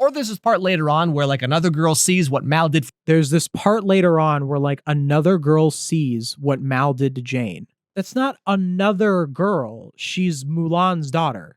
Or there's this part later on where like another girl sees what Mal did. There's this part later on where like another girl sees what Mal did to Jane. That's not another girl. She's Mulan's daughter.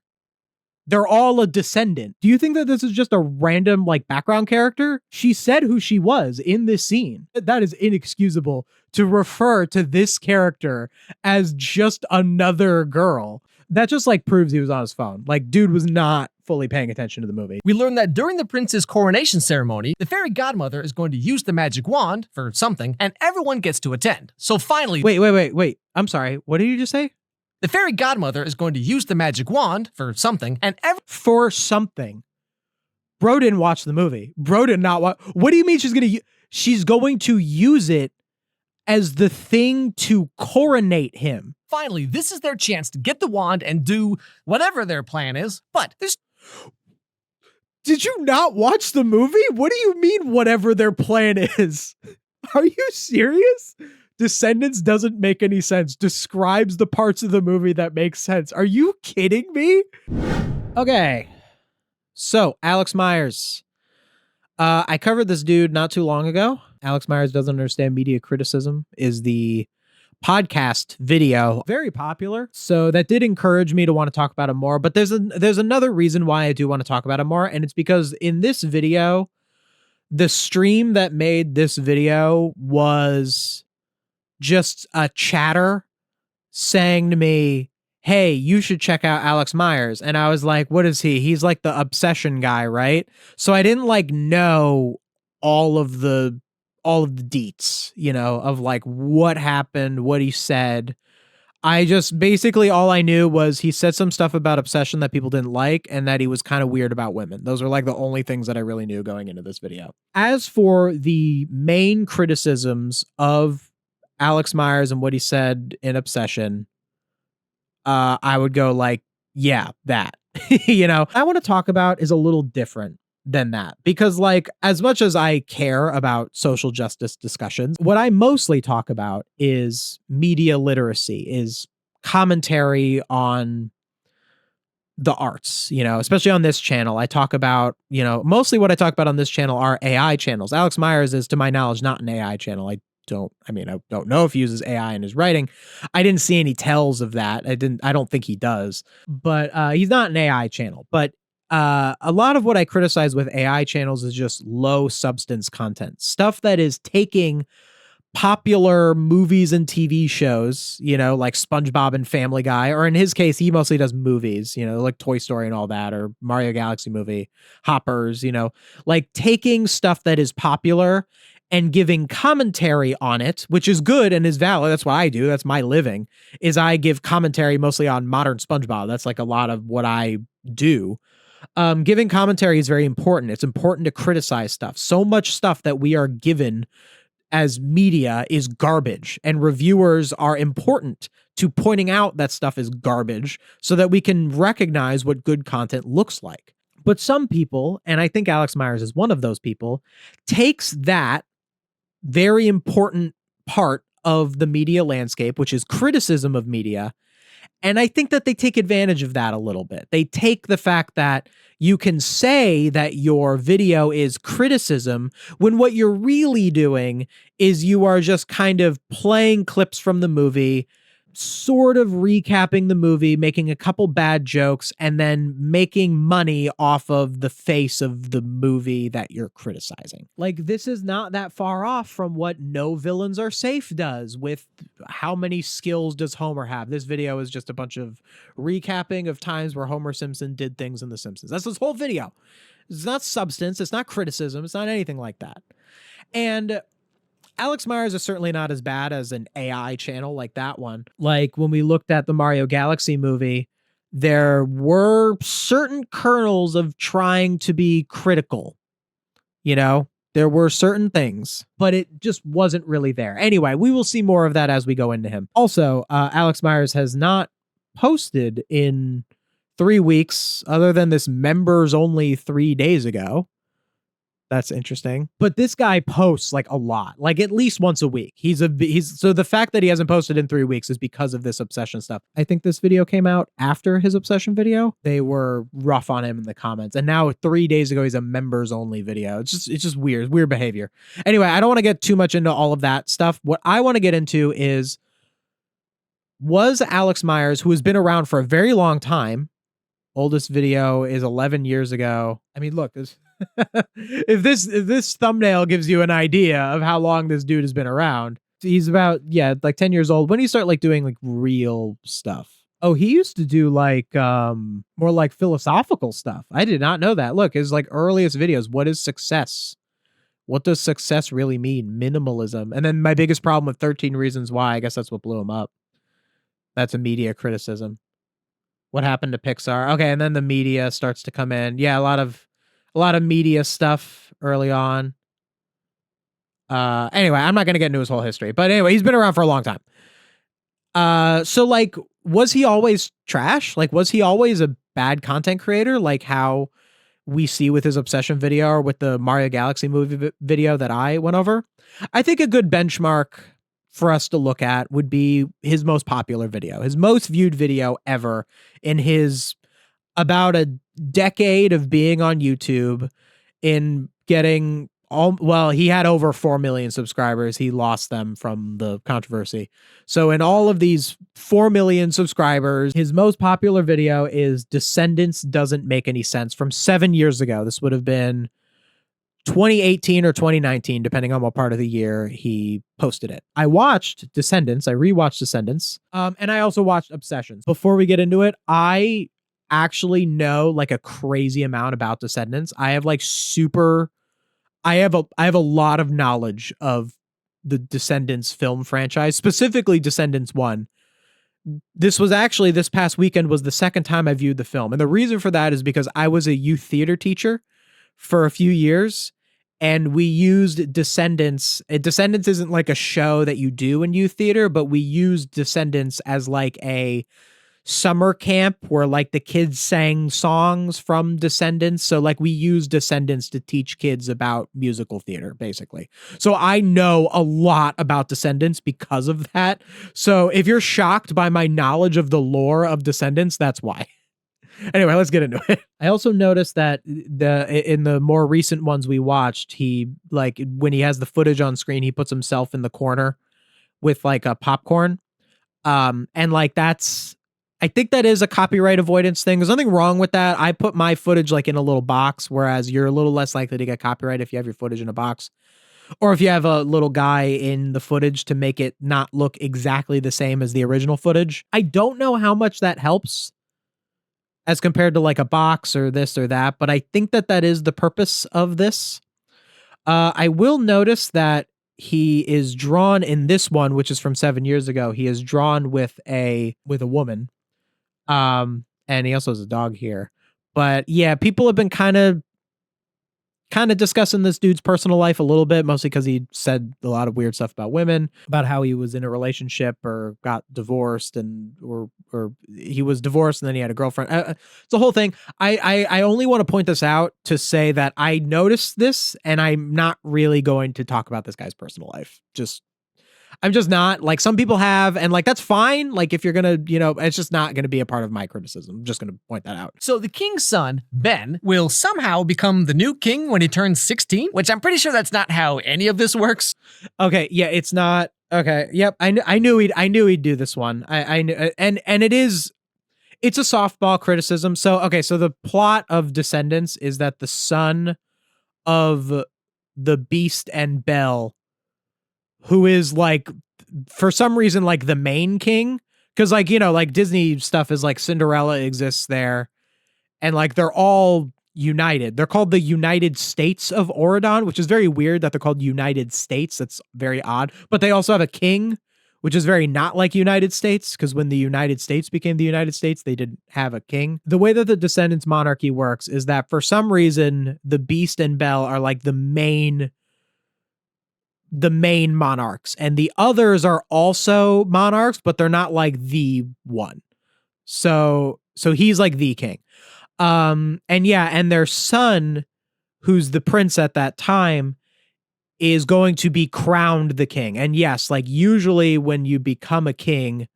They're all a descendant. Do you think that this is just a random like background character? She said who she was in this scene. That is inexcusable to refer to this character as just another girl. That just like proves he was on his phone. Like, dude was not fully paying attention to the movie. We learn that during the prince's coronation ceremony, the fairy godmother is going to use the magic wand for something, and everyone gets to attend. So finally— Wait. I'm sorry. What did you just say? The fairy godmother is going to use the magic wand for something, and for something. Bro didn't watch the movie. Bro did not watch. What do you mean she's going to use it as the thing to coronate him? Finally, this is their chance to get the wand and do whatever their plan is, but this— Did you not watch the movie? What do you mean whatever their plan is? Are you serious? Descendants doesn't make any sense. Describes the parts of the movie that make sense. Are you kidding me? Okay. So, Alex Meyers. I covered this dude not too long ago. Alex Meyers Doesn't Understand Media Criticism is the podcast video. Very popular. So that did encourage me to want to talk about him more. But there's another reason why I do want to talk about him more. And it's because in this video, the stream that made this video was just a chatter saying to me, hey, you should check out Alex Meyers. And I was like, what is he? He's like the obsession guy, right? So I didn't like know all of the deets, you know, of like what happened, what he said. I just basically all I knew was he said some stuff about obsession that people didn't like and that he was kind of weird about women. Those are like the only things that I really knew going into this video. As for the main criticisms of Alex Meyers and what he said in Obsession, I would go like, yeah, that. You know, I want to talk about is a little different than that, because like as much as I care about social justice discussions, what I mostly talk about is media literacy, is commentary on the arts, you know, especially on this channel. I talk about, you know, mostly what I talk about on this channel are AI channels. Alex Meyers is, to my knowledge, not an AI channel. I don't know if he uses AI in his writing. I didn't see any tells of that. I don't think he does, but he's not an AI channel. But a lot of what I criticize with AI channels is just low substance content, stuff that is taking popular movies and TV shows, you know, like SpongeBob and Family Guy, or in his case, he mostly does movies, you know, like Toy Story and all that, or Mario Galaxy movie, Hoppers, you know, like taking stuff that is popular and giving commentary on it, which is good and is valid. That's what I do. That's my living, is I give commentary mostly on modern SpongeBob. That's like a lot of what I do. Giving commentary is very important. It's important to criticize stuff. So much stuff that we are given as media is garbage, and reviewers are important to pointing out that stuff is garbage so that we can recognize what good content looks like. But some people, and I think Alex Meyers is one of those people, takes that very important part of the media landscape, which is criticism of media, and I think that they take advantage of that a little bit. They take the fact that you can say that your video is criticism when what you're really doing is you are just kind of playing clips from the movie, sort of recapping the movie, making a couple bad jokes, and then making money off of the face of the movie that you're criticizing. Like, this is not that far off from what No Villains Are Safe does with how many skills does Homer have. This video is just a bunch of recapping of times where Homer Simpson did things in The Simpsons. That's this whole video. It's not substance. It's not criticism. It's not anything like that. And Alex Meyers is certainly not as bad as an AI channel like that one. Like when we looked at the Mario Galaxy movie, there were certain kernels of trying to be critical. You know, there were certain things, but it just wasn't really there. Anyway, we will see more of that as we go into him. Also, Alex Meyers has not posted in 3 weeks other than this members only 3 days ago. That's interesting. But this guy posts like a lot, like at least once a week. He's so the fact that he hasn't posted in 3 weeks is because of this obsession stuff. I think this video came out after his obsession video. They were rough on him in the comments. And now 3 days ago, he's a members only video. It's just weird behavior. Anyway, I don't want to get too much into all of that stuff. What I want to get into is, was Alex Meyers, who has been around for a very long time, oldest video is 11 years ago. I mean, look, if this thumbnail gives you an idea of how long this dude has been around, he's about, like 10 years old. When he start like doing like real stuff? Oh, he used to do like more like philosophical stuff. I did not know that. Look, his like earliest videos. What is success? What does success really mean? Minimalism. And then my biggest problem with 13 Reasons Why, I guess that's what blew him up. That's a media criticism. What happened to Pixar? Okay, and then the media starts to come in. Yeah, a lot of media stuff early on. Anyway, I'm not going to get into his whole history. But anyway, he's been around for a long time. So like, was he always trash? Like, was he always a bad content creator? Like how we see with his obsession video or with the Mario Galaxy movie video that I went over? I think a good benchmark for us to look at would be his most popular video, his most viewed video ever in his about a decade of being on YouTube, in getting he had over 4 million subscribers. He lost them from the controversy. So in all of these 4 million subscribers, his most popular video is Descendants Doesn't Make Any Sense, from 7 years ago. This would have been 2018 or 2019, depending on what part of the year he posted it. I watched Descendants. I rewatched Descendants. And I also watched Obsessions. Before we get into it, I actually know like a crazy amount about Descendants. I have a lot of knowledge of the Descendants film franchise, specifically Descendants 1. This was actually, this past weekend was the second time I viewed the film. And the reason for that is because I was a youth theater teacher for a few years, and we used Descendants. Descendants isn't like a show that you do in youth theater, but we used Descendants as like a summer camp where like the kids sang songs from Descendants. So like we used Descendants to teach kids about musical theater, basically. So I know a lot about Descendants because of that. So if you're shocked by my knowledge of the lore of Descendants, that's why. Anyway, let's get into it. I also noticed that in the more recent ones we watched, he like when he has the footage on screen, he puts himself in the corner with like a popcorn. And like I think that is a copyright avoidance thing. There's nothing wrong with that. I put my footage like in a little box, whereas you're a little less likely to get copyright if you have your footage in a box, or if you have a little guy in the footage to make it not look exactly the same as the original footage. I don't know how much that helps as compared to like a box or this or that, but I think that is the purpose of this. I will notice that he is drawn in this one, which is from 7 years ago. He is drawn with a woman. And he also has a dog here. But yeah, people have been kind of discussing this dude's personal life a little bit, mostly because he said a lot of weird stuff about women, about how he was in a relationship or got divorced, and or he was divorced and then he had a girlfriend. It's a whole thing. I only want to point this out to say that I noticed this, and I'm not really going to talk about this guy's personal life. I'm just not. Like, some people have, and like that's fine. Like, if you're gonna, it's just not gonna be a part of my criticism. I'm just gonna point that out. So the king's son, Ben, will somehow become the new king when he turns 16, which I'm pretty sure that's not how any of this works. Okay, yeah, it's not. Okay, yep, I knew he'd do this one. I knew, and it's a softball criticism. So okay, so the plot of Descendants is that the son of the Beast and Belle, who is like, for some reason, like the main king, because like, like Disney stuff is like Cinderella exists there, and like they're all united. They're called the United States of Oregon, which is very weird that they're called United States. That's very odd. But they also have a king, which is very not like United States, because when the United States became the United States, they didn't have a king. The way that the Descendants monarchy works is that for some reason, the Beast and Belle are like the main monarchs, and the others are also monarchs, but they're not like the one. So he's like the king. And their son, who's the prince at that time, is going to be crowned the king. And yes, like usually when you become a king,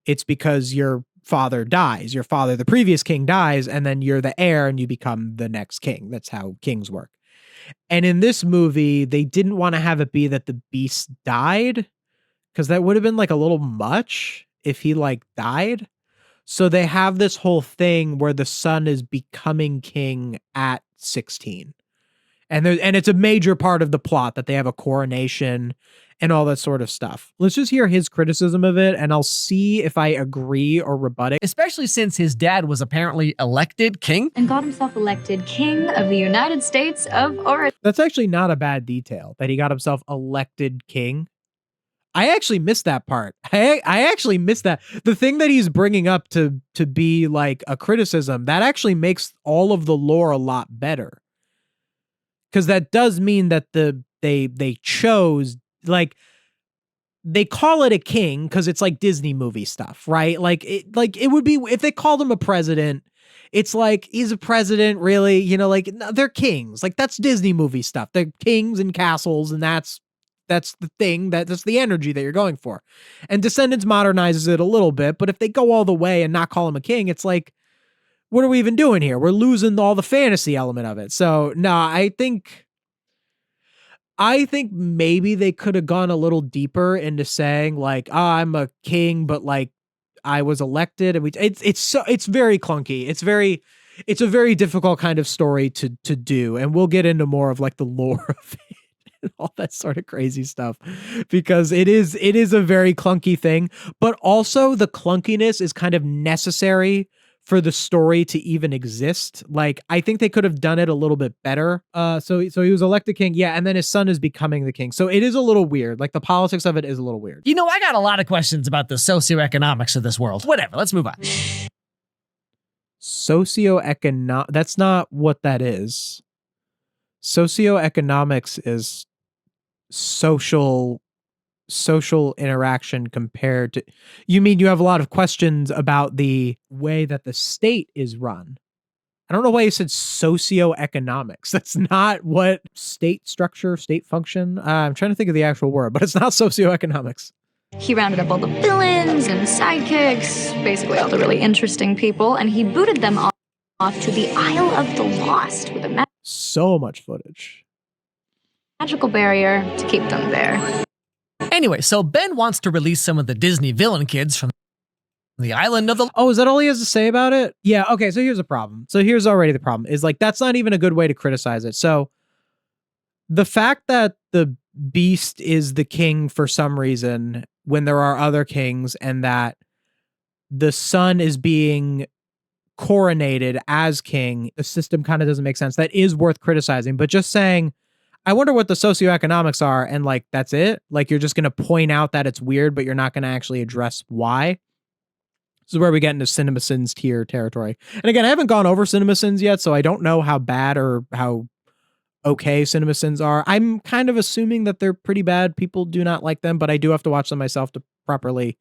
it's because your father dies. Your father, the previous king, dies, and then you're the heir and you become the next king. That's how kings work. And in this movie, they didn't want to have it be that the beast died, because that would have been like a little much if he like died. So they have this whole thing where the son is becoming king at 16. And it's a major part of the plot that they have a coronation and all that sort of stuff. Let's just hear his criticism of it, and I'll see if I agree or rebut it. Especially since his dad was apparently elected king. And got himself elected king of the United States of Oregon. That's actually not a bad detail, that he got himself elected king. I actually missed that part. I actually missed that. The thing that he's bringing up to be like a criticism, that actually makes all of the lore a lot better. Because that does mean that they chose, like, they call it a king because it's like Disney movie stuff, right? Like it would be if they called him a president. It's like, he's a president, really? You know, like, no, they're kings. Like, that's Disney movie stuff. They're kings and castles, and that's the thing, that's the energy that you're going for. And Descendants modernizes it a little bit, but if they go all the way and not call him a king, it's like, what are we even doing here? We're losing all the fantasy element of it. So no, I think maybe they could have gone a little deeper into saying like, oh, I'm a king, but like I was elected, and it's very clunky. It's a very difficult kind of story to do, and we'll get into more of like the lore of it and all that sort of crazy stuff, because it is a very clunky thing, but also the clunkiness is kind of necessary for the story to even exist. Like, I think they could have done it a little bit better. So he was elected king, yeah, and then his son is becoming the king. So it is a little weird. Like, the politics of it is a little weird. You know, I got a lot of questions about the socioeconomics of this world. Whatever, let's move on. Socioeconomic, that's not what that is. Socioeconomics is social interaction compared to, you mean you have a lot of questions about the way that the state is run. I don't know why you said socioeconomics. That's not what state structure, state function. I'm trying to think of the actual word, but it's not socioeconomics. He rounded up all the villains and sidekicks, basically all the really interesting people, and he booted them off to the Isle of the Lost with a so much footage. Magical barrier to keep them there. Anyway, so Ben wants to release some of the Disney villain kids from the island of the... Oh, is that all he has to say about it? Yeah, okay, so here's the problem. So here's already the problem, is like, that's not even a good way to criticize it. So the fact that the beast is the king for some reason when there are other kings, and that the son is being coronated as king, the system kind of doesn't make sense. That is worth criticizing, but just saying, I wonder what the socioeconomics are, and like, that's it? Like, you're just going to point out that it's weird, but you're not going to actually address why? This is where we get into CinemaSins tier territory. And again, I haven't gone over CinemaSins yet, so I don't know how bad or how okay CinemaSins are. I'm kind of assuming that they're pretty bad. People do not like them, but I do have to watch them myself to properly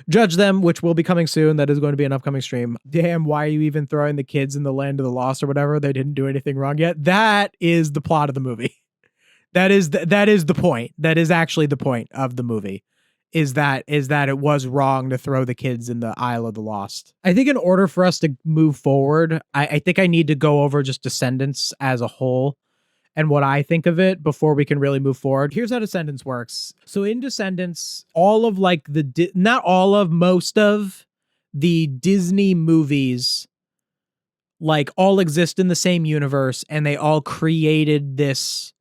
judge them, which will be coming soon. That is going to be an upcoming stream. Damn, why are you even throwing the kids in the land of the lost or whatever? They didn't do anything wrong yet. That is the plot of the movie. That is the point. That is actually the point of the movie. Is that it was wrong to throw the kids in the Isle of the Lost. I think in order for us to move forward, I think I need to go over just Descendants as a whole and what I think of it before we can really move forward. Here's how Descendants works. So in Descendants, all of like most of the Disney movies like all exist in the same universe, and they all created this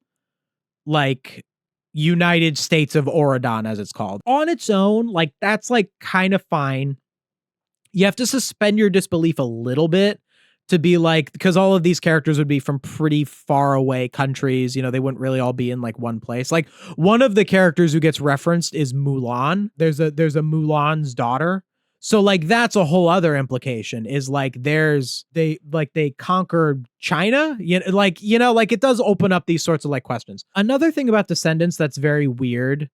like United States of Oregon, as it's called. On its own, like, that's like kind of fine. You have to suspend your disbelief a little bit to be like, because all of these characters would be from pretty far away countries, you know, they wouldn't really all be in like one place. Like, one of the characters who gets referenced is Mulan. There's a Mulan's daughter. So like, that's a whole other implication, is like, they conquered China, like it does open up these sorts of like questions. Another thing about Descendants that's very weird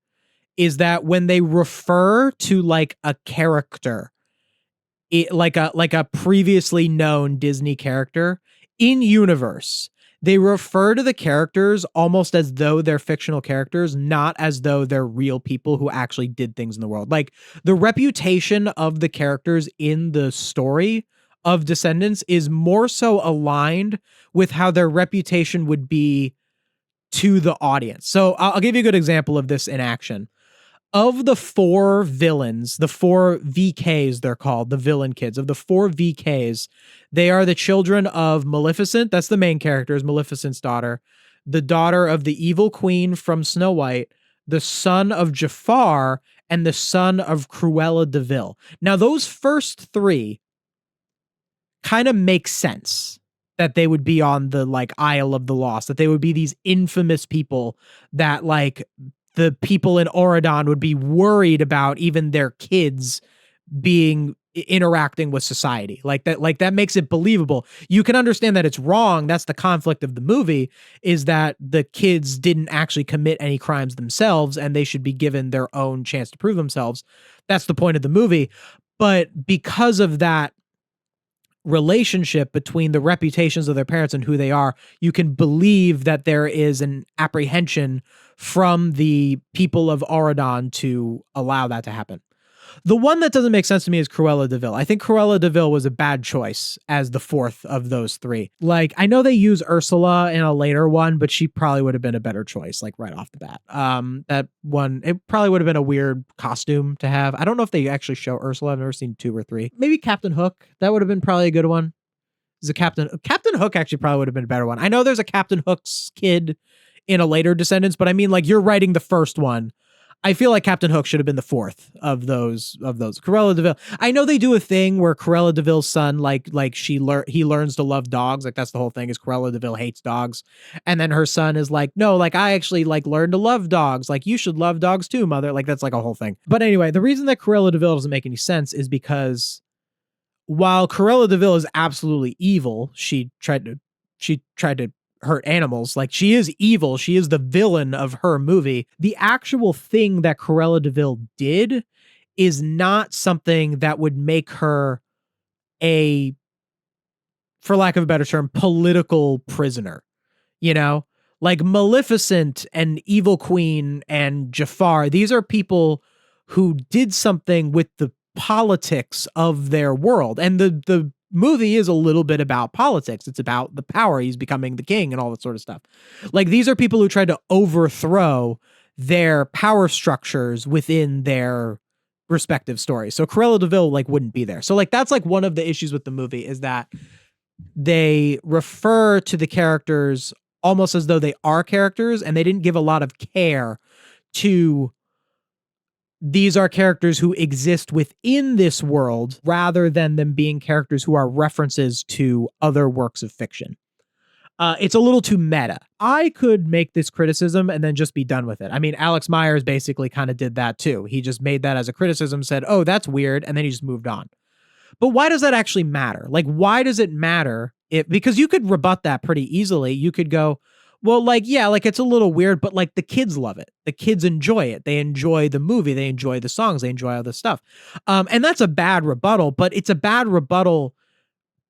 is that when they refer to like a character, like a previously known Disney character in universe, They refer to the characters almost as though they're fictional characters, not as though they're real people who actually did things in the world. Like the reputation of the characters in the story of Descendants is more so aligned with how their reputation would be to the audience. So I'll give you a good example of this in action. Of the 4 villains, the 4 VKs they're called, the villain kids, of the 4 VKs, they are the children of Maleficent, that's the main character, is Maleficent's daughter, the daughter of the evil queen from Snow White, the son of Jafar, and the son of Cruella de Vil. Now, those first 3 kind of make sense that they would be on the like Isle of the Lost, that they would be these infamous people that like the people in Auradon would be worried about even their kids being interacting with society. Like that makes it believable. You can understand that it's wrong. That's the conflict of the movie, is that the kids didn't actually commit any crimes themselves and they should be given their own chance to prove themselves. That's the point of the movie. But because of that relationship between the reputations of their parents and who they are, you can believe that there is an apprehension from the people of Auradon to allow that to happen. The one that doesn't make sense to me is Cruella de Vil. I think Cruella de Vil was a bad choice as the 4th of those 3. Like, I know they use Ursula in a later one, but she probably would have been a better choice, like right off the bat. That one, it probably would have been a weird costume to have. I don't know if they actually show Ursula. I've never seen 2 or 3. Maybe Captain Hook. That would have been probably a good one. Captain Hook actually probably would have been a better one. I know there's a Captain Hook's kid in a later Descendants, but I mean, like, you're writing the first one. I feel like Captain Hook should have been the 4th of those. Cruella de Vil. I know they do a thing where Cruella de Vil's son, he learns to love dogs. Like, that's the whole thing, is Cruella de Vil hates dogs. And then her son is like, no, like, I actually like learned to love dogs. Like, you should love dogs too, mother. Like, that's like a whole thing. But anyway, the reason that Cruella de Vil doesn't make any sense is because while Cruella de Vil is absolutely evil, she tried to hurt animals. Like, she is evil. She is the villain of her movie. The actual thing that Cruella de Vil did is not something that would make her a, for lack of a better term, political prisoner. You know, like Maleficent and Evil Queen and Jafar, these are people who did something with the politics of their world. And the movie is a little bit about politics. It's about the power. He's becoming the king and all that sort of stuff. Like, these are people who tried to overthrow their power structures within their respective stories. So Cruella de Vil like wouldn't be there. So like, that's like one of the issues with the movie, is that they refer to the characters almost as though they are characters, and they didn't give a lot of care to these are characters who exist within this world rather than them being characters who are references to other works of fiction. It's a little too meta. I could make this criticism and then just be done with it. I mean, Alex Meyers basically kind of did that too. He just made that as a criticism, said, oh, that's weird, and then he just moved on. But why does that actually matter? Like, why does it matter? Because you could rebut that pretty easily. You could go, well, like, yeah, like, it's a little weird, but like, the kids love it. The kids enjoy it. They enjoy the movie. They enjoy the songs. They enjoy all this stuff. And that's a bad rebuttal, but it's a bad rebuttal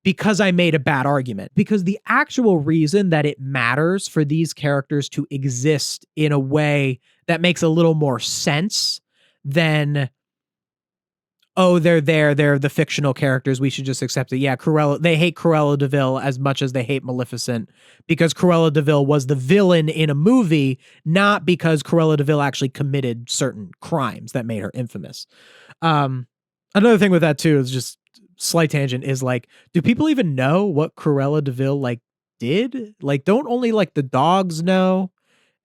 because I made a bad argument. Because the actual reason that it matters for these characters to exist in a way that makes a little more sense than, oh, they're there, they're the fictional characters, we should just accept it. Yeah, they hate Cruella de Vil as much as they hate Maleficent, because Cruella de Vil was the villain in a movie, not because Cruella de Vil actually committed certain crimes that made her infamous. Another thing with that too is just slight tangent, is like, do people even know what Cruella de Vil like did? Like, don't only like the dogs know?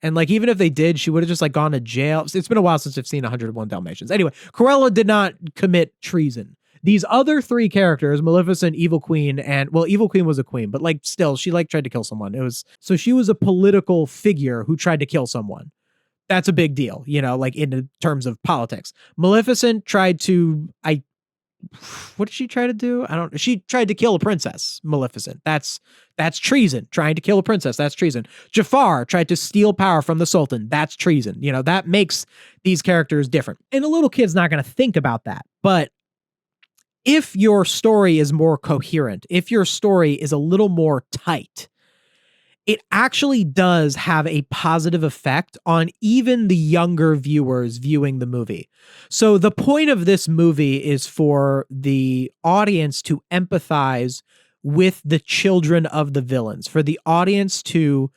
And like, even if they did, she would have just like gone to jail. It's been a while since I've seen 101 Dalmatians. Anyway, Cruella did not commit treason. These other 3 characters, Maleficent, Evil Queen, and, well, Evil Queen was a queen, but like, still, she like tried to kill someone. So she was a political figure who tried to kill someone. That's a big deal, you know, like in terms of politics. Maleficent tried to, what did she try to do? She tried to kill a princess, Maleficent. That's treason. Trying to kill a princess, that's treason. Jafar tried to steal power from the Sultan. That's treason. You know, that makes these characters different. And a little kid's not going to think about that. But if your story is more coherent, if your story is a little more tight, it actually does have a positive effect on even the younger viewers viewing the movie. So the point of this movie is for the audience to empathize with the children of the villains, for the audience to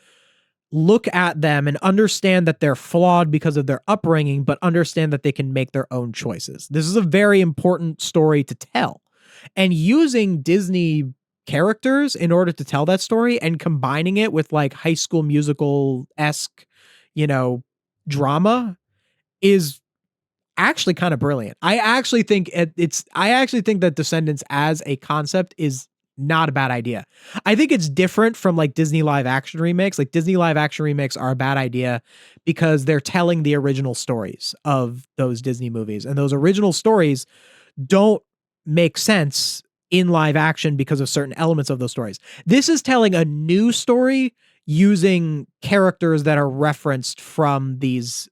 look at them and understand that they're flawed because of their upbringing, but understand that they can make their own choices. This is a very important story to tell. And using Disney characters in order to tell that story and combining it with like High School Musical-esque, drama is actually kind of brilliant. I actually think that Descendants as a concept is not a bad idea. I think it's different from like Disney live action remakes. Like Disney live action remakes are a bad idea because they're telling the original stories of those Disney movies, and those original stories don't make sense in live action because of certain elements of those stories. This is telling a new story using characters that are referenced from these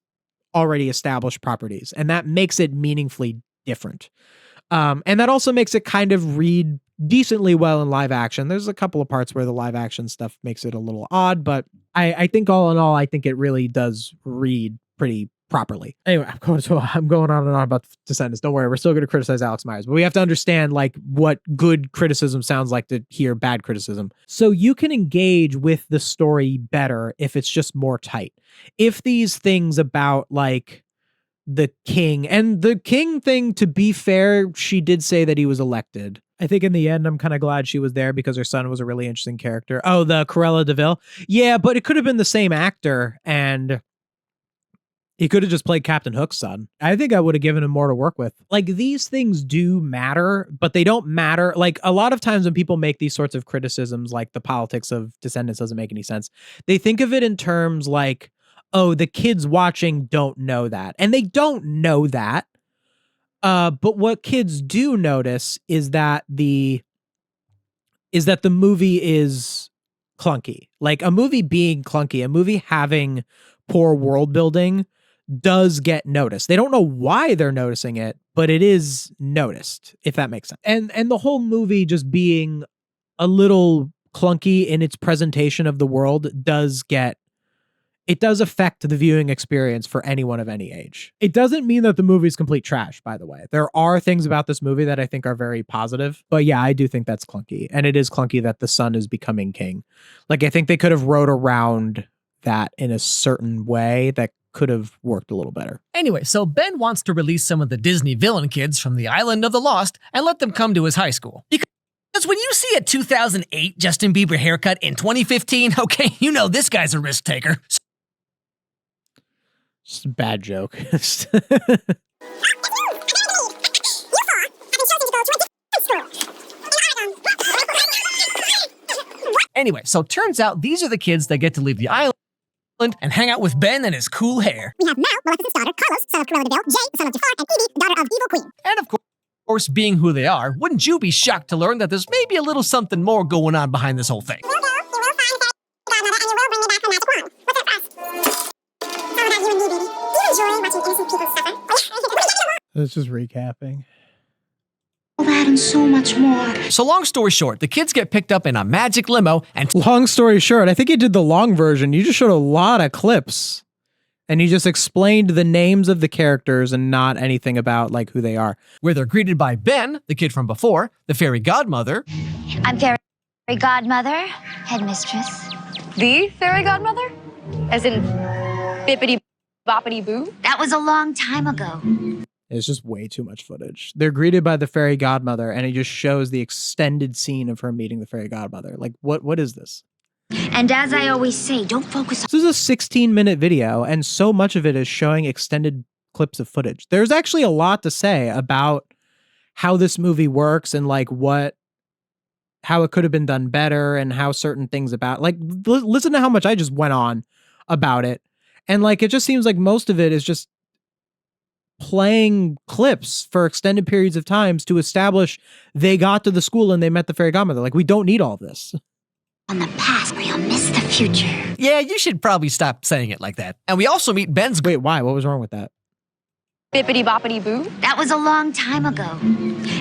already established properties, and that makes it meaningfully different. And that also makes it kind of read decently well in live action. There's a couple of parts where the live action stuff makes it a little odd, but I think all in all, I think it really does read pretty properly. Anyway, I'm going on and on about Descendants. Don't worry, we're still going to criticize Alex Meyers, but we have to understand like what good criticism sounds like to hear bad criticism. So you can engage with the story better if it's just more tight. If these things about like the king thing, to be fair, she did say that he was elected. I think in the end, I'm kind of glad she was there because her son was a really interesting character. Oh, the Cruella de Vil. Yeah, but it could have been the same actor and he could have just played Captain Hook's son. I think I would have given him more to work with. Like, these things do matter, but they don't matter. Like, a lot of times when people make these sorts of criticisms, like the politics of Descendants doesn't make any sense, they think of it in terms like, oh, the kids watching don't know that. And they don't know that. But what kids do notice is that the movie is clunky. Like, a movie being clunky, a movie having poor world building does get noticed. They don't know why they're noticing it, but it is noticed, if that makes sense. And the whole movie just being a little clunky in its presentation of the world does affect the viewing experience for anyone of any age. It doesn't mean that the movie's complete trash, by the way. There are things about this movie that I think are very positive, but yeah, I do think that's clunky. And it is clunky that the son is becoming king. Like, I think they could have wrote around that in a certain way that could have worked a little better. Anyway, so Ben wants to release some of the Disney villain kids from the Island of the Lost and let them come to his high school. Because when you see a 2008 Justin Bieber haircut in 2015, okay, you know this guy's a risk taker. Just a bad joke. Anyway, so turns out these are the kids that get to leave the island and hang out with Ben and his cool hair. We have Mel, Maleficent's daughter, Carlos, son of Cruella de Vil, Jay, son of Jafar, and Evie, daughter of Evil Queen. And of course, being who they are, wouldn't you be shocked to learn that there's maybe a little something more going on behind this whole thing? You will find a godmother and you will bring me back her magic wand. What's up, us? How about you and me, baby? Do you enjoy watching innocent people suffer? It's just recapping. All that and so much more. So long story short, the kids get picked up in a magic limo and Long story short, I think you did the long version. You just showed a lot of clips. And you just explained the names of the characters and not anything about like who they are. where they're greeted by Ben, the kid from before, the fairy godmother, I'm fairy godmother, headmistress. The fairy godmother? As in bippity boppity boo? That was a long time ago. It's just way too much footage. They're greeted by the fairy godmother, and it just shows the extended scene of her meeting the fairy godmother. Like, what is this? And as I always say, don't focus This is a 16-minute video, and so much of it is showing extended clips of footage. There's actually a lot to say about how this movie works and like how it could have been done better and how certain things about like listen to how much I just went on about it. And like, it just seems like most of it is just playing clips for extended periods of times to establish they got to the school and they met the fairy godmother. Like, we don't need all of this. on the past or you'll miss the future. Yeah, you should probably stop saying it like that. And we also meet Ben's Wait, why? What was wrong with that? bippity boppity boo. That was a long time ago.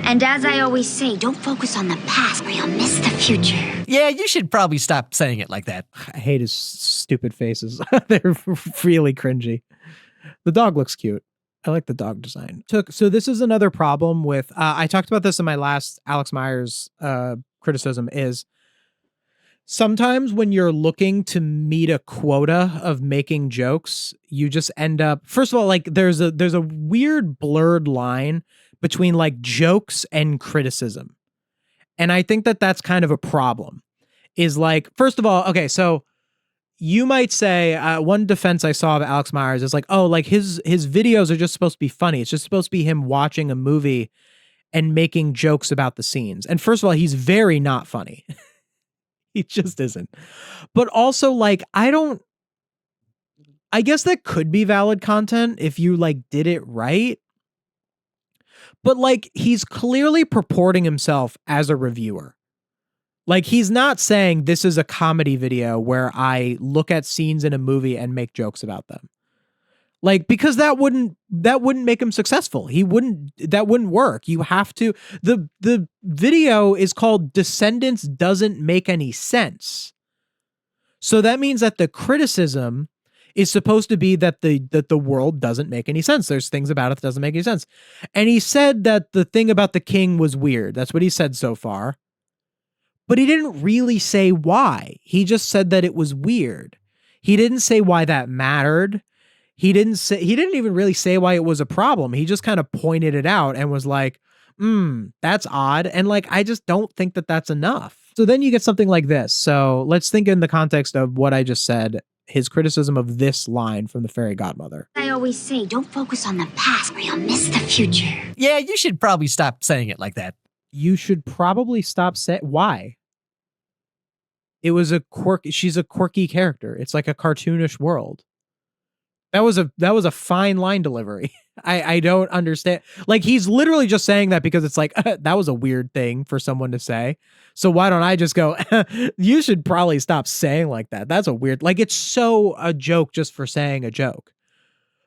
And as I always say, don't focus on the past or you'll miss the future. Yeah, you should probably stop saying it like that. I hate his stupid faces. They're really cringy. The dog looks cute. I like the dog design. So this is another problem with, I talked about this in my last Alex Meyers criticism, is sometimes when you're looking to meet a quota of making jokes, you just end up, first of all, like there's a weird blurred line between like jokes and criticism. And I think that that's kind of a problem. Is like, first of all, okay, so you might say one defense I saw of Alex Meyers is like, oh, like his videos are just supposed to be funny. It's just supposed to be him watching a movie and making jokes about the scenes. And first of all, he's very not funny. He just isn't. But also, like, I guess that could be valid content if you like did it right. But like, he's clearly purporting himself as a reviewer. Like, he's not saying this is a comedy video where I look at scenes in a movie and make jokes about them. Like, because that wouldn't make him successful. That wouldn't work. You have to, the video is called Descendants Doesn't Make Any Sense. So that means that the criticism is supposed to be that the world doesn't make any sense. There's things about it that doesn't make any sense. And he said that the thing about the king was weird. That's what he said so far. But he didn't really say why. He just said that it was weird. He didn't say why that mattered. He didn't even really say why it was a problem. He just kind of pointed it out and was like, that's odd. And like, I just don't think that that's enough. So then you get something like this. So let's think in the context of what I just said, his criticism of this line from the fairy godmother. I always say, don't focus on the past or you'll miss the future. Yeah, you should probably stop saying it like that. You should probably stop saying, why? It was she's a quirky character. It's like a cartoonish world. That was a fine line delivery. I don't understand. Like, he's literally just saying that because it's like, that was a weird thing for someone to say. So why don't I just go, you should probably stop saying like that. That's a weird, like, it's so a joke just for saying a joke.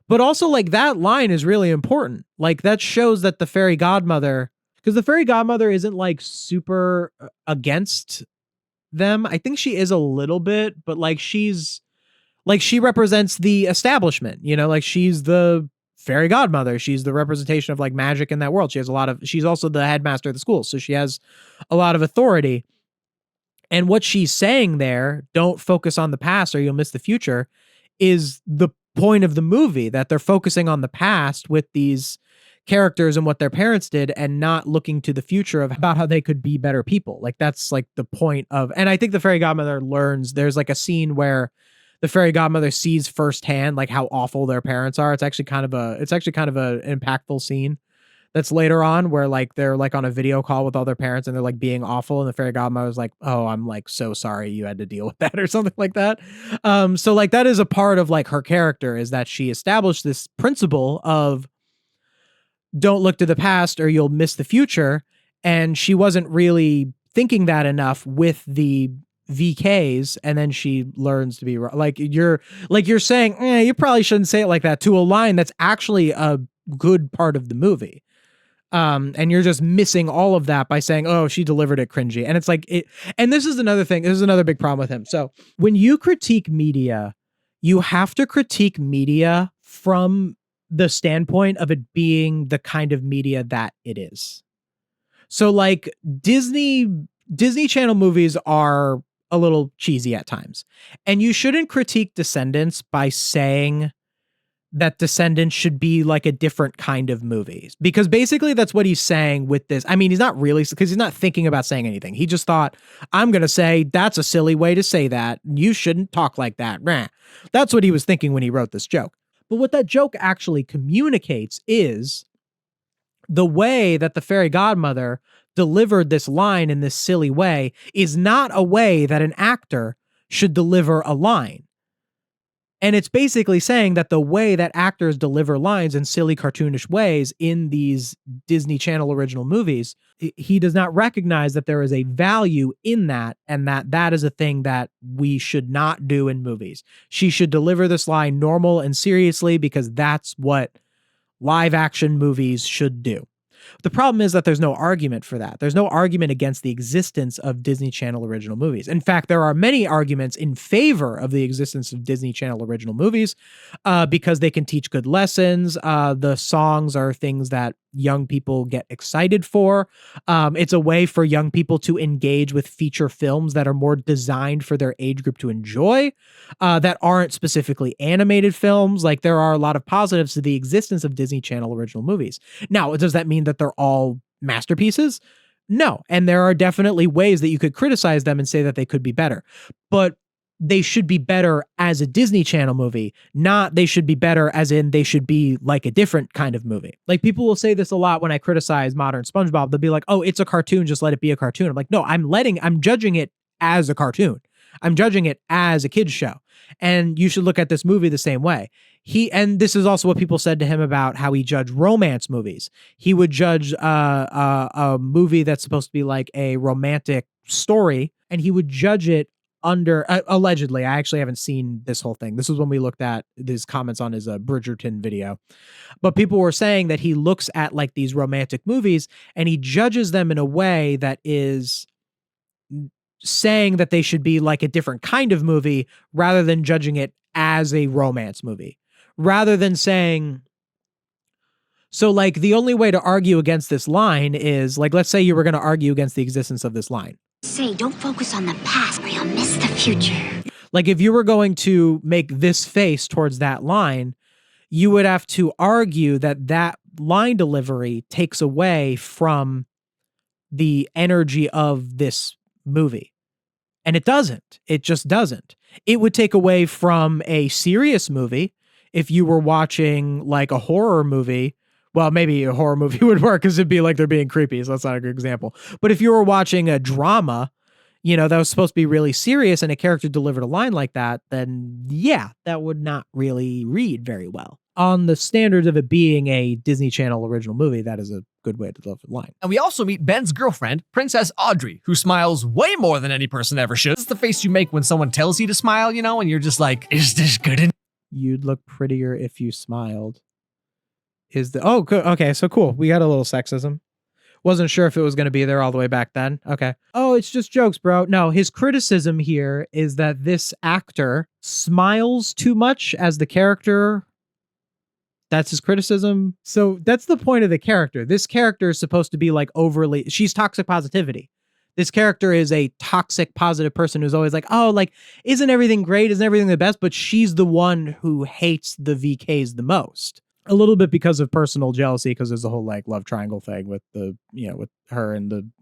But also, like, that line is really important. Like, that shows that the fairy godmother, because the fairy godmother isn't like super against them. I think she is a little bit, but like, she represents the establishment, you know, like she's the fairy godmother. She's the representation of like magic in that world. She's also the headmaster of the school. So she has a lot of authority. And what she's saying there, don't focus on the past or you'll miss the future, is the point of the movie, that they're focusing on the past with these characters and what their parents did and not looking to the future about how they could be better people. Like, that's like the point of, and I think the fairy godmother learns, there's like a scene where the fairy godmother sees firsthand like how awful their parents are. It's actually kind of an impactful scene that's later on where like they're like on a video call with all their parents and they're like being awful, and the fairy godmother's like, oh, I'm like so sorry you had to deal with that, or something like that. So like, that is a part of like her character, is that she established this principle of don't look to the past or you'll miss the future. And she wasn't really thinking that enough with the VKs, and then she learns to be like, you're saying, you probably shouldn't say it like that, to a line that's actually a good part of the movie. And you're just missing all of that by saying, oh, she delivered it cringy. And it's like it, and this is another thing. This is another big problem with him. So when you critique media, you have to critique media from the standpoint of it being the kind of media that it is. So like Disney Channel movies are a little cheesy at times. And you shouldn't critique Descendants by saying that Descendants should be like a different kind of movie. Because basically that's what he's saying with this. I mean, he's not really, because he's not thinking about saying anything. He just thought, I'm going to say that's a silly way to say that. You shouldn't talk like that. That's what he was thinking when he wrote this joke. But what that joke actually communicates is the way that the fairy godmother delivered this line in this silly way is not a way that an actor should deliver a line. And it's basically saying that the way that actors deliver lines in silly, cartoonish ways in these Disney Channel original movies, he does not recognize that there is a value in that, and that is a thing that we should not do in movies. She should deliver this line normal and seriously, because that's what live action movies should do. The problem is that there's no argument for that. There's no argument against the existence of Disney Channel original movies. In fact, there are many arguments in favor of the existence of Disney Channel original movies because they can teach good lessons. The songs are things that young people get excited for. It's a way for young people to engage with feature films that are more designed for their age group to enjoy, that aren't specifically animated films. Like, there are a lot of positives to the existence of Disney Channel original movies. Now, does that mean that they're all masterpieces? No. And there are definitely ways that you could criticize them and say that they could be better. But they should be better as a Disney Channel movie, not they should be better as in they should be like a different kind of movie. Like, people will say this a lot when I criticize modern SpongeBob. They'll be like, oh, it's a cartoon, just let it be a cartoon. I'm like, no, I'm judging it as a cartoon. I'm judging it as a kid's show. And you should look at this movie the same way. And this is also what people said to him about how he judged romance movies. He would judge a movie that's supposed to be like a romantic story, and he would judge it under allegedly. I actually haven't seen this whole thing. This was when we looked at his comments on his Bridgerton video, but people were saying that he looks at like these romantic movies and he judges them in a way that is saying that they should be like a different kind of movie rather than judging it as a romance movie, rather than saying, so like the only way to argue against this line is like, let's say you were going to argue against the existence of this line. Say, don't focus on the past or you'll miss the future. Like, if you were going to make this face towards that line, you would have to argue that that line delivery takes away from the energy of this movie. And it doesn't. It just doesn't. It would take away from a serious movie. If you were watching like a horror movie, well, maybe a horror movie would work because it'd be like they're being creepy. So that's not a good example. But if you were watching a drama, you know, that was supposed to be really serious and a character delivered a line like that, then yeah, that would not really read very well. On the standards of it being a Disney Channel original movie, that is a good way to deliver the line. And we also meet Ben's girlfriend, Princess Audrey, who smiles way more than any person ever should. This is the face you make when someone tells you to smile, you know, and you're just like, is this good enough? You'd look prettier if you smiled. Okay, so cool. We got a little sexism. Wasn't sure if it was going to be there all the way back then. Okay. Oh, it's just jokes, bro. No, his criticism here is that this actor smiles too much as the character. That's his criticism. So that's the point of the character. This character is supposed to be like overly, she's toxic positivity. This character is a toxic positive person who's always like, oh, like, isn't everything great? Isn't everything the best? But she's the one who hates the VKs the most. A little bit because of personal jealousy, because there's a whole like love triangle thing with the, you know, with her and the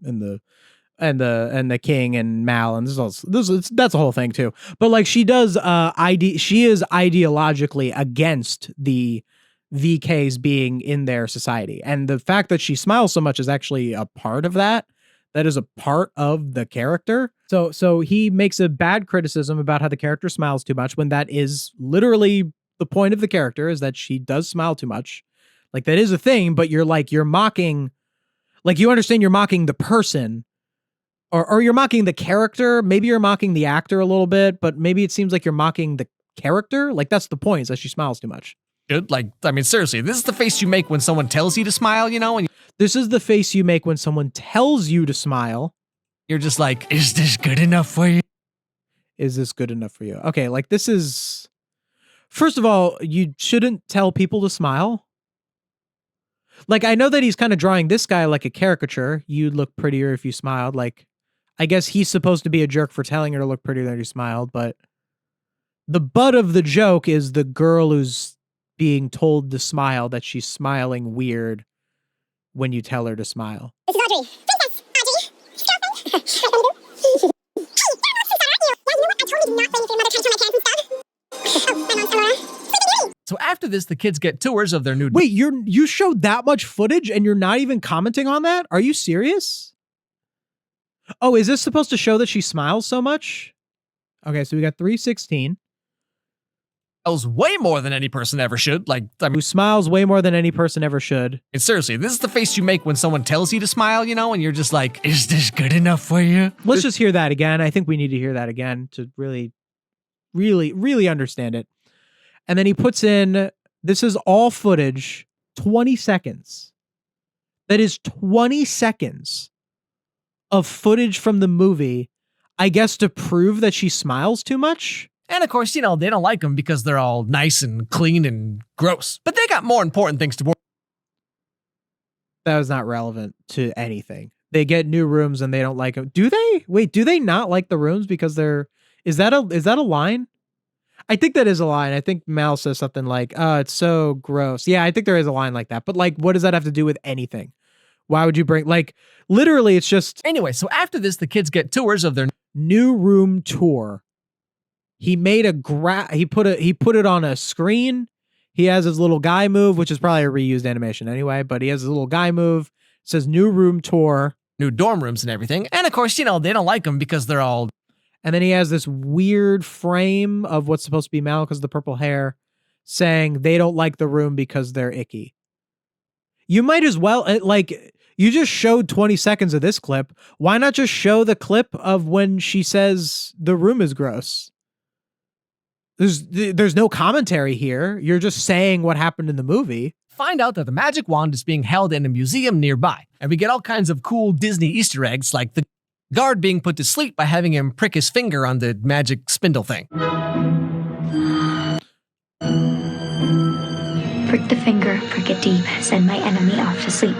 king and Mal, and that's a whole thing too. But like, she is ideologically against the VKs being in their society, and the fact that she smiles so much is actually a part of that. That is a part of the character. So he makes a bad criticism about how the character smiles too much, when that is literally the point of the character, is that she does smile too much. Like, that is a thing, but you're mocking, like, you understand you're mocking the person, or you're mocking the character. Maybe you're mocking the actor a little bit, but maybe it seems like you're mocking the character. Like, that's the point, is that she smiles too much. Like, I mean, seriously, this is the face you make when someone tells you to smile, you know, and this is the face you make when someone tells you to smile. You're just like, is this good enough for you? Is this good enough for you? Okay, like, this is... First of all, you shouldn't tell people to smile. Like, I know that he's kind of drawing this guy like a caricature. You'd look prettier if you smiled. Like, I guess he's supposed to be a jerk for telling her to look prettier than she smiled, but the butt of the joke is the girl who's being told to smile, that she's smiling weird when you tell her to smile. This is Audrey. Princess Audrey. Girlfriend. Hey, you know what? I totally did not blame you for your mother trying to tell my parents and stuff. Oh, my mom's Aurora. So after this, the kids get tours of their new... Wait, you showed that much footage and you're not even commenting on that? Are you serious? Oh, is this supposed to show that she smiles so much? Okay, so we got 316. Smiles way more than any person ever should. Like, I mean, Who smiles way more than any person ever should. seriously, this is the face you make when someone tells you to smile, you know, and you're just like, is this good enough for you? Let's just hear that again. I think we need to hear that again to really, really, really understand it. And then he puts in, this is all footage 20 seconds. That is 20 seconds of footage from the movie, I guess, to prove that she smiles too much. And of course, they don't like them because they're all nice and clean and gross. But they got more important things to worry. That was not relevant to anything. They get new rooms and they don't like them. Do they? Wait, do they not like the rooms because they're... Is that a line? I think that is a line. I think Mal says something like, "Oh, it's so gross." Yeah, I think there is a line like that. But like, what does that have to do with anything? Why would you bring... Like, literally, it's just... Anyway, so after this, the kids get tours of their new room tour. He made he put it on a screen. He has his little guy move, which is probably a reused animation anyway, but he has his little guy move. It says new room tour. New dorm rooms and everything. And of course, they don't like them because they're all... And then he has this weird frame of what's supposed to be Mal because of the purple hair saying they don't like the room because they're icky. You might as well, you just showed 20 seconds of this clip. Why not just show the clip of when she says the room is gross? There's no commentary here. You're just saying what happened in the movie. Find out that the magic wand is being held in a museum nearby. And we get all kinds of cool Disney Easter eggs, like the guard being put to sleep by having him prick his finger on the magic spindle thing. Prick the finger, prick it deep, send my enemy off to sleep.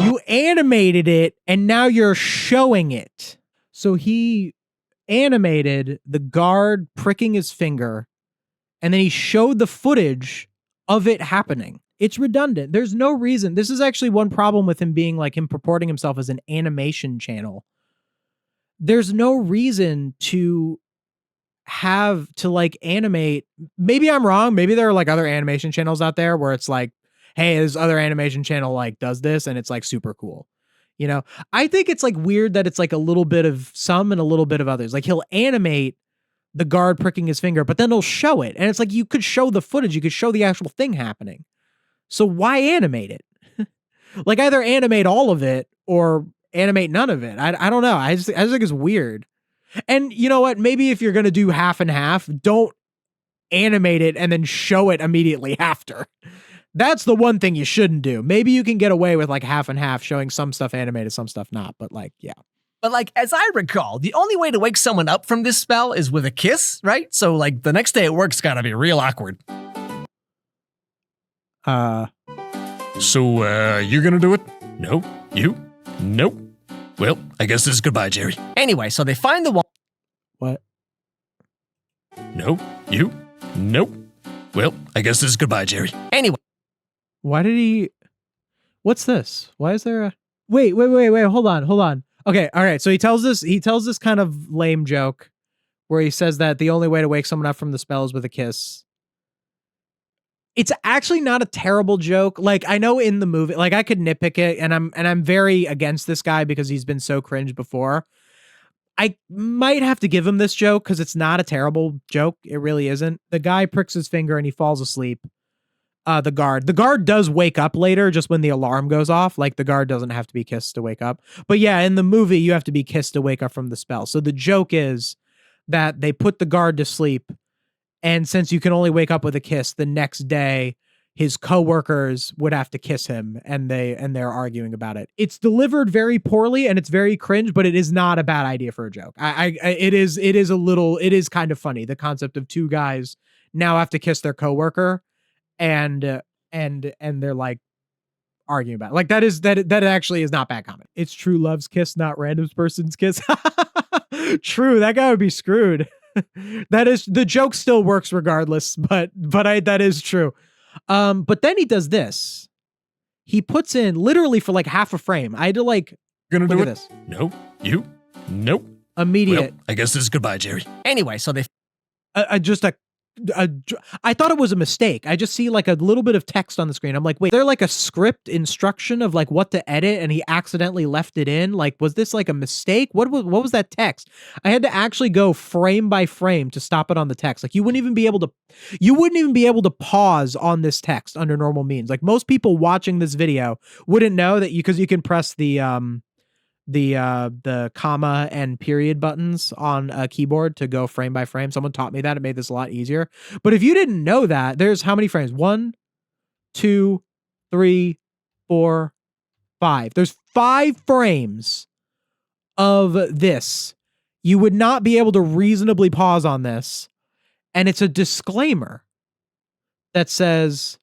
You animated it, and now you're showing it. So he animated the guard pricking his finger, and then he showed the footage of it happening. It's redundant. There's no reason. This is actually one problem with him being like him purporting himself as an animation channel. There's no reason to have to like animate. Maybe I'm wrong. Maybe there are like other animation channels out there where it's like, hey, this other animation channel like does this and it's like super cool. I think it's like weird that it's like a little bit of some and a little bit of others. Like he'll animate the guard pricking his finger, but then he'll show it. And it's like, you could show the footage. You could show the actual thing happening. So why animate it? Like either animate all of it or animate none of it. I don't know. I just think it's weird. And you know what? Maybe if you're going to do half and half, don't animate it and then show it immediately after. That's the one thing you shouldn't do. Maybe you can get away with like half and half, showing some stuff animated, some stuff not. But like, yeah. But like, as I recall, the only way to wake someone up from this spell is with a kiss, right? So like the next day at work's gotta be real awkward. So, you're gonna do it? No. You? Nope. Well, I guess this is goodbye, Jerry. Anyway, so they find the wand. What? No. You? Nope. Well, I guess this is goodbye, Jerry. Anyway. Why did he... What's this? Why is there a... Wait. Hold on. Okay, all right. So he tells this kind of lame joke where he says that the only way to wake someone up from the spell is with a kiss. It's actually not a terrible joke. Like, I know in the movie, like I could nitpick it, and I'm very against this guy because he's been so cringe before. I might have to give him this joke because it's not a terrible joke. It really isn't. The guy pricks his finger and he falls asleep. The guard does wake up later just when the alarm goes off. Like the guard doesn't have to be kissed to wake up. But yeah, in the movie, you have to be kissed to wake up from the spell. So the joke is that they put the guard to sleep. And since you can only wake up with a kiss, the next day, his coworkers would have to kiss him, and they're arguing about it. It's delivered very poorly and it's very cringe, but it is not a bad idea for a joke. It is kind of funny. The concept of two guys now have to kiss their coworker, and they're like arguing about it. Like that actually is not bad comment. It's true love's kiss, not random person's kiss. True, that guy would be screwed. That is, the joke still works regardless, but that is true. But then he does this. He puts in literally for like half a frame. I had to like, gonna look do at it? this. No. You? Nope. Immediate. Well, I guess this is goodbye, Jerry. Anyway, so they I thought it was a mistake. I just see like a little bit of text on the screen. I'm like, wait, they're like a script instruction of like what to edit, and he accidentally left it in. Like, was this like a mistake? What was that text? I had to actually go frame by frame to stop it on the text. Like you wouldn't even be able to pause on this text under normal means. Like most people watching this video wouldn't know that because you can press the comma and period buttons on a keyboard to go frame by frame. Someone taught me that. It made this a lot easier. But if you didn't know that, there's how many frames? 1, 2, 3, 4, 5. There's 5 frames of this. You would not be able to reasonably pause on this. And it's a disclaimer that says,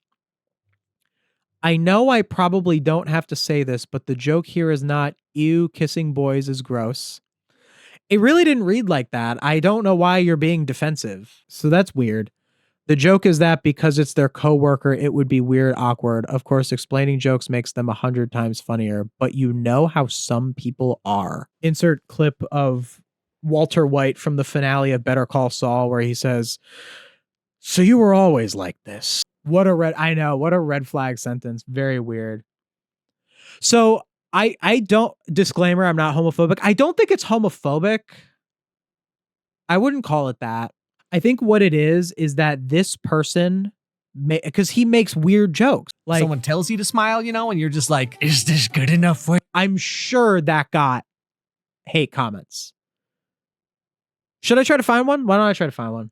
I know I probably don't have to say this, but the joke here is not, ew, kissing boys is gross. It really didn't read like that. I don't know why you're being defensive. So that's weird. The joke is that because it's their coworker, it would be weird, awkward. Of course, explaining jokes makes them 100 times funnier, but you know how some people are. Insert clip of Walter White from the finale of Better Call Saul, where he says, so you were always like this. What a red flag sentence. Very weird. So I don't, disclaimer, I'm not homophobic. I don't think it's homophobic. I wouldn't call it that. I think what it is that this person, because he makes weird jokes. Like Someone tells you to smile, and you're just like, is this good enough for you? I'm sure that got hate comments. Should I try to find one? Why don't I try to find one?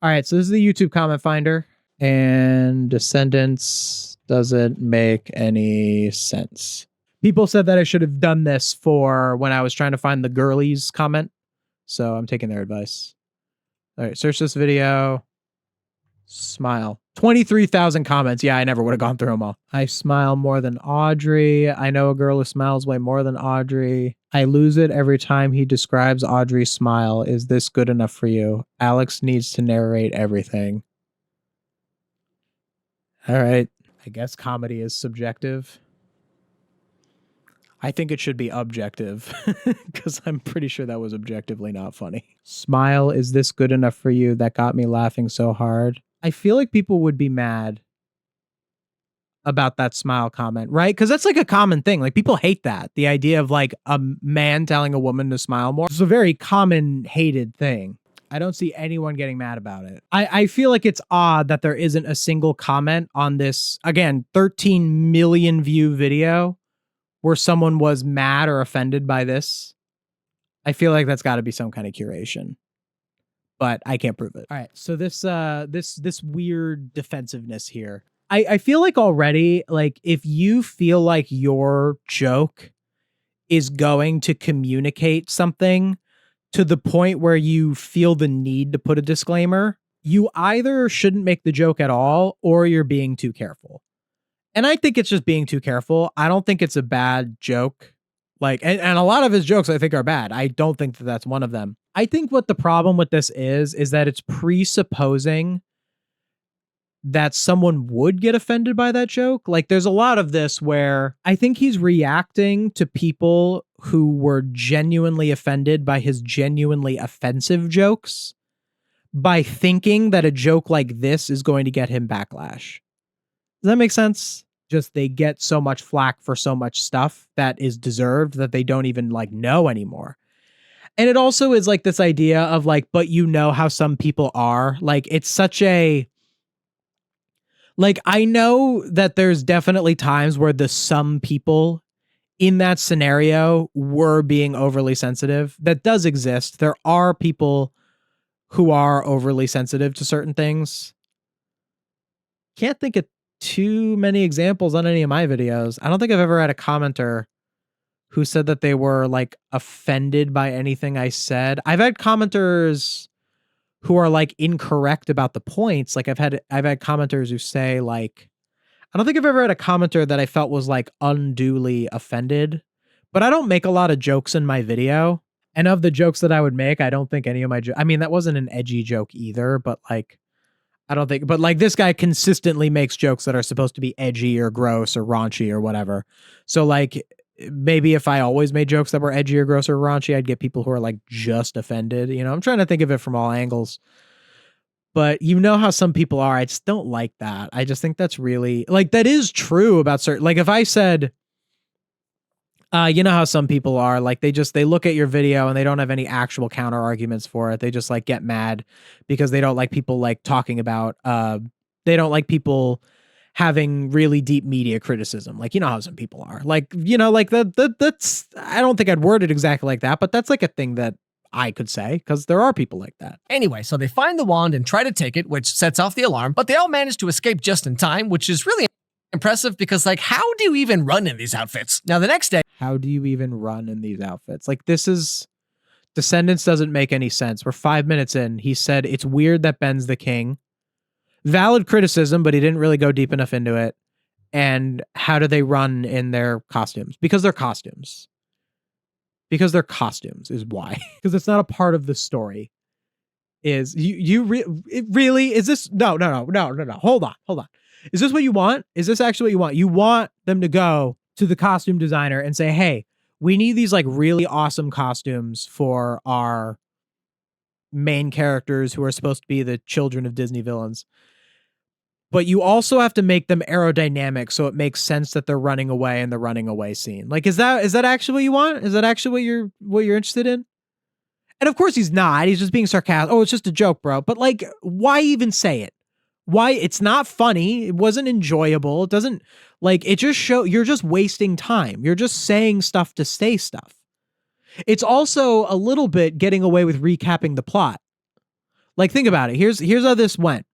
All right, so this is the YouTube comment finder. And Descendants doesn't make any sense. People said that I should have done this for when I was trying to find the girlies comment. So I'm taking their advice. All right, search this video. Smile. 23,000 comments. Yeah, I never would have gone through them all. I smile more than Audrey. I know a girl who smiles way more than Audrey. I lose it every time he describes Audrey's smile. Is this good enough for you? Alex needs to narrate everything. All right. I guess comedy is subjective. I think it should be objective because I'm pretty sure that was objectively not funny. Smile, is this good enough for you? That got me laughing so hard. I feel like people would be mad about that smile comment, right? Because that's like a common thing. Like people hate that. The idea of like a man telling a woman to smile more. It's a very common hated thing. I don't see anyone getting mad about it. I feel like it's odd that there isn't a single comment on this, again, 13 million view video where someone was mad or offended by this. I feel like that's got to be some kind of curation, but I can't prove it. All right, so this weird defensiveness here. I feel like already, like if you feel like your joke is going to communicate something to the point where you feel the need to put a disclaimer, you either shouldn't make the joke at all or you're being too careful. And I think it's just being too careful. I don't think it's a bad joke. Like, and a lot of his jokes I think are bad. I don't think that that's one of them. I think what the problem with this is that it's presupposing that someone would get offended by that joke. Like there's a lot of this where I think he's reacting to people who were genuinely offended by his genuinely offensive jokes by thinking that a joke like this is going to get him backlash. Does that make sense? Just they get so much flack for so much stuff that is deserved that they don't even like know anymore. And it also is like this idea of like, but you know how some people are. Like it's such a, like I know that there's definitely times where the some people in that scenario were being overly sensitive. That does exist. There are people who are overly sensitive to certain things. Can't think of too many examples on any of my videos. I don't think I've ever had a commenter who said that they were like offended by anything I said. I've had commenters who are like incorrect about the points. Like I've had commenters who say like, I don't think I've ever had a commenter that I felt was like unduly offended, but I don't make a lot of jokes in my video. And of the jokes that I would make, I don't think any of my I mean, that wasn't an edgy joke either, but like, I don't think, but like this guy consistently makes jokes that are supposed to be edgy or gross or raunchy or whatever. So like maybe if I always made jokes that were edgy or gross or raunchy, I'd get people who are like just offended. You know, I'm trying to think of it from all angles. But you know how some people are. I just don't like that. I just think that's really like that is true about certain. Like if I said, you know how some people are like they look at your video and they don't have any actual counter arguments for it. They just like get mad because they don't like people like talking about they don't like people having really deep media criticism. Like, you know how some people are like, you know, like that's I don't think I'd word it exactly like that, but that's like a thing that I could say because there are people like that. Anyway, so they find the wand and try to take it, which sets off the alarm, but they all manage to escape just in time, which is really impressive because, like, how do you even run in these outfits? Now, the next day, How do you even run in these outfits? Like, this is... Descendants doesn't make any sense. We're 5 minutes in. He said, it's weird that Ben's the king. Valid criticism, but he didn't really go deep enough into it. And how do they run in their costumes? Because they're costumes. Because they're costumes is why. Because it's not a part of the story. Is it really is this? No. Hold on. Is this what you want? Is this actually what you want? You want them to go to the costume designer and say, hey, we need these like really awesome costumes for our main characters who are supposed to be the children of Disney villains. But you also have to make them aerodynamic so it makes sense that they're running away in the running away scene. Like, is that actually what you want? Is that actually what you're interested in? And of course he's not. He's just being sarcastic. Oh, it's just a joke, bro. But like, why even say it? Why? It's not funny. It wasn't enjoyable. It doesn't like it just you're just wasting time. You're just saying stuff to say stuff. It's also a little bit getting away with recapping the plot. Like, think about it. Here's how this went.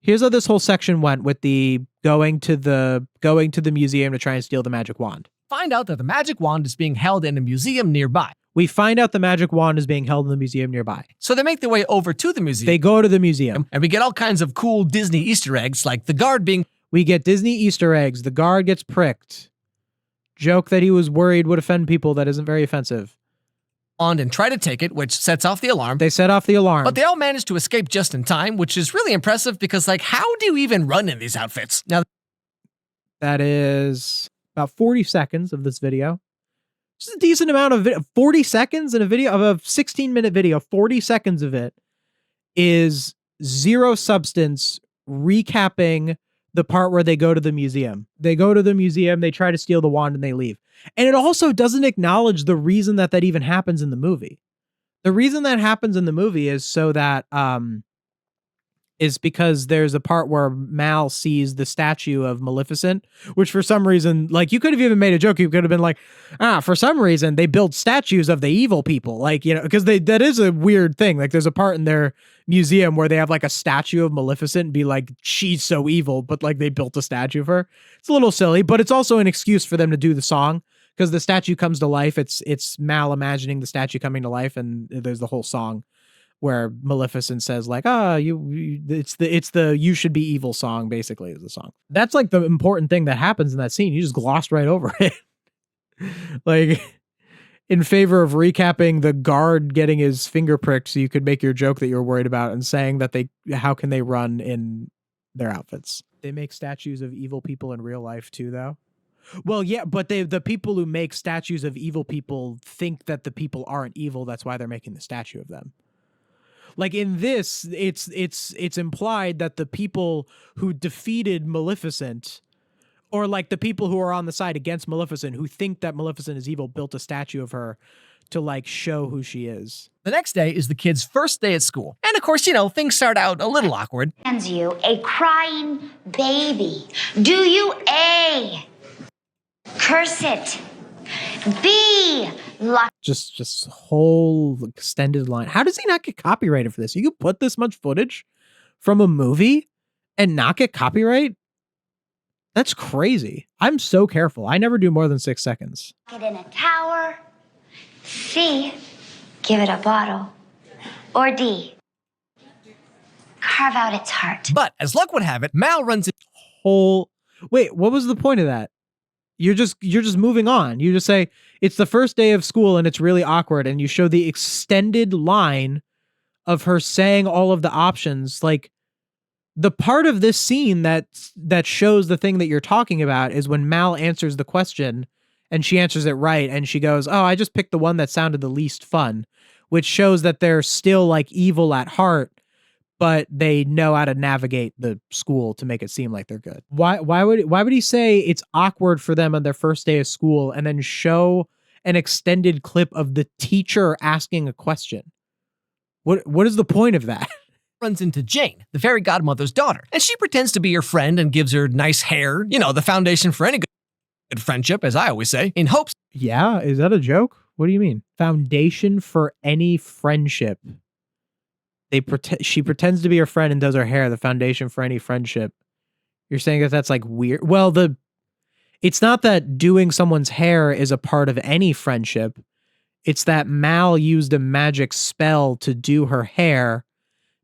Here's how this whole section went with the going to the museum to try and steal the magic wand. find out that the magic wand is being held in a museum nearby. We find out the magic wand is being held in the museum nearby. So they make their way over to the museum. They go to the museum. And we get all kinds of cool Disney Easter eggs, like the guard being... We get Disney Easter eggs. The guard gets pricked. Joke that he was worried would offend people that isn't very offensive. ...on and try to take it, which sets off the alarm. They set off the alarm. But they all manage to escape just in time, which is really impressive because, like, how do you even run in these outfits? Now, that is about 40 seconds of this video. Just a decent amount of 40 seconds in a video of a 16-minute video. 40 seconds of it is zero substance recapping the part where they go to the museum. They go to the museum, they try to steal the wand, and they leave. And it also doesn't acknowledge the reason that even happens in the movie. The reason that happens in the movie is so that is because there's a part where Mal sees the statue of Maleficent, which for some reason, like, you could have even made a joke. You could have been like, for some reason they build statues of the evil people, like, you know, because that is a weird thing. Like, there's a part in their museum where they have like a statue of Maleficent and be like, she's so evil, but like they built a statue of her. It's a little silly, but it's also an excuse for them to do the song because the statue comes to life. It's Mal imagining the statue coming to life, and there's the whole song where Maleficent says like, it's the you should be evil song, basically, is the song. That's like the important thing that happens in that scene. You just glossed right over it. Like, in favor of recapping the guard getting his finger pricked so you could make your joke that you're worried about and saying that how can they run in their outfits? They make statues of evil people in real life too, though. Well, yeah, but the people who make statues of evil people think that the people aren't evil. That's why they're making the statue of them. Like, in this, it's implied that the people who defeated Maleficent, or like the people who are on the side against Maleficent, who think that Maleficent is evil, built a statue of her to like show who she is. The next day is the kids' first day at school. And of course, you know, things start out a little awkward. Hands you a crying baby. Do you A? Curse it. B. Just whole extended line. How does he not get copyrighted for this? You could put this much footage from a movie and not get copyright? That's crazy. I'm so careful. I never do more than 6 seconds. Get in a tower. C. Give it a bottle. Or D. Carve out its heart. But as luck would have it, Mal runs in. Wait, what was the point of that? You're just moving on. You just say it's the first day of school and it's really awkward, and you show the extended line of her saying all of the options. Like, the part of this scene that shows the thing that you're talking about is when Mal answers the question and she answers it right, and she goes, "Oh, I just picked the one that sounded the least fun," which shows that they're still like evil at heart, but they know how to navigate the school to make it seem like they're good. Why would he say it's awkward for them on their first day of school and then show an extended clip of the teacher asking a question? What is the point of that? Runs into Jane, the fairy godmother's daughter, and she pretends to be her friend and gives her nice hair, you know, the foundation for any good friendship, as I always say, in hopes. Yeah, is that a joke? What do you mean? Foundation for any friendship. She pretends to be her friend and does her hair, the foundation for any friendship. You're saying that that's like weird. Well, it's not that doing someone's hair is a part of any friendship. It's that Mal used a magic spell to do her hair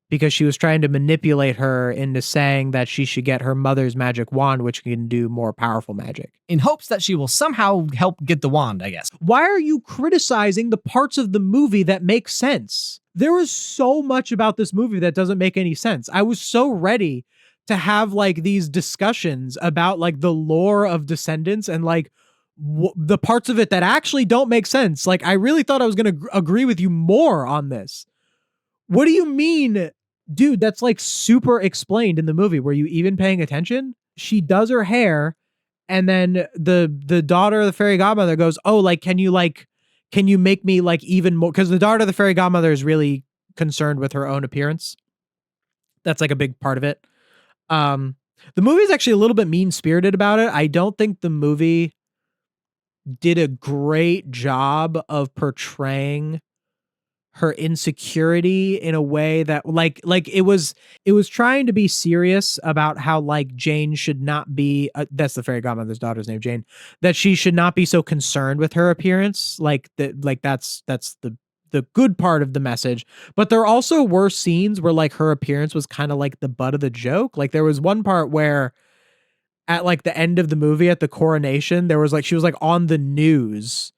because she was trying to manipulate her into saying that she should get her mother's magic wand, which can do more powerful magic. In hopes that she will somehow help get the wand, I guess. Why are you criticizing the parts of the movie that make sense? There is so much about this movie that doesn't make any sense. I was so ready to have like these discussions about like the lore of Descendants and like the parts of it that actually don't make sense. Like I really thought I was going to agree with you more on this. What do you mean? Dude, that's like super explained in the movie. Were you even paying attention? She does her hair and then the daughter of the fairy godmother goes, oh, like, can you make me like even more? Because the daughter of the fairy godmother is really concerned with her own appearance. That's like a big part of it. The movie is actually a little bit mean-spirited about it. I don't think the movie did a great job of portraying her insecurity in a way that like it was trying to be serious about how like Jane should not be that's the fairy godmother's daughter's name, Jane, that she should not be so concerned with her appearance. That's the good part of the message. But there also were scenes where like her appearance was kind of like the butt of the joke. Like there was one part where at like the end of the movie at the coronation, there was like she was like on the news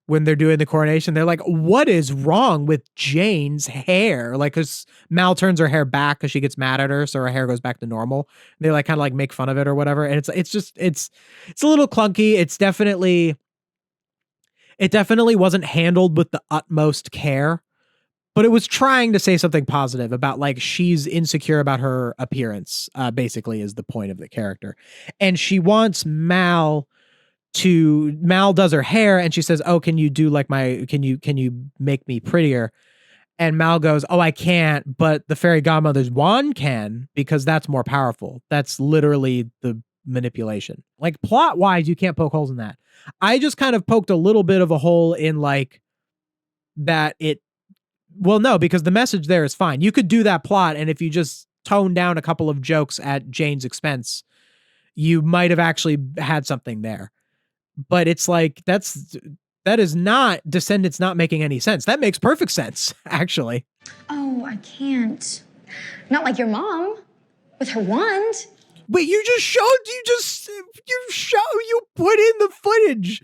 when they're doing the coronation. They're like, what is wrong with Jane's hair? Like, because Mal turns her hair back because she gets mad at her, so her hair goes back to normal. They like kind of like make fun of it or whatever. And it's a little clunky. It definitely wasn't handled with the utmost care, but it was trying to say something positive about like she's insecure about her appearance, basically is the point of the character. And she wants Mal does her hair and she says, oh, can you do like can you make me prettier? And Mal goes, oh, I can't, but the fairy godmother's wand can, because that's more powerful. That's literally the manipulation. Like plot wise, you can't poke holes in that. I just kind of poked a little bit of a hole in like that no, because the message there is fine. You could do that plot, and if you just tone down a couple of jokes at Jane's expense, you might have actually had something there. But it's like that is not Descendants not making any sense. That makes perfect sense, actually. Oh, I can't. Not like your mom with her wand. Wait, you put in the footage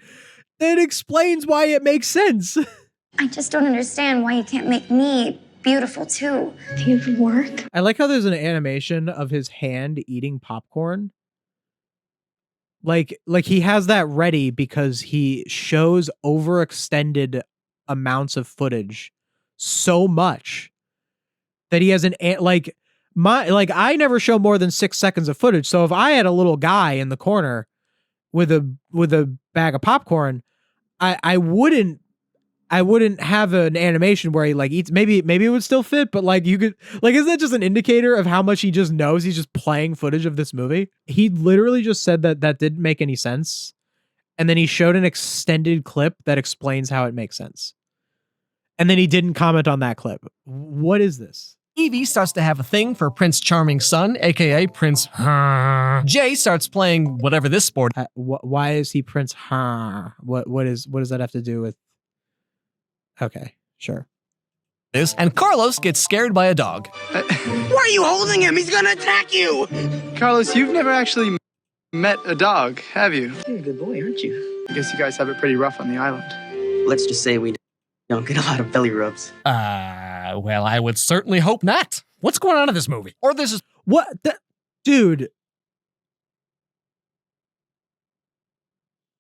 that explains why it makes sense. I just don't understand why you can't make me beautiful too. Do you work? I like how there's an animation of his hand eating popcorn. Like he has that ready because he shows overextended amounts of footage so much that he has I never show more than 6 seconds of footage. So if I had a little guy in the corner with a bag of popcorn, I wouldn't have an animation where he like eats. Maybe it would still fit, but like you could like, isn't that just an indicator of how much he just knows? He's just playing footage of this movie. He literally just said that didn't make any sense, and then he showed an extended clip that explains how it makes sense, and then he didn't comment on that clip. What is this? Evie starts to have a thing for Prince Charming's son, aka Prince Jay starts playing whatever this sport. Why is he Prince? What does that have to do with? Okay, sure. And Carlos gets scared by a dog. Why are you holding him? He's gonna attack you! Carlos, you've never actually met a dog, have you? You're a good boy, aren't you? I guess you guys have it pretty rough on the island. Let's just say we don't get a lot of belly rubs. Well, I would certainly hope not. What's going on in this movie? Or this is... What? Dude.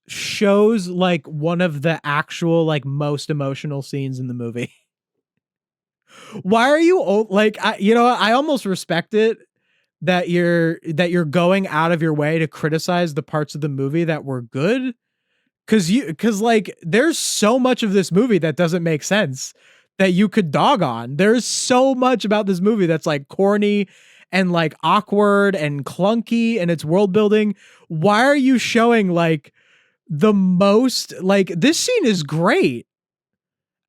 Shows like one of the actual like most emotional scenes in the movie. Why are you like I almost respect it that you're going out of your way to criticize the parts of the movie that were good, cuz like there's so much of this movie that doesn't make sense that you could dog on. There's so much about this movie that's like corny and like awkward and clunky and its world building. Why are you showing like the most, like, this scene is great.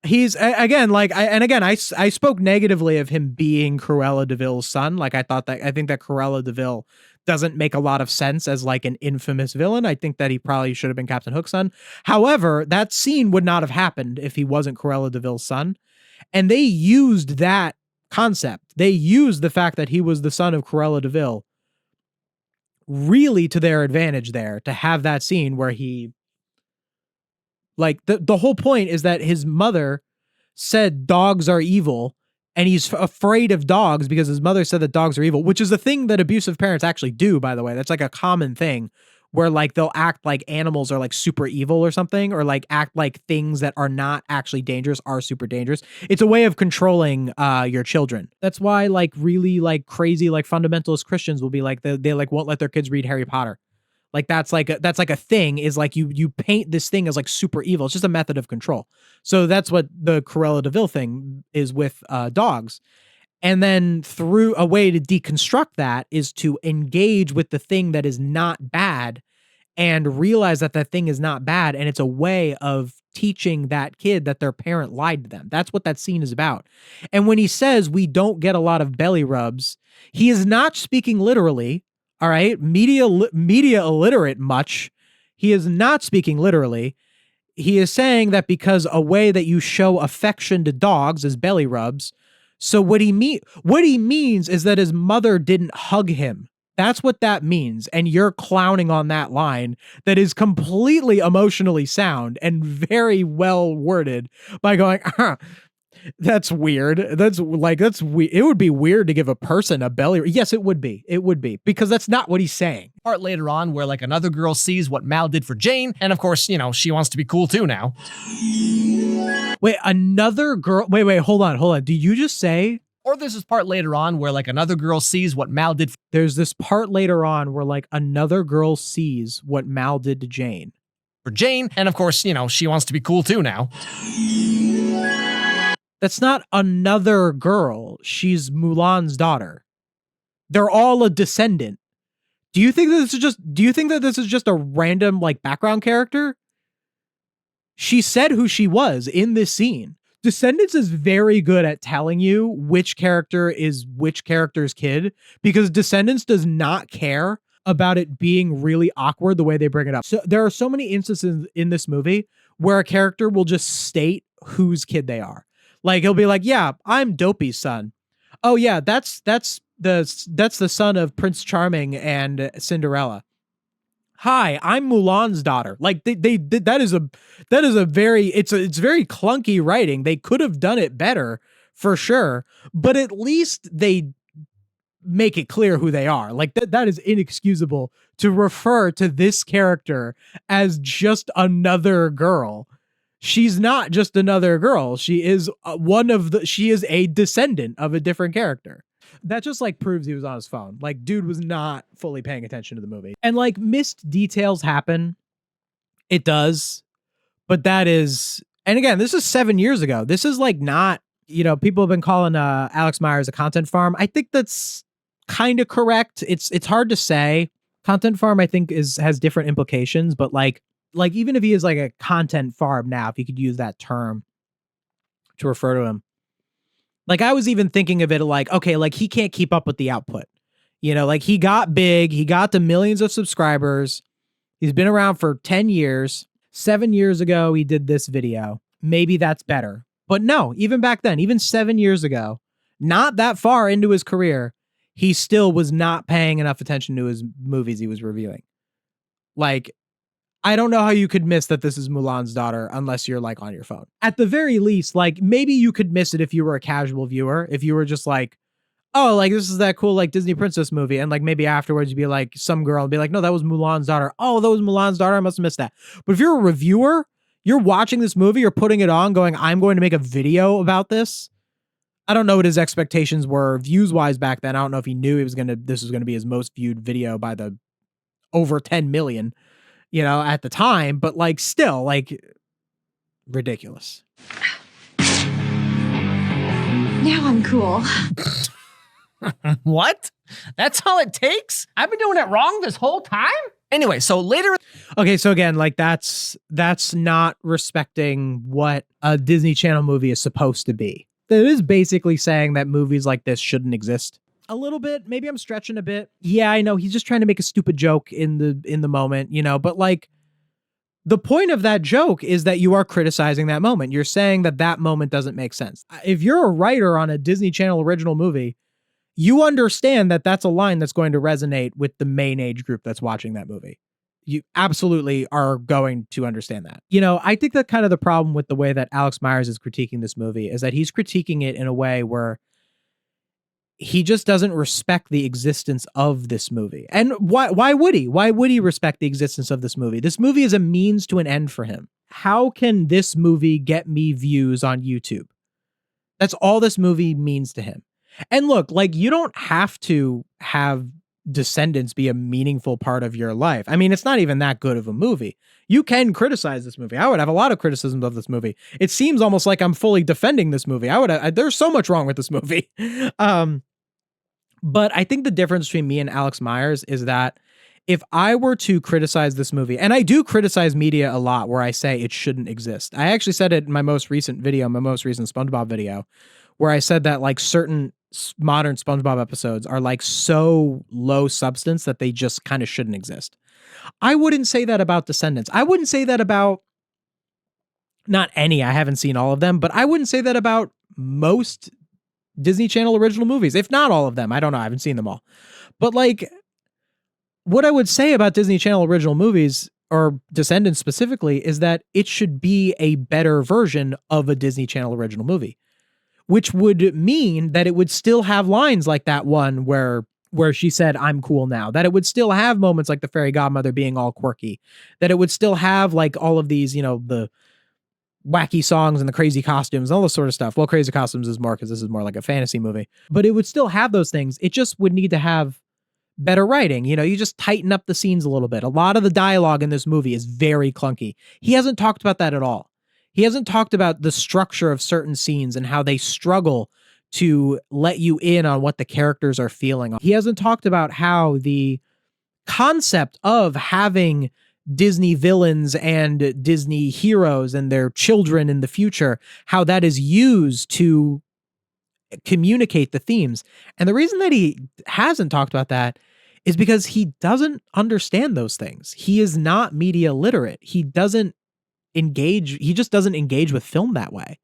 He's again, like, I spoke negatively of him being Cruella DeVille's son. Like, I think that Cruella DeVille doesn't make a lot of sense as like an infamous villain. I think that he probably should have been Captain Hook's son. However, that scene would not have happened if he wasn't Cruella DeVille's son. And they used that concept. They used the fact that he was the son of Cruella DeVille really to their advantage there, to have that scene where he, like, the whole point is that his mother said dogs are evil, and he's afraid of dogs because his mother said that dogs are evil, which is a thing that abusive parents actually do, by the way. That's like a common thing where like they'll act like animals are like super evil or something, or like act like things that are not actually dangerous are super dangerous. It's a way of controlling your children. That's why like really like crazy like fundamentalist Christians will be like they like won't let their kids read Harry Potter. Like that's like a thing, is like you paint this thing as like super evil. It's just a method of control. So that's what the Cruella DeVille thing is with dogs. And then through a way to deconstruct that is to engage with the thing that is not bad and realize that that thing is not bad. And it's a way of teaching that kid that their parent lied to them. That's what that scene is about. And when he says we don't get a lot of belly rubs, he is not speaking literally. All right. Media illiterate much. He is not speaking literally. He is saying that because a way that you show affection to dogs is belly rubs. So what he means is that his mother didn't hug him. That's what that means. And you're clowning on that line that is completely emotionally sound and very well worded by going, that's weird. It would be weird to give a person a belly. Yes, it would be. It would be, because that's not what he's saying. Part later on where like another girl sees what Mal did for Jane, and of course, you know, she wants to be cool too now. Wait, another girl. Wait, hold on. Did you just say? Or there's this part later on where like another girl sees what Mal did. There's this part later on where like another girl sees what Mal did to Jane. For Jane, and of course, you know, she wants to be cool too now. That's not another girl. She's Mulan's daughter. They're all a descendant. Do you think that this is just a random like background character? She said who she was in this scene. Descendants is very good at telling you which character is which character's kid, because Descendants does not care about it being really awkward the way they bring it up. So there are so many instances in this movie where a character will just state whose kid they are. Like he'll be like, "Yeah, I'm Dopey's son." Oh yeah, that's the son of Prince Charming and Cinderella. Hi, I'm Mulan's daughter. Like that is a very it's very clunky writing. They could have done it better for sure, but at least they make it clear who they are. Like that is inexcusable to refer to this character as just another girl. She's not just another girl. She is she is a descendant of a different character. That just like proves he was on his phone. Like dude was not fully paying attention to the movie. And like missed details happen. It does. But that is, and again, this is 7 years ago. This is like not, you know, people have been calling Alex Meyers a content farm. I think that's kind of correct. It's hard to say. Content farm I think has different implications, but like even if he is like a content farm now, if you could use that term to refer to him. Like I was even thinking of it like, okay, like he can't keep up with the output. You know, like he got big, he got to millions of subscribers. He's been around for 10 years. 7 years ago, he did this video. Maybe that's better. But no, even back then, even 7 years ago, not that far into his career, he still was not paying enough attention to his movies he was reviewing. Like, I don't know how you could miss that this is Mulan's daughter unless you're like on your phone. At the very least, like maybe you could miss it if you were a casual viewer, if you were just like, oh, like this is that cool like Disney princess movie. And like maybe afterwards you'd be like some girl and be like, no, that was Mulan's daughter. Oh, that was Mulan's daughter. I must have missed that. But if you're a reviewer, you're watching this movie, you're putting it on going, I'm going to make a video about this. I don't know what his expectations were views wise back then. I don't know if he knew this was going to be his most viewed video by the over 10 million. You know, at the time, but like still like ridiculous. Now I'm cool. What? That's all it takes? I've been doing it wrong this whole time? Anyway, so later. Okay, so again, like that's not respecting what a Disney Channel movie is supposed to be. That is basically saying that movies like this shouldn't exist. A little bit, maybe I'm stretching a bit. Yeah, I know he's just trying to make a stupid joke in the moment, you know, but like the point of that joke is that you are criticizing that moment. You're saying that that moment doesn't make sense. If you're a writer on a Disney Channel original movie, you understand that that's a line that's going to resonate with the main age group that's watching that movie. You absolutely are going to understand that. You know, I think that kind of the problem with the way that Alex Meyers is critiquing this movie is that he's critiquing it in a way where he just doesn't respect the existence of this movie. And why would he? Why would he respect the existence of this movie? This movie is a means to an end for him. How can this movie get me views on YouTube? That's all this movie means to him. And look, like, you don't have to have Descendants be a meaningful part of your life. I mean, it's not even that good of a movie. You can criticize this movie. I would have a lot of criticisms of this movie. It seems almost like I'm fully defending this movie. There's so much wrong with this movie. But I think the difference between me and Alex Meyers is that if I were to criticize this movie, and I do criticize media a lot where I say it shouldn't exist. I actually said it in my most recent video, my most recent SpongeBob video, where I said that like certain modern SpongeBob episodes are like so low substance that they just kind of shouldn't exist. I wouldn't say that about Descendants. I wouldn't say that about, not any, I haven't seen all of them, but I wouldn't say that about most Disney Channel original movies, if not all of them. I don't know. I haven't seen them all. But like, what I would say about Disney Channel original movies, or Descendants specifically, is that it should be a better version of a Disney Channel original movie, which would mean that it would still have lines like that one where she said, "I'm cool now," that it would still have moments like the fairy godmother being all quirky, that it would still have like all of these, you know, the wacky songs and the crazy costumes, all this sort of stuff. Well, crazy costumes is more because this is more like a fantasy movie, but it would still have those things. It just would need to have better writing. You know, you just tighten up the scenes a little bit. A lot of the dialogue in this movie is very clunky. He hasn't talked about that at all. He hasn't talked about the structure of certain scenes and how they struggle to let you in on what the characters are feeling. He hasn't talked about how the concept of having Disney villains and Disney heroes and their children in the future, how that is used to communicate the themes. And the reason that he hasn't talked about that is because he doesn't understand those things. He is not media literate. He just doesn't engage with film that way.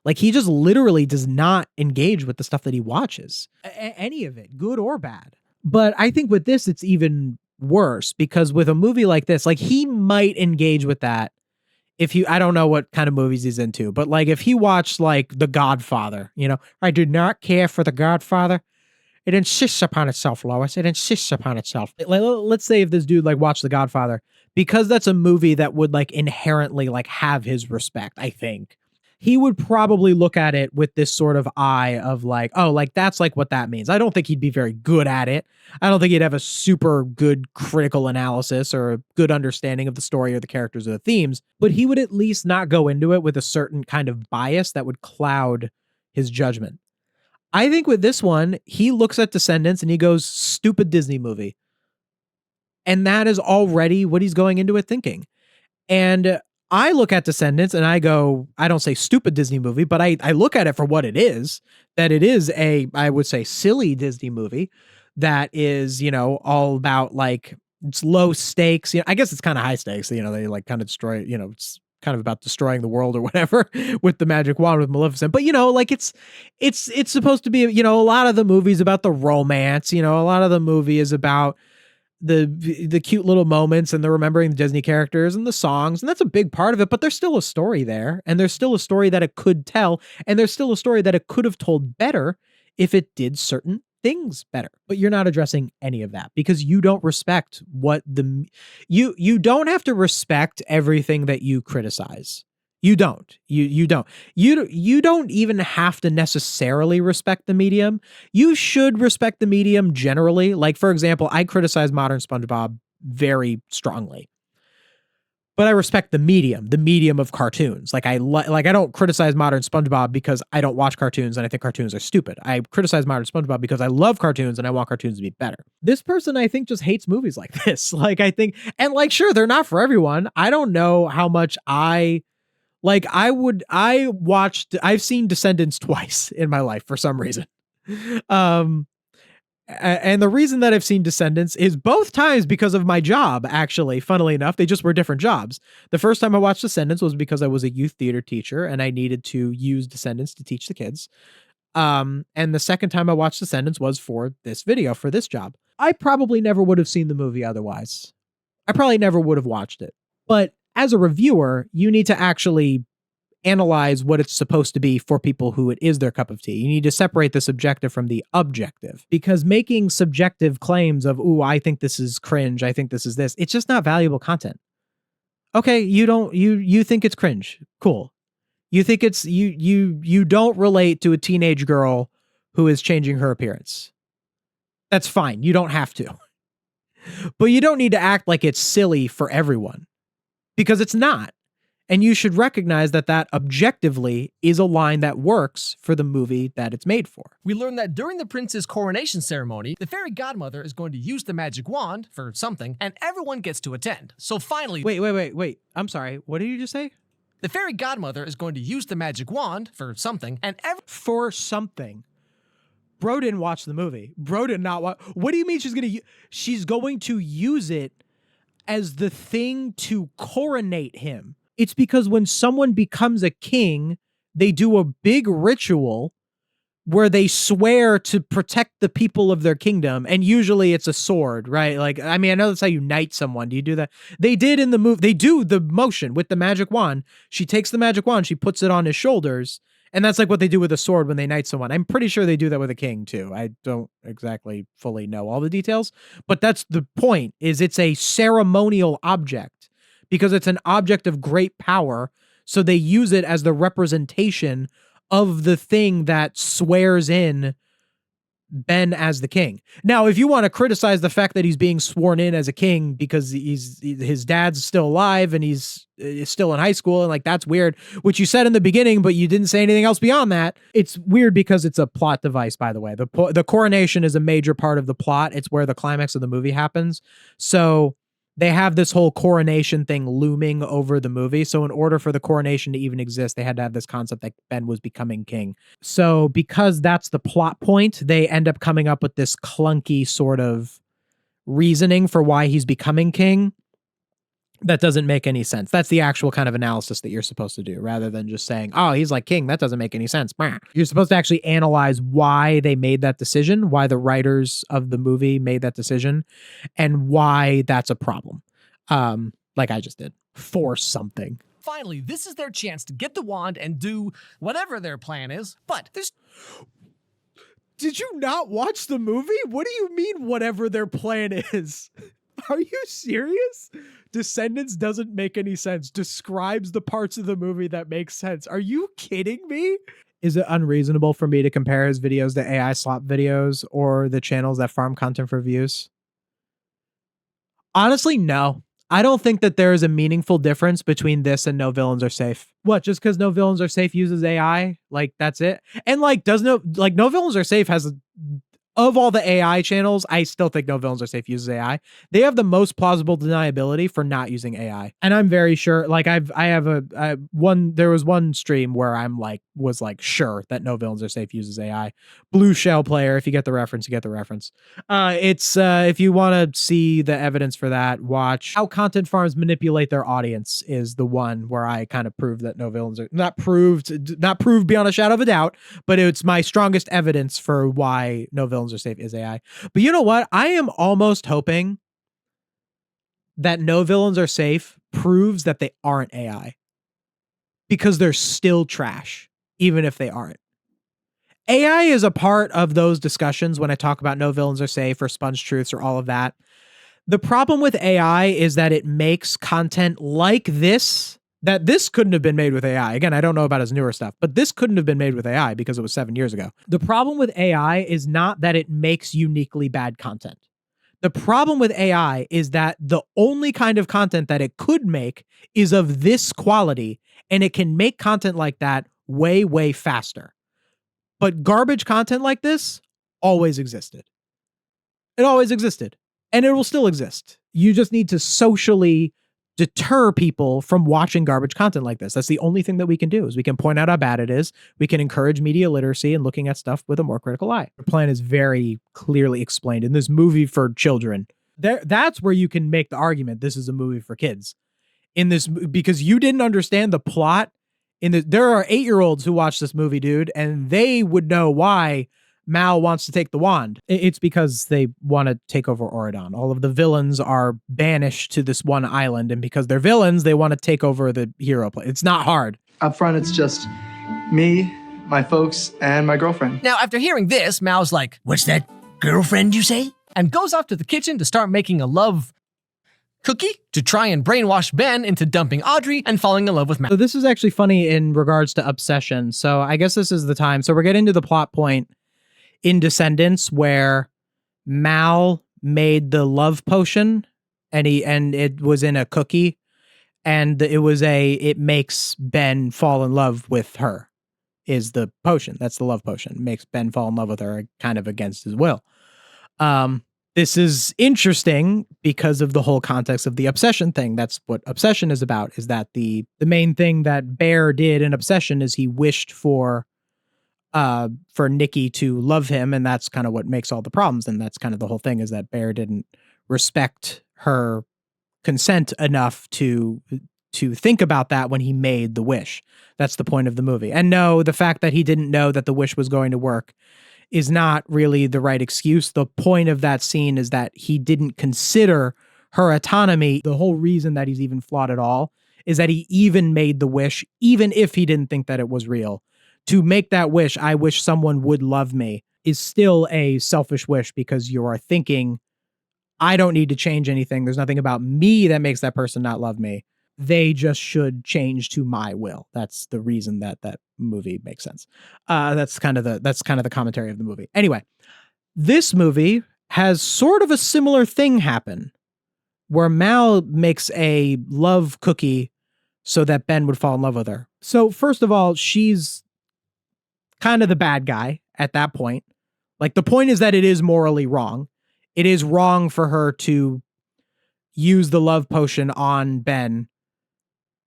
Like, he just literally does not engage with the stuff that he watches. Any of it, good or bad. But I think with this, it's even worse, because with a movie like this, like, he might engage with that I don't know what kind of movies he's into, but like if he watched like The Godfather, you know, I do not care for The Godfather. It insists upon itself, Lois. It insists upon itself. Let's say if this dude like watched The Godfather, because that's a movie that would like inherently like have his respect, I think he would probably look at it with this sort of eye of like, oh, like that's like what that means. I don't think he'd be very good at it. I don't think he'd have a super good critical analysis or a good understanding of the story or the characters or the themes, but he would at least not go into it with a certain kind of bias that would cloud his judgment. I think with this one, he looks at Descendants and he goes, stupid Disney movie. And that is already what he's going into it thinking. And I look at Descendants and I go, I don't say stupid Disney movie, but I look at it for what it is, that it is I would say silly Disney movie that is, you know, all about like, it's low stakes. You know, I guess it's kind of high stakes, you know, they like kind of destroy, you know, it's kind of about destroying the world or whatever with the magic wand with Maleficent. But, you know, like it's supposed to be, you know, a lot of the movie's about the romance, you know, a lot of the movie is about the cute little moments and the remembering the Disney characters and the songs. And that's a big part of it, but there's still a story there, and there's still a story that it could tell. And there's still a story that it could have told better if it did certain things better. But you're not addressing any of that because you don't respect you don't have to respect everything that you criticize. You don't. You don't even have to necessarily respect the medium. You should respect the medium generally. Like, for example, I criticize modern SpongeBob very strongly. but I respect the medium of cartoons. Like I don't criticize modern SpongeBob because I don't watch cartoons and I think cartoons are stupid. I criticize modern SpongeBob because I love cartoons and I want cartoons to be better. This person, I think, just hates movies like this. Like I think, and like, sure, they're not for everyone. I don't know how much I've seen Descendants twice in my life for some reason. And the reason that I've seen Descendants is both times because of my job, actually. Funnily enough, they just were different jobs. The first time I watched Descendants was because I was a youth theater teacher and I needed to use Descendants to teach the kids. And the second time I watched Descendants was for this video, for this job. I probably never would have seen the movie otherwise. I probably never would have watched it. But as a reviewer, you need to actually analyze what it's supposed to be for people who it is their cup of tea. You need to separate the subjective from the objective, because making subjective claims of, ooh, I think this is cringe, I think this is this, it's just not valuable content. Okay, you think it's cringe. Cool. You think it's you don't relate to a teenage girl who is changing her appearance. That's fine. You don't have to. But you don't need to act like it's silly for everyone, because it's not. And you should recognize that that objectively is a line that works for the movie that it's made for. We learn that during the prince's coronation ceremony, the fairy godmother is going to use the magic wand for something, and everyone gets to attend. So finally... Wait. I'm sorry. What did you just say? The fairy godmother is going to use the magic wand for something, and for something. Bro didn't watch the movie. Bro did not watch... What do you mean she's going to use it as the thing to coronate him? It's because when someone becomes a king, they do a big ritual where they swear to protect the people of their kingdom. And usually it's a sword, right? Like, I mean, I know that's how you knight someone. Do you do that? They did in the movie. They do the motion with the magic wand. She takes the magic wand, she puts it on his shoulders. And that's like what they do with a sword when they knight someone. I'm pretty sure they do that with a king too. I don't exactly fully know all the details, but that's the point, is it's a ceremonial object. Because it's an object of great power, so they use it as the representation of the thing that swears in Ben as the king. Now, if you want to criticize the fact that he's being sworn in as a king because his dad's still alive and he's still in high school, and like that's weird, which you said in the beginning, but you didn't say anything else beyond that. It's weird because it's a plot device, by the way. The coronation is a major part of the plot. It's where the climax of the movie happens. So they have this whole coronation thing looming over the movie. So in order for the coronation to even exist, they had to have this concept that Ben was becoming king. So because that's the plot point, they end up coming up with this clunky sort of reasoning for why he's becoming king that doesn't make any sense. That's the actual kind of analysis that you're supposed to do, rather than just saying, oh, he's like king. That doesn't make any sense. You're supposed to actually analyze why they made that decision, why the writers of the movie made that decision, and why that's a problem. Like I just did. For something. Finally, this is their chance to get the wand and do whatever their plan is, but there's... Did you not watch the movie? What do you mean whatever their plan is? Are you serious? Descendants doesn't make any sense. Describes the parts of the movie that make sense. Are you kidding me? Is it unreasonable for me to compare his videos to AI slop videos or the channels that farm content for views? Honestly, no. I don't think that there is a meaningful difference between this and No Villains Are Safe. What, just because No Villains Are Safe uses AI? Like, that's it? And like, No Villains Are Safe has... Of all the AI channels, I still think No Villains Are Safe uses AI. They have the most plausible deniability for not using AI. And I'm very sure, like there was one stream where was sure that No Villains Are Safe uses AI. Blue Shell Player, if you get the reference, you get the reference. If you want to see the evidence for that, watch How Content Farms Manipulate Their Audience is the one where I kind of proved that No Villains Are not proved beyond a shadow of a doubt, but it's my strongest evidence for why No Villains Are Safe is AI. But you know what? I am almost hoping that No Villains Are Safe proves that they aren't AI, because they're still trash, even if they aren't. AI is a part of those discussions when I talk about No Villains Are Safe or Sponge Truths or all of that. The problem with AI is that it makes content like this couldn't have been made with AI. Again, I don't know about his newer stuff, but this couldn't have been made with AI because it was 7 years ago. The problem with AI is not that it makes uniquely bad content. The problem with AI is that the only kind of content that it could make is of this quality, and it can make content like that way, way faster. But garbage content like this always existed. It always existed, and it will still exist. You just need to socially deter people from watching garbage content like this. That's the only thing that we can do, is we can point out how bad it is. We can encourage media literacy and looking at stuff with a more critical eye. The plan is very clearly explained in this movie for children. That's where you can make the argument this is a movie for kids. In this, because you didn't understand the plot. There are 8-year-olds who watch this movie, dude, and they would know why Mal wants to take the wand. It's because they want to take over Oridon. All of the villains are banished to this one island, and because they're villains, they want to take over the hero play. It's not hard. Up front, it's just me, my folks, and my girlfriend. Now, after hearing this, Mal's like, "What's that, girlfriend you say?" And goes off to the kitchen to start making a love cookie to try and brainwash Ben into dumping Audrey and falling in love with Mal. So this is actually funny in regards to obsession. So I guess this is the time. So we're getting to the plot point in Descendants where Mal made the love potion and it was in a cookie, and it makes Ben fall in love with her is the potion. That's the love potion. It makes Ben fall in love with her kind of against his will. This is interesting because of the whole context of the obsession thing. That's what obsession is about, is that the main thing that Bear did in Obsession is he wished for Nikki to love him, and that's kind of what makes all the problems. And that's kind of the whole thing, is that Bear didn't respect her consent enough to think about that when he made the wish. That's the point of the movie. And no, the fact that he didn't know that the wish was going to work is not really the right excuse. The point of that scene is that he didn't consider her autonomy. The whole reason that he's even flawed at all is that he even made the wish, even if he didn't think that it was real. To make that wish, I wish someone would love me, is still a selfish wish, because you are thinking, I don't need to change anything. There's nothing about me that makes that person not love me. They just should change to my will. That's the reason that movie makes sense. That's kind of the commentary of the movie. Anyway, this movie has sort of a similar thing happen, where Mal makes a love cookie so that Ben would fall in love with her. So first of all, she's kind of the bad guy at that point. Like, the point is that it is morally wrong. It is wrong for her to use the love potion on Ben.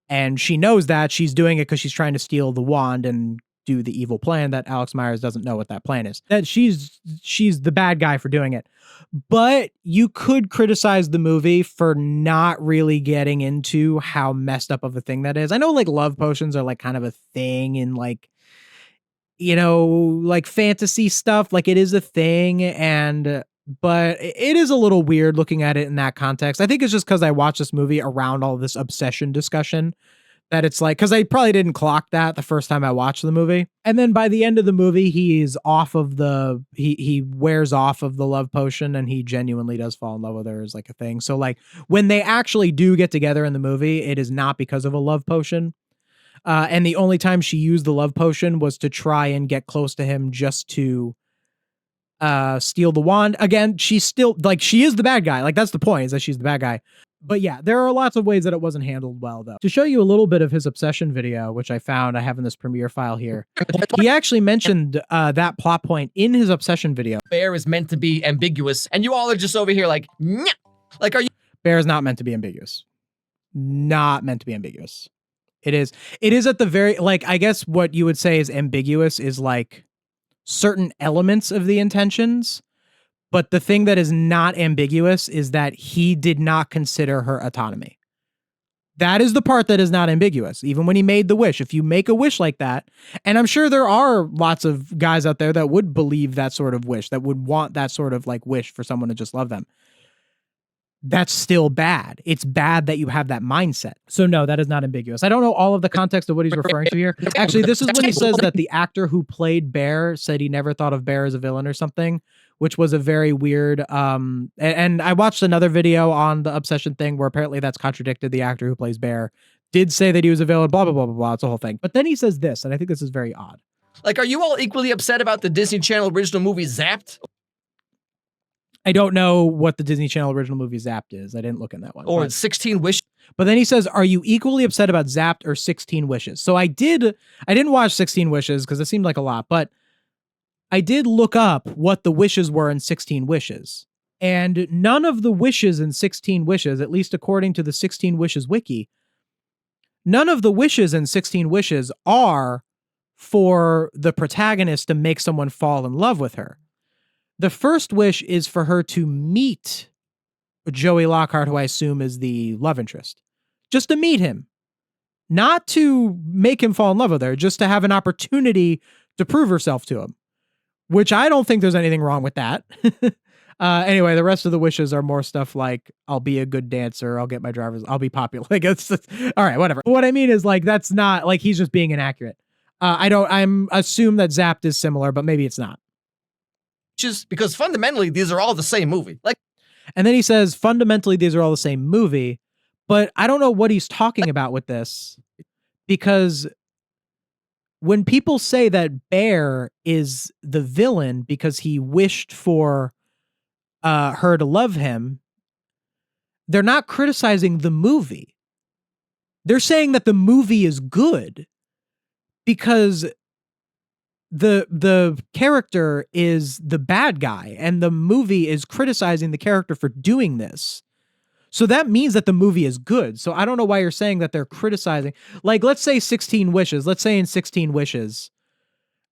And she knows that. She's doing it because she's trying to steal the wand and do the evil plan that Alex Meyers doesn't know what that plan is. That she's the bad guy for doing it. But you could criticize the movie for not really getting into how messed up of a thing that is. I know, like, love potions are like kind of a thing in, like, you know, like fantasy stuff. Like, it is a thing, but it is a little weird looking at it in that context. I think it's just because I watched this movie around all this obsession discussion, that it's like, because I probably didn't clock that the first time I watched the movie. And then by the end of the movie, he wears off of the love potion, and he genuinely does fall in love with her, is like a thing. So, like, when they actually do get together in the movie, it is not because of a love potion. And the only time she used the love potion was to try and get close to him, just to steal the wand. Again, she's still, like, she is the bad guy. Like, that's the point, is that she's the bad guy. But yeah, there are lots of ways that it wasn't handled well, though. To show you a little bit of his obsession video, which I have in this premiere file here, he actually mentioned that plot point in his obsession video. Bear is meant to be ambiguous, and you all are just over here like, Nyah! Like, are you? Bear is not meant to be ambiguous. Not meant to be ambiguous. It is at the very, like, I guess what you would say is ambiguous is like certain elements of the intentions, but the thing that is not ambiguous is that he did not consider her autonomy. That is the part that is not ambiguous. Even when he made the wish, if you make a wish like that, and I'm sure there are lots of guys out there that would believe that sort of wish, that would want that sort of, like, wish for someone to just love them. That's still bad. It's bad that you have that mindset. So no, that is not ambiguous. I don't know all of the context of what he's referring to here. Actually, this is when he says that the actor who played Bear said he never thought of Bear as a villain or something, which was a very weird, and I watched another video on the obsession thing where apparently that's contradicted. The actor who plays Bear did say that he was a villain, blah, blah, blah, blah, blah. It's a whole thing. But then he says this, and I think this is very odd. Like, are you all equally upset about the Disney Channel original movie Zapped? I don't know what the Disney Channel original movie Zapped is. I didn't look in that one. Or but 16 Wishes. But then he says, are you equally upset about Zapped or 16 Wishes? So I didn't watch 16 Wishes because it seemed like a lot, but I did look up what the wishes were in 16 Wishes. And none of the wishes in 16 Wishes, at least according to the 16 Wishes wiki, none of the wishes in 16 Wishes are for the protagonist to make someone fall in love with her. The first wish is for her to meet Joey Lockhart, who I assume is the love interest. Just to meet him. Not to make him fall in love with her, just to have an opportunity to prove herself to him. Which I don't think there's anything wrong with that. Anyway, the rest of the wishes are more stuff like, I'll be a good dancer, I'll get my driver's, I'll be popular. Like, it's all right, whatever. What I mean is, like, that's not, like, he's just being inaccurate. I'm assume that Zapped is similar, but maybe it's not. Just because fundamentally, these are all the same movie. Like, and then he says, fundamentally, these are all the same movie, but I don't know what he's talking about with this, because when people say that Bear is the villain because he wished for her to love him, they're not criticizing the movie. They're saying that the movie is good because the character is the bad guy and the movie is criticizing the character for doing this. So that means that the movie is good. So I don't know why you're saying that they're criticizing. Like, let's say 16 Wishes. Let's say in 16 Wishes,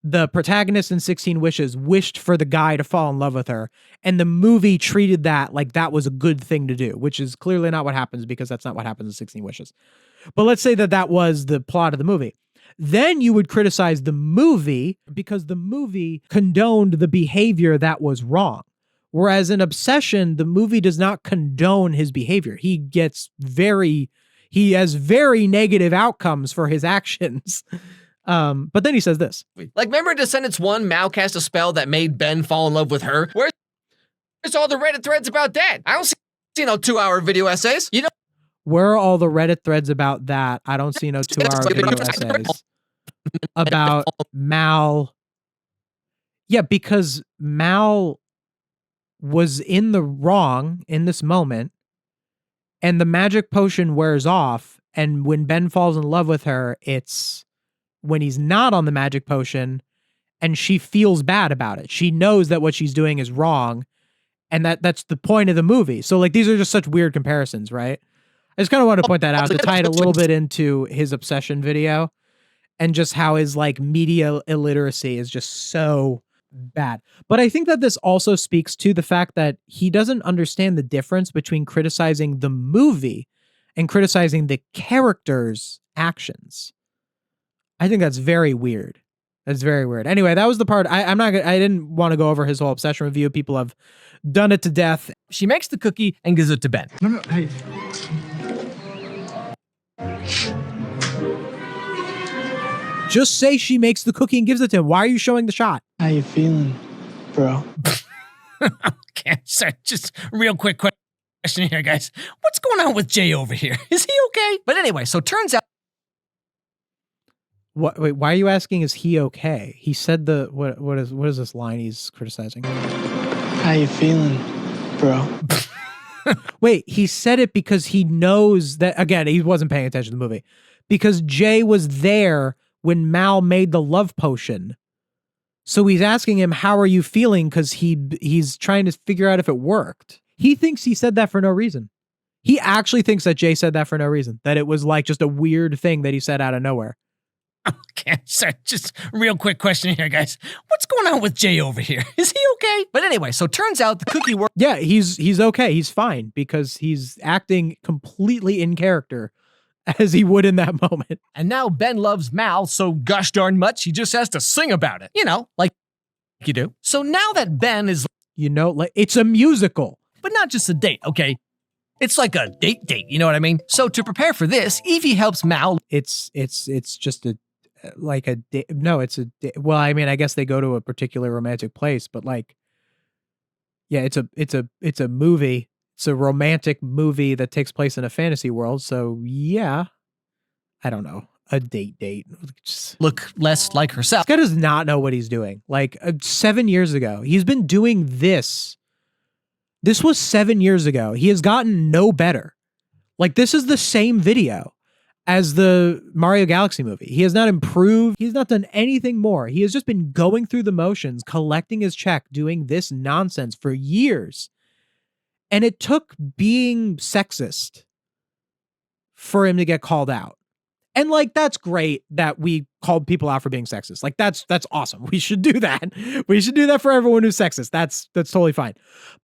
the protagonist in 16 Wishes wished for the guy to fall in love with her, and the movie treated that like that was a good thing to do, which is clearly not what happens because that's not what happens in 16 Wishes. But let's say that that was the plot of the movie. Then you would criticize the movie because the movie condoned the behavior that was wrong. Whereas in Obsession, the movie does not condone his behavior. He has very negative outcomes for his actions. But then he says this. Like, remember Descendants 1, Mao cast a spell that made Ben fall in love with her? Where's all the Reddit threads about that? I don't see no 2-hour video essays. You know, where are all the Reddit threads about that? I don't see no 2-hour video essays about Mal. Yeah, because Mal was in the wrong in this moment, and the magic potion wears off, and when Ben falls in love with her, it's when he's not on the magic potion, and she feels bad about it. She knows that what she's doing is wrong, and that's the point of the movie. So, like, these are just such weird comparisons, right? I just kind of want to point that out to tie it a little bit into his Obsession video, and just how his, like, media illiteracy is just so bad. But I think that this also speaks to the fact that he doesn't understand the difference between criticizing the movie and criticizing the character's actions. I think that's very weird. That's very weird. Anyway, that was the part I didn't want to go over his whole Obsession review. People have done it to death. she makes the cookie and gives it to Ben. No, hey. Just say she makes the cookie and gives it to him. Why are you showing the shot? How you feeling, bro? Okay, sorry, just real quick question here, guys. What's going on with Jay over here? Is he okay? But anyway, so turns out What? Wait, why are you asking? Is he okay? He said the what is this line he's criticizing? How you feeling, bro? Wait, he said it because he knows that, again, he wasn't paying attention to the movie, because Jay was there when Mal made the love potion. So he's asking him, how are you feeling? Because he's trying to figure out if it worked. He thinks he said that for no reason. He actually thinks that Jay said that for no reason, that it was like just a weird thing that he said out of nowhere. okay, sorry, just real quick question here, guys. What's going on with Jay over here? Is he okay? But anyway, so turns out the cookie worked. Yeah, he's okay. He's fine because he's acting completely in character as he would in that moment. And now Ben loves Mal so gosh darn much, he just has to sing about it. You know, like you do. So now that Ben is, You know, like, it's a musical. but not just a date, okay? It's like a date, you know what I mean? So to prepare for this, Evie helps Mal. It's just a like a no, it's a well, I mean, I guess they go to a particular romantic place, but like, yeah, it's a movie. It's a romantic movie that takes place in a fantasy world. So yeah, I don't know, a date. Just, Look less like herself. this guy does not know what he's doing. Like 7 years ago, he's been doing this This was 7 years ago. He has gotten no better. Like, this is the same video as the Mario Galaxy movie. He has not improved. He's not done anything more. He has just been going through the motions, collecting his check, doing this nonsense for years. And it took being sexist for him to get called out. And like, that's great that we called people out for being sexist. Like, that's awesome. We should do that. We should do that for everyone who's sexist. That's totally fine.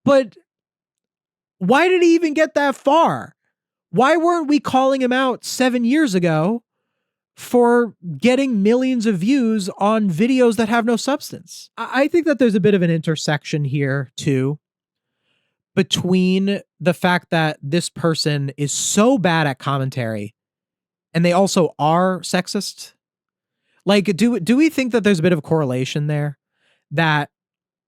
But why did he even get that far? Why weren't we calling him out 7 years ago for getting millions of views on videos that have no substance? I think that there's a bit of an intersection here too, between the fact that this person is so bad at commentary and they also are sexist. Like, do we think that there's a bit of a correlation there? That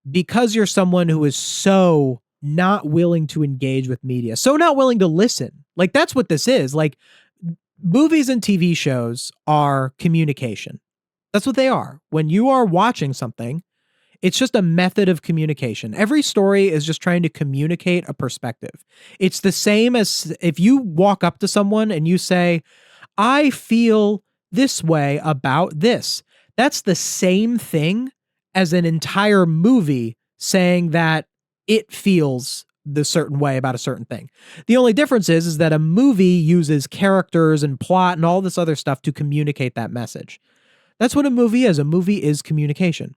because you're someone who is so not willing to engage with media, so not willing to listen, like, that's what this is. Like, movies and TV shows are communication. That's what they are. When you are watching something, it's just a method of communication. Every story is just trying to communicate a perspective. It's the same as if you walk up to someone and you say, I feel this way about this. That's the same thing as an entire movie saying that it feels the certain way about a certain thing. The only difference is that a movie uses characters and plot and all this other stuff to communicate that message. That's what a movie is. A movie is communication.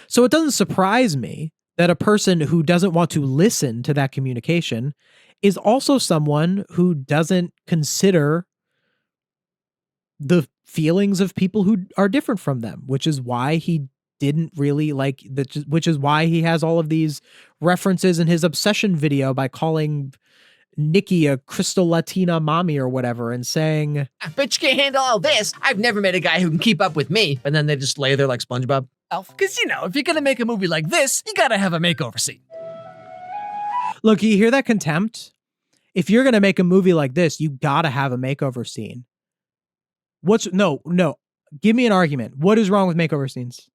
So it doesn't surprise me that a person who doesn't want to listen to that communication is also someone who doesn't consider the feelings of people who are different from them, which is why he didn't really like that, which is why he has all of these references in his obsession video by calling Nikki a crystal Latina mommy or whatever and saying, Bitch can't handle all this. I've never met a guy who can keep up with me. And then they just lay there like SpongeBob. Because, you know, if you're going to make a movie like this, you got to have a makeover scene. Look, you hear that contempt? If you're going to make a movie like this, you got to have a makeover scene. No. Give me an argument. What is wrong with makeover scenes?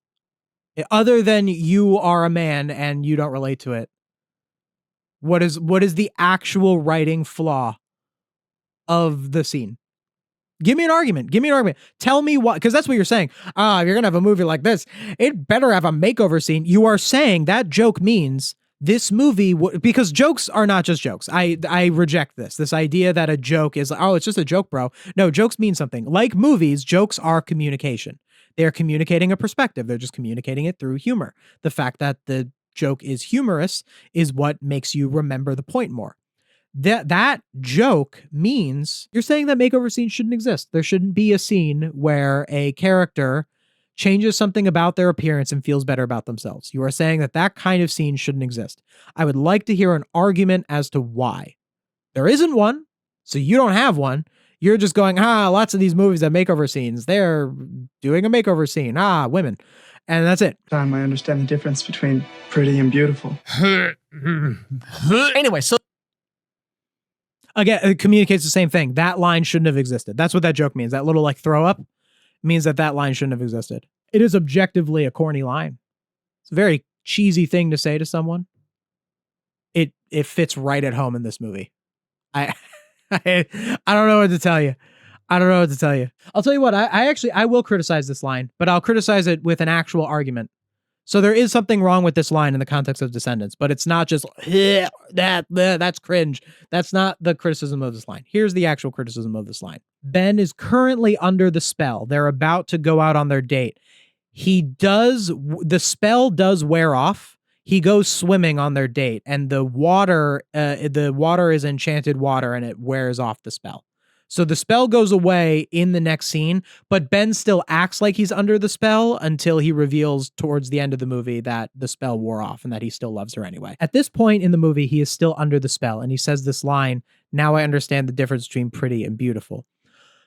Other than you are a man and you don't relate to it. What is the actual writing flaw of the scene? Give me an argument. Tell me what, because that's what you're saying. If you're going to have a movie like this, it better have a makeover scene. You are saying that joke means this movie, because jokes are not just jokes. I reject this idea that a joke is, oh, it's just a joke, bro. No, jokes mean something. Like movies, jokes are communication. They're communicating a perspective. They're just communicating it through humor. The fact that the joke is humorous is what makes you remember the point more. That joke means you're saying that makeover scenes shouldn't exist. There shouldn't be a scene where a character changes something about their appearance and feels better about themselves. You are saying that kind of scene shouldn't exist. I would like to hear an argument as to why. There isn't one, so you don't have one. You're just going, lots of these movies that makeover scenes, they're doing a makeover scene. Women. And that's it. Time I understand the difference between pretty and beautiful. Anyway, so again, it communicates the same thing. That line shouldn't have existed. That's what that joke means. That little like throw up means that line shouldn't have existed. It is objectively a corny line. It's a very cheesy thing to say to someone. It fits right at home in this movie. I don't know what to tell you. I'll tell you what, I will criticize this line, but I'll criticize it with an actual argument. So there is something wrong with this line in the context of Descendants, but it's not just that's cringe. That's not the criticism of this line. Here's the actual criticism of this line. Ben is currently under the spell. They're about to go out on their date. The spell does wear off. He goes swimming on their date, and the water is enchanted water, and it wears off the spell. So the spell goes away in the next scene, but Ben still acts like he's under the spell until he reveals towards the end of the movie that the spell wore off and that he still loves her anyway. At this point in the movie, he is still under the spell, and he says this line, "Now I understand the difference between pretty and beautiful."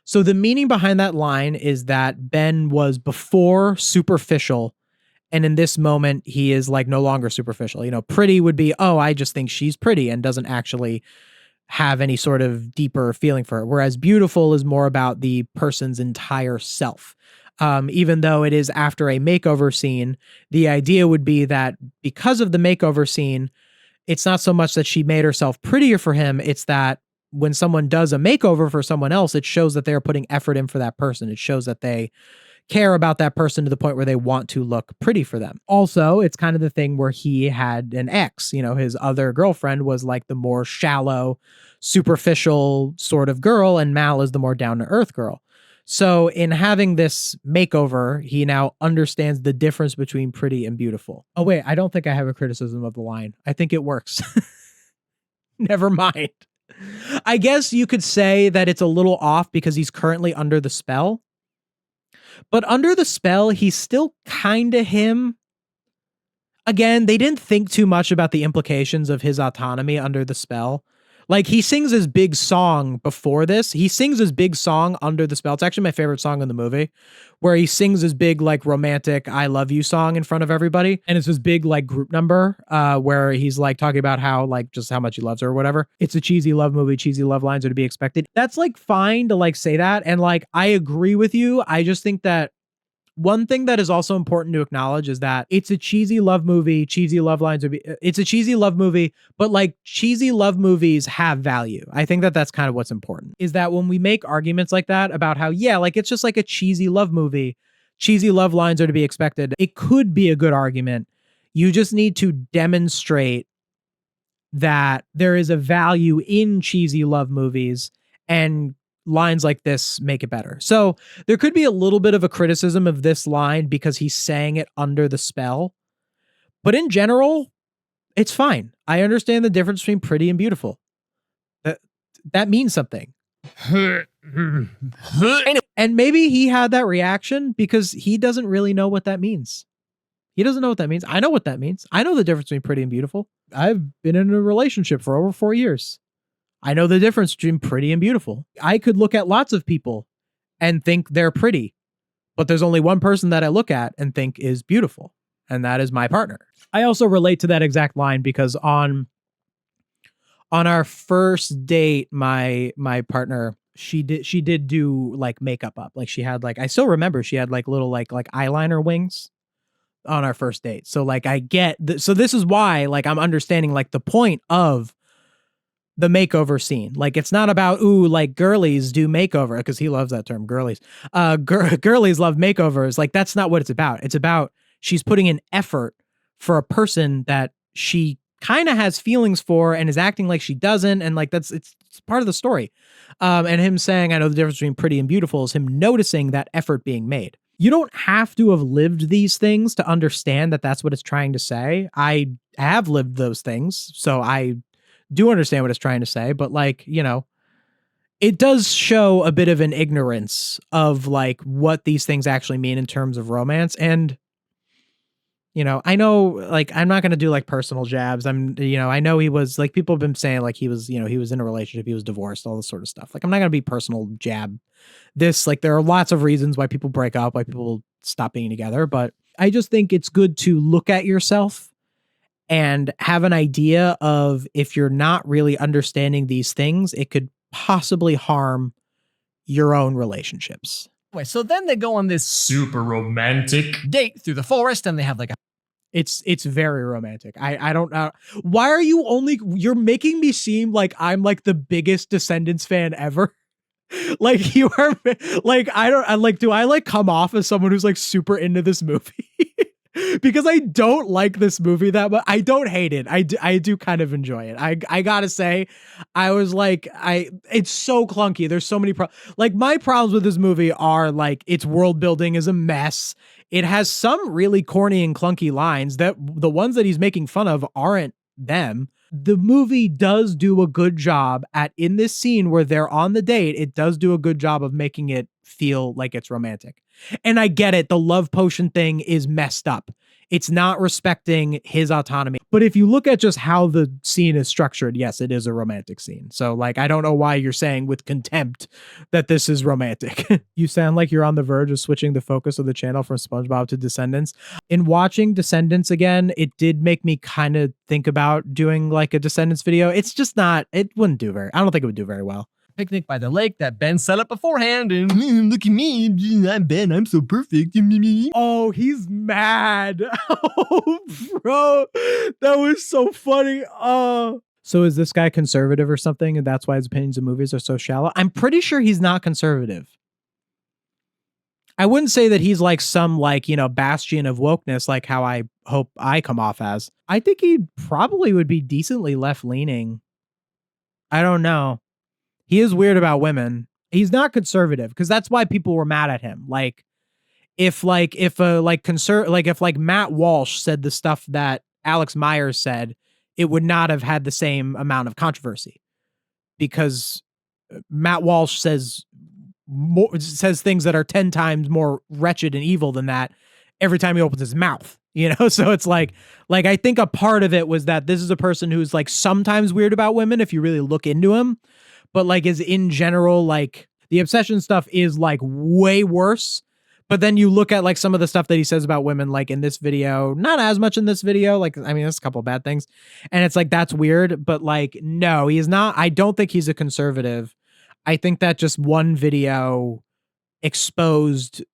So the meaning behind that line is that Ben was before superficial, and in this moment, he is like no longer superficial. You know, pretty would be, oh, I just think she's pretty, and doesn't actually have any sort of deeper feeling for her. Whereas beautiful is more about the person's entire self. Even though it is after a makeover scene, the idea would be that because of the makeover scene, it's not so much that she made herself prettier for him. It's that when someone does a makeover for someone else, it shows that they're putting effort in for that person. It shows that they care about that person to the point where they want to look pretty for them. Also, it's kind of the thing where he had an ex, you know, his other girlfriend was like the more shallow, superficial sort of girl, and Mal is the more down to earth girl. So in having this makeover, he now understands the difference between pretty and beautiful. Oh wait, I don't think I have a criticism of the line. I think it works. Never mind. I guess you could say that it's a little off because he's currently under the spell. But under the spell, he's still kind of him. Again, they didn't think too much about the implications of his autonomy under the spell. Like, he sings his big song before this. He sings his big song under the spell. It's actually my favorite song in the movie, where he sings his big, like, romantic I love you song in front of everybody. And it's this big, like, group number where he's, like, talking about how, like, just how much he loves her or whatever. It's a cheesy love movie. Cheesy love lines are to be expected. That's, like, fine to, like, say that. And, like, I agree with you. I just think that one thing that is also important to acknowledge is that it's a cheesy love movie. Cheesy love lines are it's a cheesy love movie, but like cheesy love movies have value. I think that that's kind of what's important, is that when we make arguments like that about how, yeah, like it's just like a cheesy love movie, cheesy love lines are to be expected. It could be a good argument. You just need to demonstrate that there is a value in cheesy love movies, and lines like this make it better. So there could be a little bit of a criticism of this line because he's saying it under the spell. But in general, it's fine. I understand the difference between pretty and beautiful. That means something. And maybe he had that reaction because he doesn't really know what that means. He doesn't know what that means. I know what that means. I know the difference between pretty and beautiful. I've been in a relationship for over 4 years. I know the difference between pretty and beautiful. I could look at lots of people and think they're pretty, but there's only one person that I look at and think is beautiful, and that is my partner. I also relate to that exact line because on our first date, my partner, she did do like makeup up. Like she had like, I still remember she had like little like eyeliner wings on our first date. So like I get so this is why like I'm understanding like the point of the makeover scene. Like it's not about, ooh, like girlies do makeover, because he loves that term, girlies. Girlies love makeovers. Like that's not what it's about. It's about she's putting in effort for a person that she kind of has feelings for and is acting like she doesn't. And like it's part of the story. And him saying, I know the difference between pretty and beautiful, is him noticing that effort being made. You don't have to have lived these things to understand that that's what it's trying to say. I have lived those things, so I do understand what it's trying to say, but like, you know, it does show a bit of an ignorance of like what these things actually mean in terms of romance. And, you know, I know like, I'm not going to do like personal jabs. I know he was like, people have been saying like he was, you know, he was in a relationship, he was divorced, all this sort of stuff. Like, I'm not going to be personal jab this. Like, there are lots of reasons why people break up, why people stop being together. But I just think it's good to look at yourself and have an idea of, if you're not really understanding these things, it could possibly harm your own relationships. Anyway, so then they go on this super romantic date through the forest, and they have like a... It's very romantic. I don't know. Why are you're making me seem like I'm like the biggest Descendants fan ever. Like you are like, do I like come off as someone who's like super into this movie? Because I don't like this movie that much. I don't hate it. I do kind of enjoy it. I gotta say, I was like, it's so clunky. There's so many like my problems with this movie are like its world building is a mess. It has some really corny and clunky lines that the ones that he's making fun of aren't them. The movie does do a good job in this scene where they're on the date. It does do a good job of making it feel like it's romantic. And I get it. The love potion thing is messed up. It's not respecting his autonomy. But if you look at just how the scene is structured, yes, it is a romantic scene. So like, I don't know why you're saying with contempt that this is romantic. You sound like you're on the verge of switching the focus of the channel from SpongeBob to Descendants. In watching Descendants again, it did make me kind of think about doing like a Descendants video. It's just not, it wouldn't do I don't think it would do very well. picnic by the lake that Ben set up beforehand, and look at me, I'm Ben, I'm so perfect. Oh, he's mad. Oh, bro, that was so funny. So is this guy conservative or something, and that's why his opinions of movies are so shallow? I'm pretty sure he's not conservative. I wouldn't say that he's like some bastion of wokeness, like how I hope I come off as. I think he probably would be decently left-leaning. I don't know. He is weird about women. He's not conservative because that's why people were mad at him. If Matt Walsh said the stuff that Alex Meyers said, it would not have had the same amount of controversy, because Matt Walsh says things that are 10 times more wretched and evil than that every time he opens his mouth, So it's like I think a part of it was that this is a person who's like sometimes weird about women if you really look into him, but like is in general, like the obsession stuff is like way worse. But then you look at like some of the stuff that he says about women, like in this video, not as much in this video. Like, I mean, there's a couple of bad things. And it's like, that's weird. But like, no, he is not. I don't think he's a conservative. I think that just one video exposed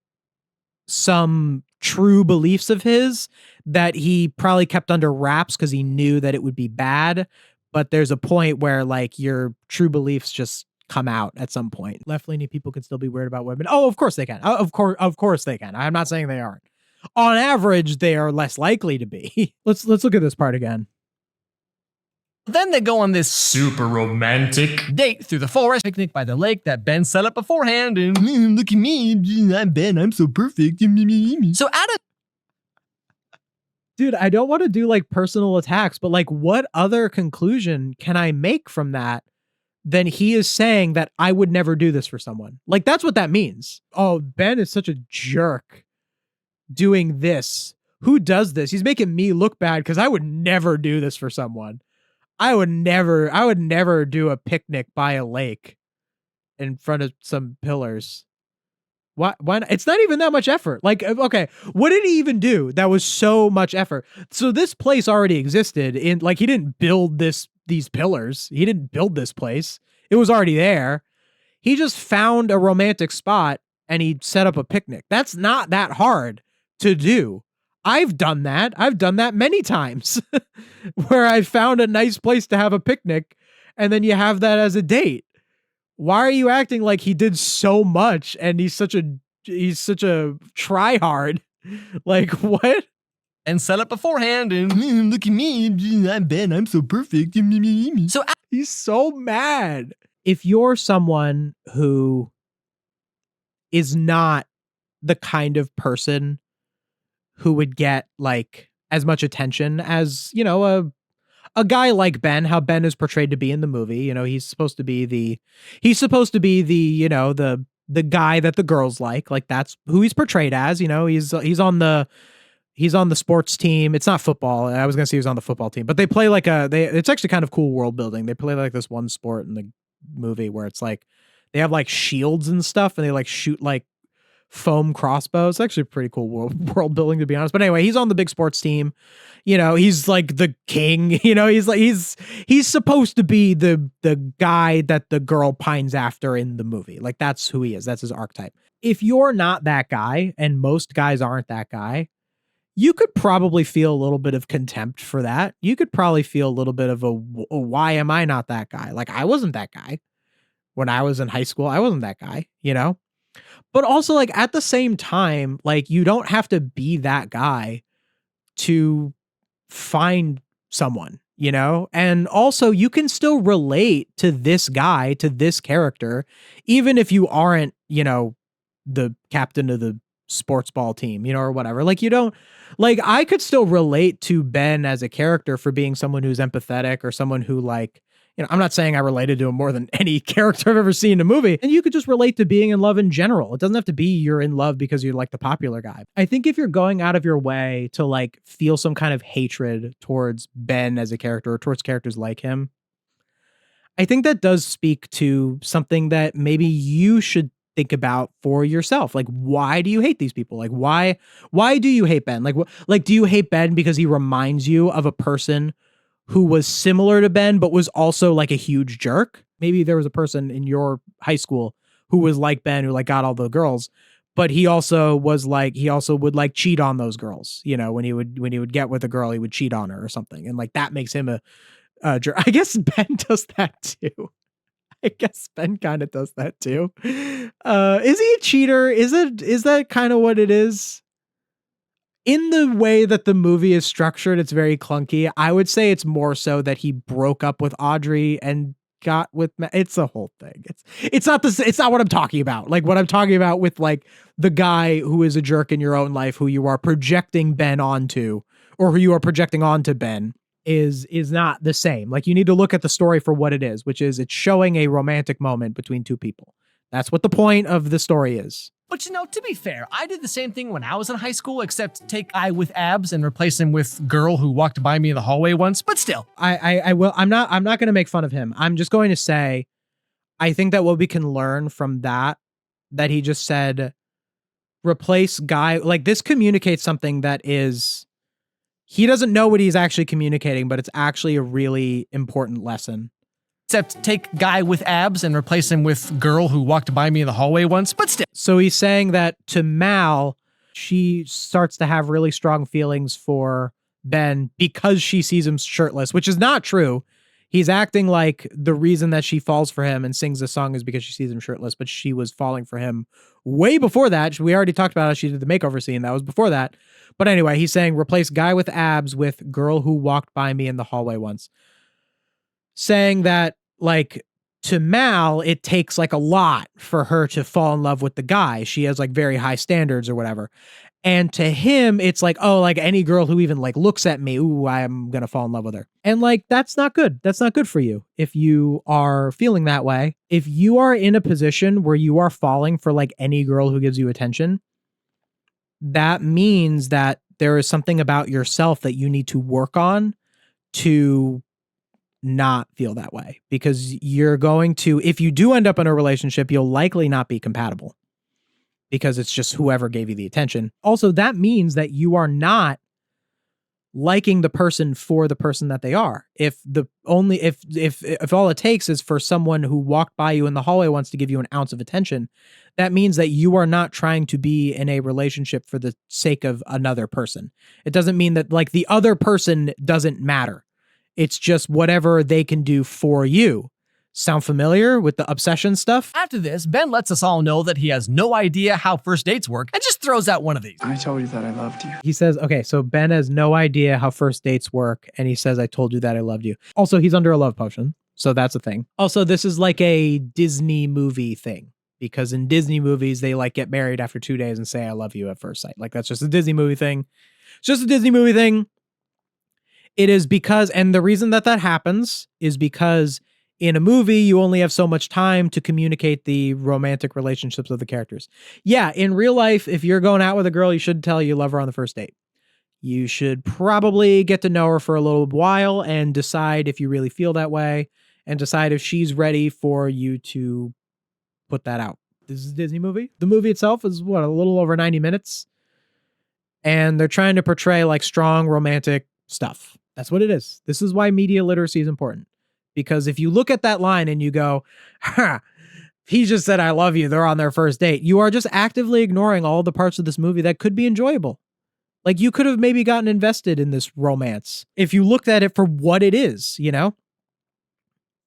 some true beliefs of his that he probably kept under wraps because he knew that it would be bad. But there's a point where like your true beliefs just come out at some point. Left-leaning people can still be weird about women. Oh, of course they can. Of course they can. I'm not saying they aren't. On average, they are less likely to be. Let's look at this part again. Then they go on this super romantic date through the forest, picnic by the lake that Ben set up beforehand, and look at me, I'm Ben, I'm so perfect. So Dude, I don't want to do like personal attacks, but like what other conclusion can I make from that? Then he is saying that I would never do this for someone. Like, that's what that means. Oh, Ben is such a jerk doing this. Who does this? He's making me look bad because I would never do this for someone. I would never do a picnic by a lake in front of some pillars. Why not? It's not even that much effort. Like, okay, what did he even do that was so much effort? So this place already existed in, like, he didn't build these pillars. He didn't build this place. It was already there. He just found a romantic spot and he set up a picnic. That's not that hard to do. I've done that. I've done that many times where I found a nice place to have a picnic and then you have that as a date. Why are you acting like he did so much and he's such a try hard? Like, what? And set up beforehand, and look at me, I'm Ben, I'm so perfect. So he's so mad. If you're someone who is not the kind of person who would get like as much attention as, a guy like Ben, how Ben is portrayed to be in the movie, he's supposed to be the the guy that the girls like that's who he's portrayed as, he's on the sports team. It's not football. I was going to say he was on the football team, but they play like it's actually kind of cool world building. They play like this one sport in the movie where it's like, they have like shields and stuff and they like shoot like foam crossbows. It's actually pretty cool world building, to be honest. But anyway, he's on the big sports team. He's like the king, he's supposed to be the guy that the girl pines after in the movie. Like, that's who he is. That's his archetype. If you're not that guy, and most guys aren't that guy, you could probably feel a little bit of contempt for that. You could probably feel a little bit of why am I not that guy? Like, I wasn't that guy when I was in high school. I wasn't that guy, But also, like, at the same time, like, you don't have to be that guy to find someone, And also, you can still relate to this guy, to this character, even if you aren't, the captain of the sports ball team, or whatever. Like, you don't, like, I could still relate to Ben as a character for being someone who's empathetic or someone who, like, I'm not saying I related to him more than any character I've ever seen in a movie. And you could just relate to being in love in general. It doesn't have to be you're in love because you're like the popular guy. I think if you're going out of your way to like feel some kind of hatred towards Ben as a character or towards characters like him, I think that does speak to something that maybe you should think about for yourself. Like, why do you hate these people? Like, why do you hate Ben? Like, do you hate Ben because he reminds you of a person who was similar to Ben, but was also like a huge jerk? maybe there was a person in your high school who was like Ben, who like got all the girls, but he also would like cheat on those girls. You know, when he would get with a girl, he would cheat on her or something. And like, that makes him a jerk. I guess Ben does that too. I guess Ben kind of does that too. Is he a cheater? Is that kind of what it is? In the way that the movie is structured, it's very clunky. I would say it's more so that he broke up with Audrey and got with it's a whole thing. It's not what I'm talking about. Like, what I'm talking about with like the guy who is a jerk in your own life, who you are projecting Ben onto, or who you are projecting onto Ben, is not the same. Like, you need to look at the story for what it is, which is it's showing a romantic moment between two people. That's what the point of the story is. But you know, to be fair, I did the same thing when I was in high school, except take guy with abs and replace him with girl who walked by me in the hallway once. But still, I will. I'm not going to make fun of him. I'm just going to say, I think that what we can learn from that he just said, replace guy, like, this communicates something that is, he doesn't know what he's actually communicating, but it's actually a really important lesson. Except take guy with abs and replace him with girl who walked by me in the hallway once. But still. So he's saying that to Mal, she starts to have really strong feelings for Ben because she sees him shirtless, which is not true. He's acting like the reason that she falls for him and sings the song is because she sees him shirtless, but she was falling for him way before that. We already talked about how she did the makeover scene. That was before that. But anyway, he's saying replace guy with abs with girl who walked by me in the hallway once. Saying that, like, to Mal, it takes like a lot for her to fall in love with the guy. She has like very high standards or whatever. And to him, it's like, oh, like any girl who even like looks at me, ooh, I'm going to fall in love with her. And like, that's not good. That's not good for you. If you are feeling that way, if you are in a position where you are falling for like any girl who gives you attention, that means that there is something about yourself that you need to work on to not feel that way, because you're going to, if you do end up in a relationship, you'll likely not be compatible because it's just whoever gave you the attention. Also, that means that you are not liking the person for the person that they are. If all it takes is for someone who walked by you in the hallway wants to give you an ounce of attention, that means that you are not trying to be in a relationship for the sake of another person. It doesn't mean that like the other person doesn't matter. It's just whatever they can do for you. Sound familiar with the obsession stuff? After this, Ben lets us all know that he has no idea how first dates work and just throws out one of these. I told you that I loved you. He says, okay, so Ben has no idea how first dates work, and he says, I told you that I loved you. Also, he's under a love potion, so that's a thing. Also, this is like a Disney movie thing, because in Disney movies, they like get married after 2 days and say, I love you at first sight. Like, that's just a Disney movie thing. It's just a Disney movie thing. It is because, and the reason that happens is because in a movie, you only have so much time to communicate the romantic relationships of the characters. Yeah, in real life, if you're going out with a girl, you should tell you love her on the first date. You should probably get to know her for a little while and decide if you really feel that way and decide if she's ready for you to put that out. This is a Disney movie. The movie itself is a little over 90 minutes. And they're trying to portray like strong romantic stuff. That's what it is. This is why media literacy is important. Because if you look at that line and you go, he just said, I love you, they're on their first date, you are just actively ignoring all the parts of this movie that could be enjoyable. Like, you could have maybe gotten invested in this romance if you looked at it for what it is, you know?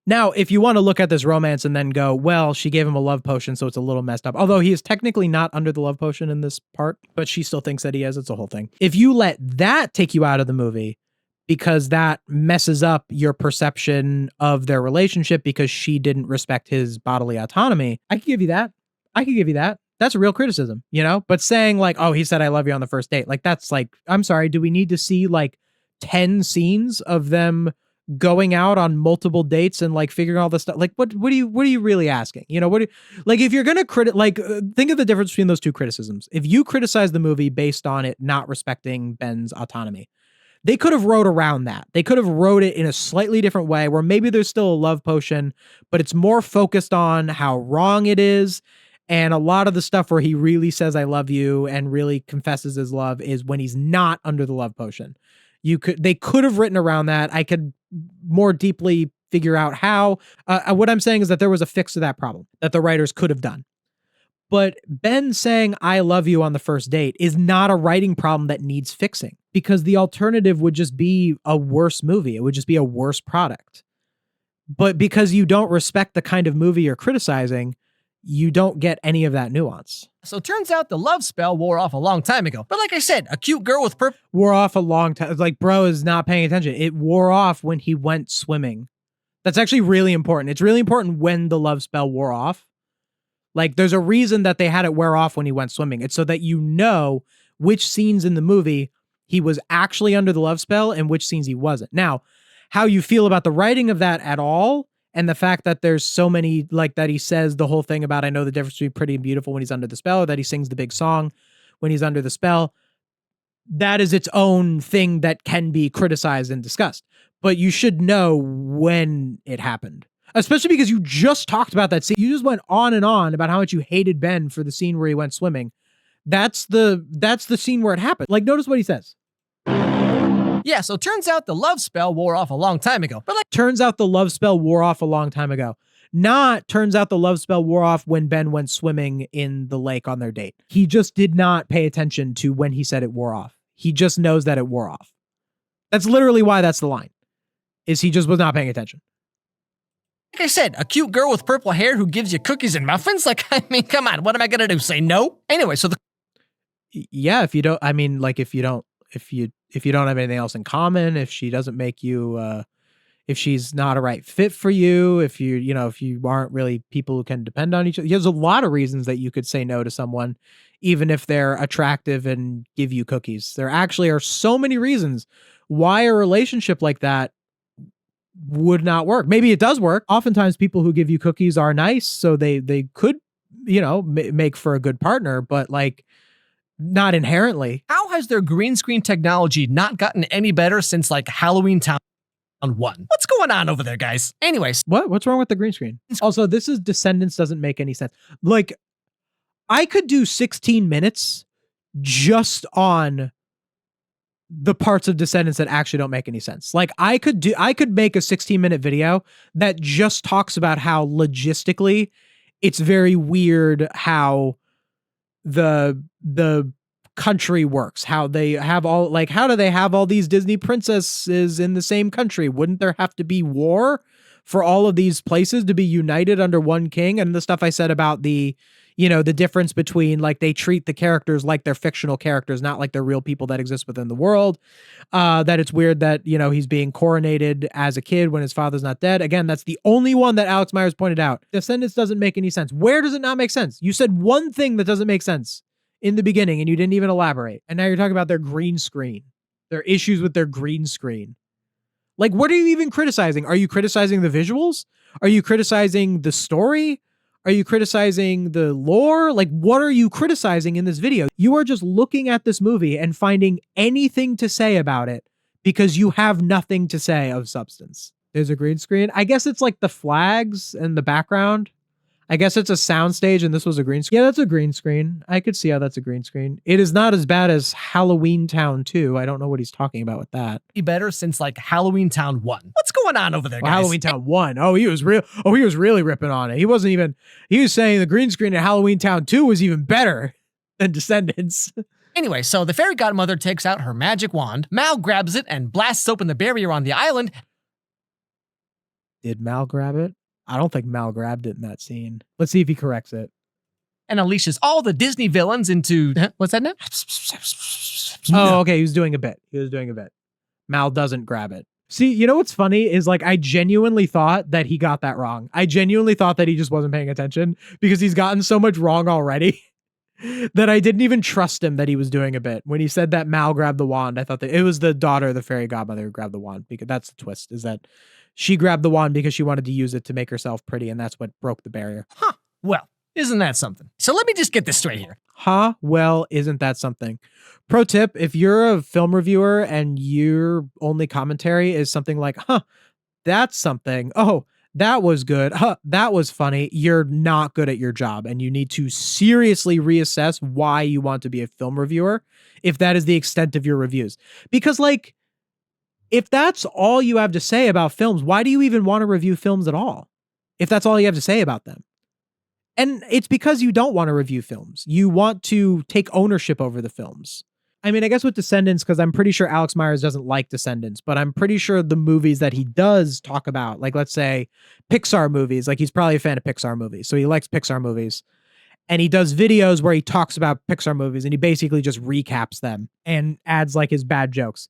Now, if you want to look at this romance and then go, well, she gave him a love potion, so it's a little messed up. Although he is technically not under the love potion in this part, but she still thinks that he is. It's a whole thing. If you let that take you out of the movie, because that messes up your perception of their relationship because she didn't respect his bodily autonomy, I could give you that. That's a real criticism, you know? But saying like, oh, he said I love you on the first date, like, that's like, I'm sorry, do we need to see like 10 scenes of them going out on multiple dates and like figuring all this stuff? Like, what are you really asking? You know, like, if you're going to think of the difference between those two criticisms. If you criticize the movie based on it not respecting Ben's autonomy, they could have wrote around that. They could have wrote it in a slightly different way where maybe there's still a love potion, but it's more focused on how wrong it is. And a lot of the stuff where he really says, I love you and really confesses his love is when he's not under the love potion. They could have written around that. I could more deeply figure out how. What I'm saying is that there was a fix to that problem that the writers could have done. But Ben saying, I love you on the first date is not a writing problem that needs fixing, because the alternative would just be a worse movie. It would just be a worse product. But because you don't respect the kind of movie you're criticizing, you don't get any of that nuance. So turns out the love spell wore off a long time ago. But like I said, a cute girl with purple Wore off a long time. Like, bro is not paying attention. It wore off when he went swimming. That's actually really important. It's really important when the love spell wore off. Like, there's a reason that they had it wear off when he went swimming. It's so that you know which scenes in the movie he was actually under the love spell and which scenes he wasn't. Now, how you feel about the writing of that at all, and the fact that there's so many, like, that he says the whole thing about, I know the difference between pretty and beautiful when he's under the spell, or that he sings the big song when he's under the spell, that is its own thing that can be criticized and discussed. But you should know when it happened. Especially because you just talked about that scene. You just went on and on about how much you hated Ben for the scene where he went swimming. That's the scene where it happened. Like, notice what he says. Yeah, so turns out the love spell wore off a long time ago. But like, Turns out the love spell wore off a long time ago. Not turns out the love spell wore off when Ben went swimming in the lake on their date. He just did not pay attention to when he said it wore off. He just knows that it wore off. That's literally why that's the line. Is he just was not paying attention. like I said, a cute girl with purple hair who gives you cookies and muffins? Like, I mean, come on, what am I gonna do? Say no? Anyway, so Yeah, if you don't, I mean, like, if you don't have anything else in common, if she doesn't make you, if she's not a right fit for you, if you aren't really people who can depend on each other, there's a lot of reasons that you could say no to someone, even if they're attractive and give you cookies. There actually are so many reasons why a relationship like that would not work. Maybe it does work. Oftentimes people who give you cookies are nice, so they could, make for a good partner, but like, not inherently. how has their green screen technology not gotten any better since like Halloween Town 1? What's going on over there, guys? Anyways, What's wrong with the green screen? Also, this is Descendants doesn't make any sense. Like, I could do 16 minutes just on the parts of Descendants that actually don't make any sense. Like, I could make a 16-minute video that just talks about how logistically it's very weird how the country works, how they have all, like, how do they have all these Disney princesses in the same country? Wouldn't there have to be war for all of these places to be united under one king? And the stuff I said about the difference between, like, they treat the characters like they're fictional characters, not like they're real people that exist within the world. That it's weird that, he's being coronated as a kid when his father's not dead. Again, that's the only one that Alex Meyers pointed out. Descendants doesn't make any sense. Where does it not make sense? You said one thing that doesn't make sense in the beginning and you didn't even elaborate. And now you're talking about their green screen, their issues with their green screen. Like, what are you even criticizing? Are you criticizing the visuals? Are you criticizing the story? Are you criticizing the lore? Like, what are you criticizing in this video? You are just looking at this movie and finding anything to say about it because you have nothing to say of substance. There's a green screen. I guess it's like the flags and the background. I guess it's a soundstage and this was a green screen. Yeah, that's a green screen. I could see how that's a green screen. It is not as bad as Halloween Town 2. I don't know what he's talking about with that. better since like Halloween Town 1. What's going on over there, guys? Halloween Town 1. Oh, he was really ripping on it. He was saying the green screen in Halloween Town 2 was even better than Descendants. Anyway, so the fairy godmother takes out her magic wand, Mal grabs it and blasts open the barrier on the island. Did Mal grab it? I don't think Mal grabbed it in that scene. Let's see if he corrects it. And unleashes all the Disney villains into... What's that now? Oh, okay. He was doing a bit. Mal doesn't grab it. See, you know what's funny is, like, I genuinely thought that he got that wrong. I genuinely thought that he just wasn't paying attention because he's gotten so much wrong already that I didn't even trust him that he was doing a bit. When he said that Mal grabbed the wand, I thought that it was the daughter of the fairy godmother who grabbed the wand, because that's the twist, is that she grabbed the wand because she wanted to use it to make herself pretty, and that's what broke the barrier. Huh. Well, isn't that something? So let me just get this straight here. Huh? Well, isn't that something? Pro tip, if you're a film reviewer and your only commentary is something like, huh, that's something. Oh, that was good. Huh, that was funny. You're not good at your job, and you need to seriously reassess why you want to be a film reviewer if that is the extent of your reviews. Because, like, If that's all you have to say about films, why do you even want to review films at all? If that's all you have to say about them. And it's because you don't want to review films. You want to take ownership over the films. I mean, I guess with Descendants, because I'm pretty sure Alex Meyers doesn't like Descendants, but I'm pretty sure the movies that he does talk about, like let's say Pixar movies, like he's probably a fan of Pixar movies. So he likes Pixar movies. And he does videos where he talks about Pixar movies and he basically just recaps them and adds like his bad jokes.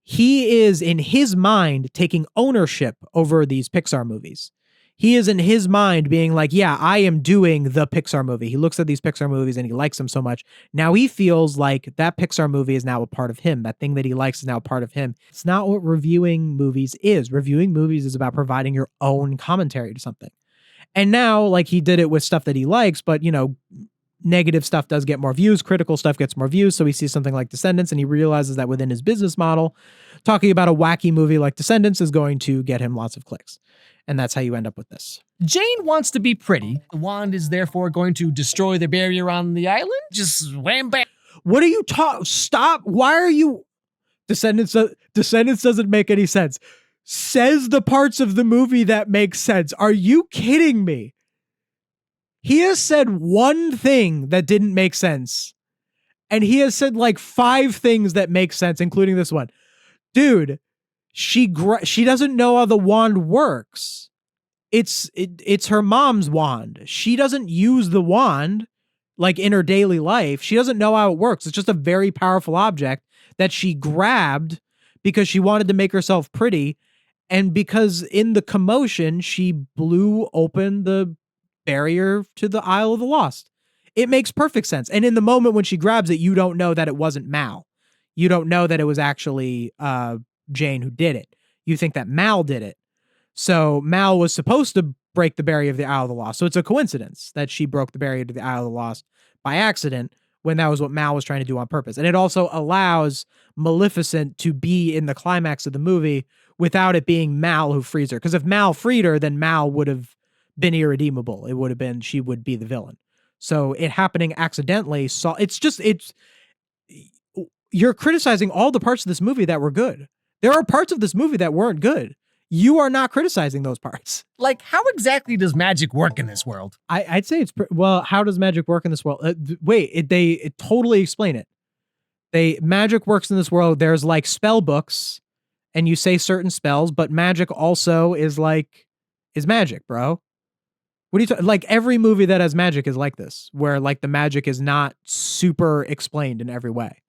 He is in his mind taking ownership over these Pixar movies. He is in his mind being like, yeah, I am doing the Pixar movie. He looks at these Pixar movies and he likes them so much. Now he feels like that Pixar movie is now a part of him. That thing that he likes is now a part of him. It's not what reviewing movies is. Reviewing movies is about providing your own commentary to something. And now, like, he did it with stuff that he likes, but, you know, negative stuff does get more views. Critical stuff gets more views. So he sees something like Descendants and he realizes that within his business model, talking about a wacky movie like Descendants is going to get him lots of clicks. And that's how you end up with this. Jane wants to be pretty. The wand is therefore going to destroy the barrier on the island. Just wham bam. What are you talking? Stop. Why are you? Descendants doesn't make any sense. Says the parts of the movie that make sense. Are you kidding me? He has said one thing that didn't make sense. And he has said like 5 things that make sense, including this one. Dude, she doesn't know how the wand works. It's her mom's wand. She doesn't use the wand like in her daily life. She doesn't know how it works. It's just a very powerful object that she grabbed because she wanted to make herself pretty. And because in the commotion, she blew open the barrier to the Isle of the Lost. It makes perfect sense. And in the moment when she grabs it, you don't know that it wasn't Mal. You don't know that it was actually Jane who did it. You think that Mal did it. So Mal was supposed to break the barrier of the Isle of the Lost. So it's a coincidence that she broke the barrier to the Isle of the Lost by accident when that was what Mal was trying to do on purpose. And it also allows Maleficent to be in the climax of the movie without it being Mal who frees her. Because if Mal freed her, then Mal would have been irredeemable. It would have been, she would be the villain. So it happening accidentally, you're criticizing all the parts of this movie that were good. There are parts of this movie that weren't good. You are not criticizing those parts. Like, how exactly does magic work in this world? I'd say it's, well, how does magic work in this world? They totally explain it. Magic works in this world. There's like spell books and you say certain spells, but magic also is magic, bro. What are you talking? Like every movie that has magic is like this, where like the magic is not super explained in every way.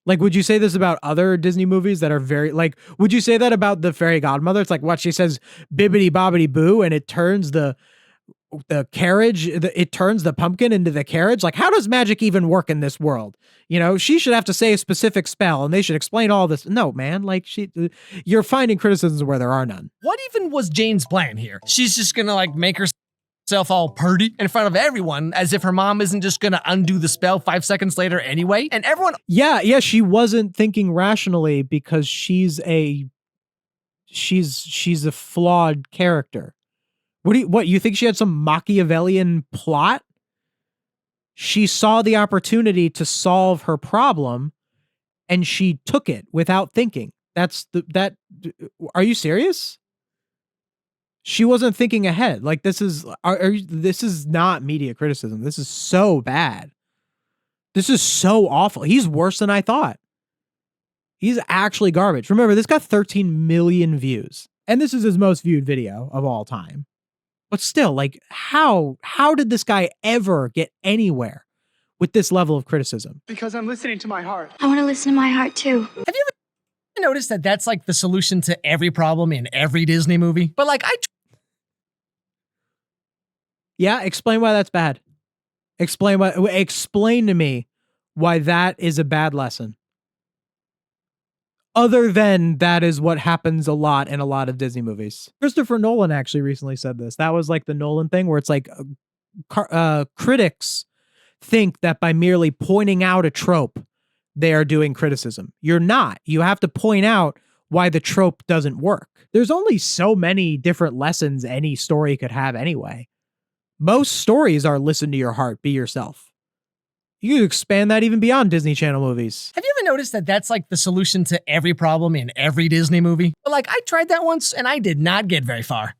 Like, would you say this about other Disney movies that are very, like, would you say that about the Fairy Godmother? It's like what she says, bibbity bobbity boo, and it turns the carriage, it turns the pumpkin into the carriage. Like, how does magic even work in this world? You know, she should have to say a specific spell and they should explain all this. No, man, like you're finding criticisms where there are none. What even was Jane's plan here? She's just gonna like make herself all purty in front of everyone as if her mom isn't just gonna undo the spell 5 seconds later anyway. And everyone. Yeah, she wasn't thinking rationally because she's a flawed character. What you think she had some Machiavellian plot? She saw the opportunity to solve her problem and she took it without thinking. Are you serious? She wasn't thinking ahead. Like this is not media criticism. This is so bad. This is so awful. He's worse than I thought. He's actually garbage. Remember, this got 13 million views and this is his most viewed video of all time. But still, like, how did this guy ever get anywhere with this level of criticism? Because I'm listening to my heart. I want to listen to my heart too. Have you ever noticed that that's like the solution to every problem in every Disney movie? But like, Yeah, explain why that's bad. Explain to me why that is a bad lesson. Other than that is what happens a lot in a lot of Disney movies. Christopher Nolan actually recently said this. That was like the Nolan thing where it's like critics think that by merely pointing out a trope, they are doing criticism. You're not. You have to point out why the trope doesn't work. There's only so many different lessons any story could have anyway. Most stories are listen to your heart, be yourself. You could expand that even beyond Disney Channel movies. Have you ever noticed that that's like the solution to every problem in every Disney movie? Like, I tried that once and I did not get very far.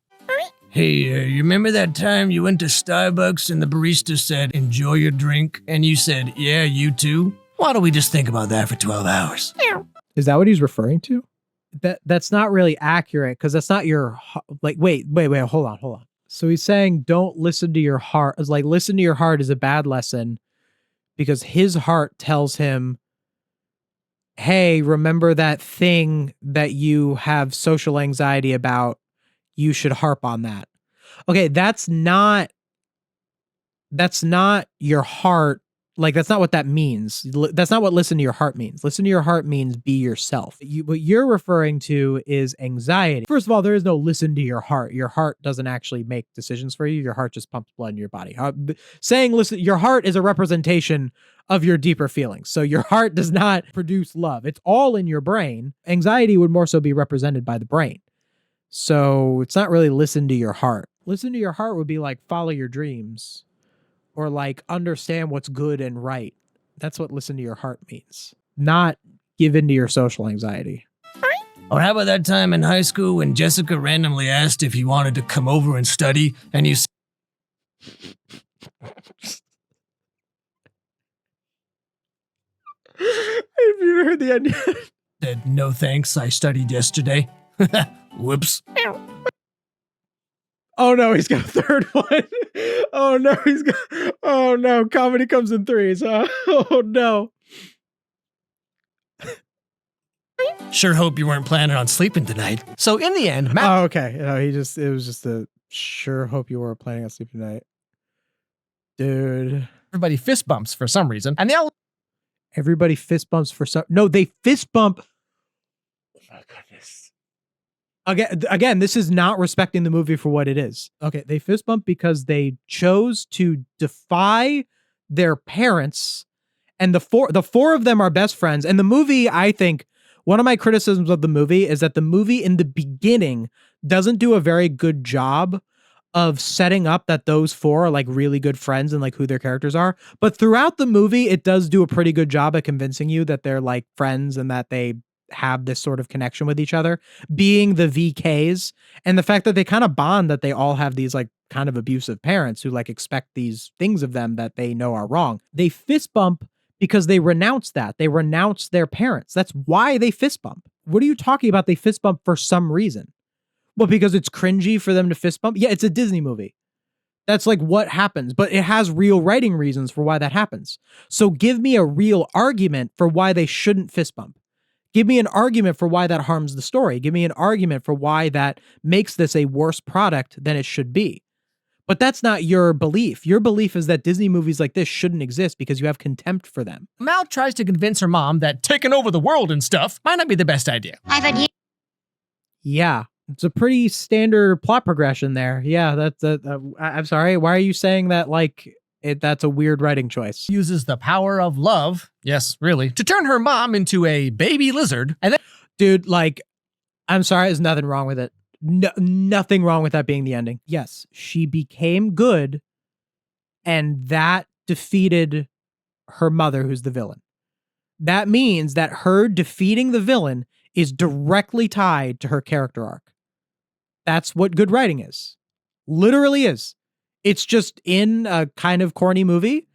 Hey, you remember that time you went to Starbucks and the barista said, enjoy your drink? And you said, yeah, you too? Why don't we just think about that for 12 hours? Is that what he's referring to? That's not really accurate because that's not your, like, wait, hold on. So he's saying don't listen to your heart. It's like listen to your heart is a bad lesson because his heart tells him, hey, remember that thing that you have social anxiety about? You should harp on that. Okay, that's not your heart. Like, that's not what that means. That's not what listen to your heart means. Listen to your heart means be yourself. What you're referring to is anxiety. First of all, there is no listen to your heart. Your heart doesn't actually make decisions for you. Your heart just pumps blood in your body. Saying listen, your heart is a representation of your deeper feelings. So your heart does not produce love. It's all in your brain. Anxiety would more so be represented by the brain. So it's not really listen to your heart. Listen to your heart would be like follow your dreams or like understand what's good and right. That's what listen to your heart means. Not give in to your social anxiety. Or how about that time in high school when Jessica randomly asked if you wanted to come over and study and you If you heard the end. said, no thanks, I studied yesterday. Whoops. Oh no, he's got a third one. Oh no, comedy comes in threes. Oh no. Sure hope you weren't planning on sleeping tonight. So in the end, Matt... Oh, okay. No, it was just a sure hope you weren't planning on sleeping tonight. Dude. Everybody fist bumps for some reason. And they all... Everybody fist bumps for some... No, they fist bump... Oh my goodness. Again, this is not respecting the movie for what it is. Okay, they fist bump because they chose to defy their parents, and the four of them are best friends. And the movie, I think, one of my criticisms of the movie is that the movie in the beginning doesn't do a very good job of setting up that those four are like really good friends and like who their characters are. But throughout the movie, it does do a pretty good job at convincing you that they're like friends and that they have this sort of connection with each other, being the VKs, and the fact that they kind of bond, that they all have these like kind of abusive parents who like expect these things of them that they know are wrong. They fist bump because they renounce that. They renounce their parents. That's why they fist bump. What are you talking about? They fist bump for some reason. Well, because it's cringy for them to fist bump. Yeah, it's a Disney movie. That's like what happens, but it has real writing reasons for why that happens. So give me a real argument for why they shouldn't fist bump. Give me an argument for why that harms the story. Give me an argument for why that makes this a worse product than it should be. But that's not your belief. Your belief is that Disney movies like this shouldn't exist because you have contempt for them. Mal tries to convince her mom that taking over the world and stuff might not be the best idea. I've had you. Yeah, it's a pretty standard plot progression there. Yeah, I'm sorry. Why are you saying that like that's a weird writing choice? Uses the power of love, yes, really, to turn her mom into a baby lizard. And then, dude, like, I'm sorry, there's nothing wrong with it. No, nothing wrong with that being the ending. Yes, she became good, and that defeated her mother, who's the villain. That means that her defeating the villain is directly tied to her character arc. That's what good writing is. Literally is. It's just in a kind of corny movie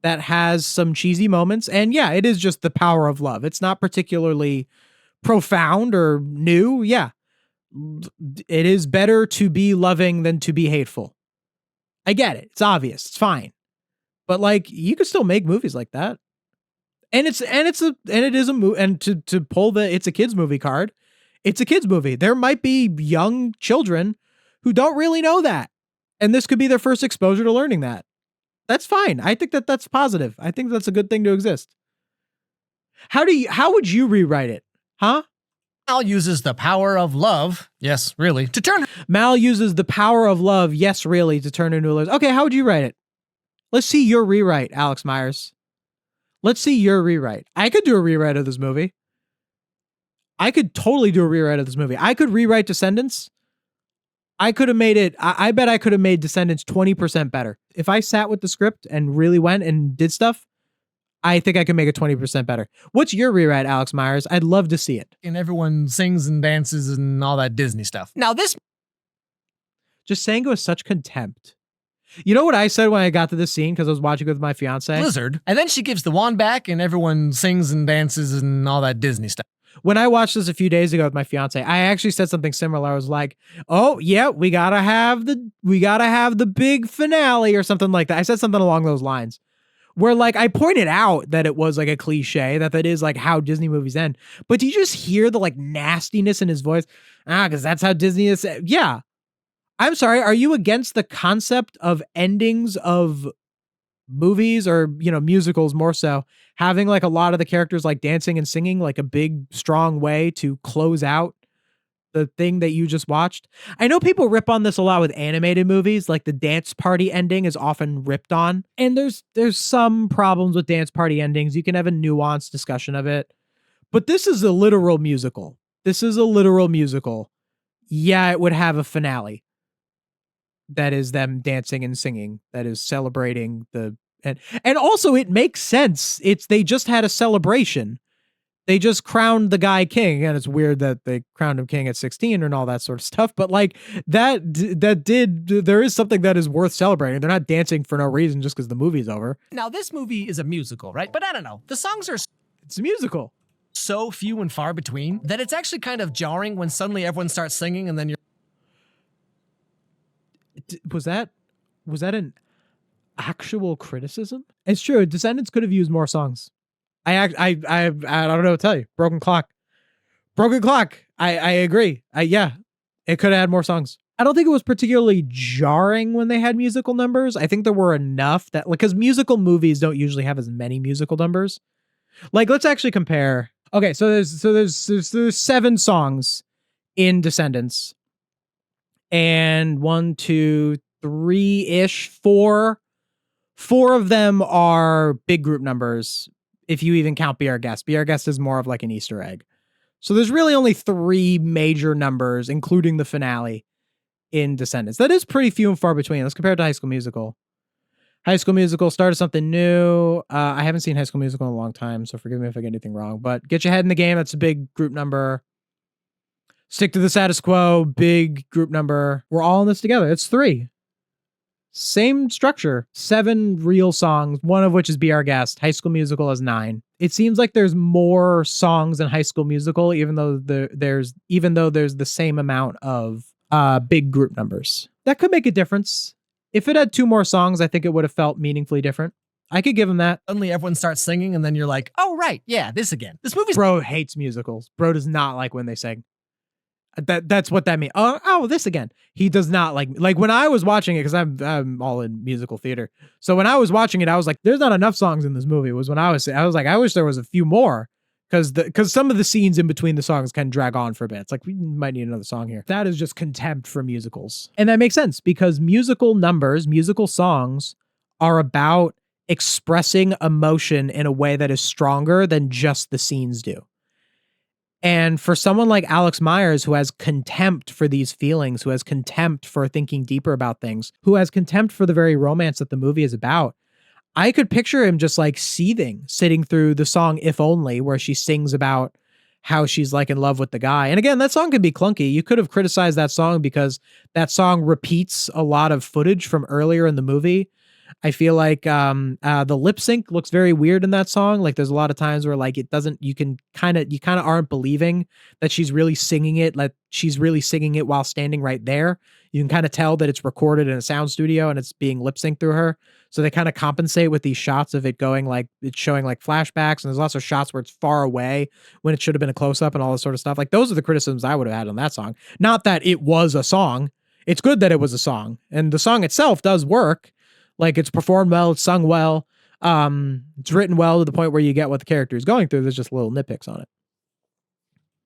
that has some cheesy moments. And yeah, it is just the power of love. It's not particularly profound or new. Yeah. It is better to be loving than to be hateful. I get it. It's obvious. It's fine. But like, you can still make movies like that. And it is a movie. And to pull the it's a kids movie card, it's a kids movie. There might be young children who don't really know that. And this could be their first exposure to learning that. That's fine. I think that's positive. I think that's a good thing to exist. How would you rewrite it? Huh? Mal uses the power of love, yes, really, to turn... Mal uses the power of love, yes, really, to turn into a lizard. Okay, how would you write it? Let's see your rewrite, Alex Meyers. Let's see your rewrite. I could do a rewrite of this movie. I could totally do a rewrite of this movie. I could rewrite Descendants. I could have made it, I bet I could have made Descendants 20% better. If I sat with the script and really went and did stuff, I think I can make it 20% better. What's your rewrite, Alex Meyers? I'd love to see it. And everyone sings and dances and all that Disney stuff. Now this Just saying it with such contempt. You know what I said when I got to this scene because I was watching with my fiance? Blizzard, and then she gives the wand back and everyone sings and dances and all that Disney stuff. When I watched this a few days ago with my fiance, I actually said something similar. I was like, "Oh yeah, we gotta have the big finale or something like that." I said something along those lines, where like I pointed out that it was like a cliche, that is like how Disney movies end. But do you just hear the like nastiness in his voice? Because that's how Disney is. Yeah, I'm sorry. Are you against the concept of endings of movies or, you know, musicals more so, having like a lot of the characters like dancing and singing like a big, strong way to close out the thing that you just watched? I know people rip on this a lot with animated movies, like the dance party ending is often ripped on. And there's some problems with dance party endings. You can have a nuanced discussion of it. But this is a literal musical. Yeah, it would have a finale. That is them dancing and singing. That is celebrating and also it makes sense. They just had a celebration. They just crowned the guy king, and it's weird that they crowned him king at 16 and all that sort of stuff. But like there is something that is worth celebrating. They're not dancing for no reason just because the movie's over. Now this movie is a musical, right? But I don't know. The songs are It's a musical. so few and far between that it's actually kind of jarring when suddenly everyone starts singing and then you're Was that an actual criticism? It's true. Descendants could have used more songs. I don't know what to tell you. Broken Clock. I agree. Yeah, it could have had more songs. I don't think it was particularly jarring when they had musical numbers. I think there were enough that, like, because musical movies don't usually have as many musical numbers. Like, let's actually compare. Okay, so there's 7 songs in Descendants. And 1, 2, 3-ish, 4 of them are big group numbers. If you even count Be Our Guest. Be Our Guest is more of like an Easter egg. So there's really only 3 major numbers, including the finale in Descendants. That is pretty few and far between. Let's compare it to High School Musical. High School Musical started something new. I haven't seen High School Musical in a long time, so forgive me if I get anything wrong. But Get Your Head in the Game, that's a big group number. Stick to the Status Quo, big group number. We're all in this together. It's 3. Same structure. 7 real songs, one of which is Be Our Guest. High School Musical has 9. It seems like there's more songs in High School Musical, even though there's the same amount of big group numbers. That could make a difference. If it had 2 more songs, I think it would have felt meaningfully different. I could give him that. suddenly everyone starts singing and then you're like, oh right, yeah, this again. This movie's Bro hates musicals. Bro does not like when they sing. That's what that means. Oh, this again. He does not like when I was watching it, because I'm all in musical theater. So when I was watching it, I was like, there's not enough songs in this movie. It was when I was like, I wish there was a few more, because some of the scenes in between the songs can drag on for a bit. It's like, we might need another song here. That is just contempt for musicals. And that makes sense because musical numbers, musical songs are about expressing emotion in a way that is stronger than just the scenes do. And for someone like Alex Meyers, who has contempt for these feelings, who has contempt for thinking deeper about things, who has contempt for the very romance that the movie is about, I could picture him just like seething, sitting through the song If Only, where she sings about how she's like in love with the guy. And again, that song can be clunky. You could have criticized that song because that song repeats a lot of footage from earlier in the movie. I feel like the lip sync looks very weird in that song. Like there's a lot of times where like it doesn't, you kind of aren't believing that she's really singing it. Like she's really singing it while standing right there. You can kind of tell that it's recorded in a sound studio and it's being lip synced through her. So they kind of compensate with these shots of it going like, it's showing like flashbacks, and there's lots of shots where it's far away when it should have been a close up and all this sort of stuff. Like those are the criticisms I would have had on that song. Not that it was a song. It's good that it was a song, and the song itself does work. Like it's performed well, it's sung well, it's written well to the point where you get what the character is going through. There's just little nitpicks on it.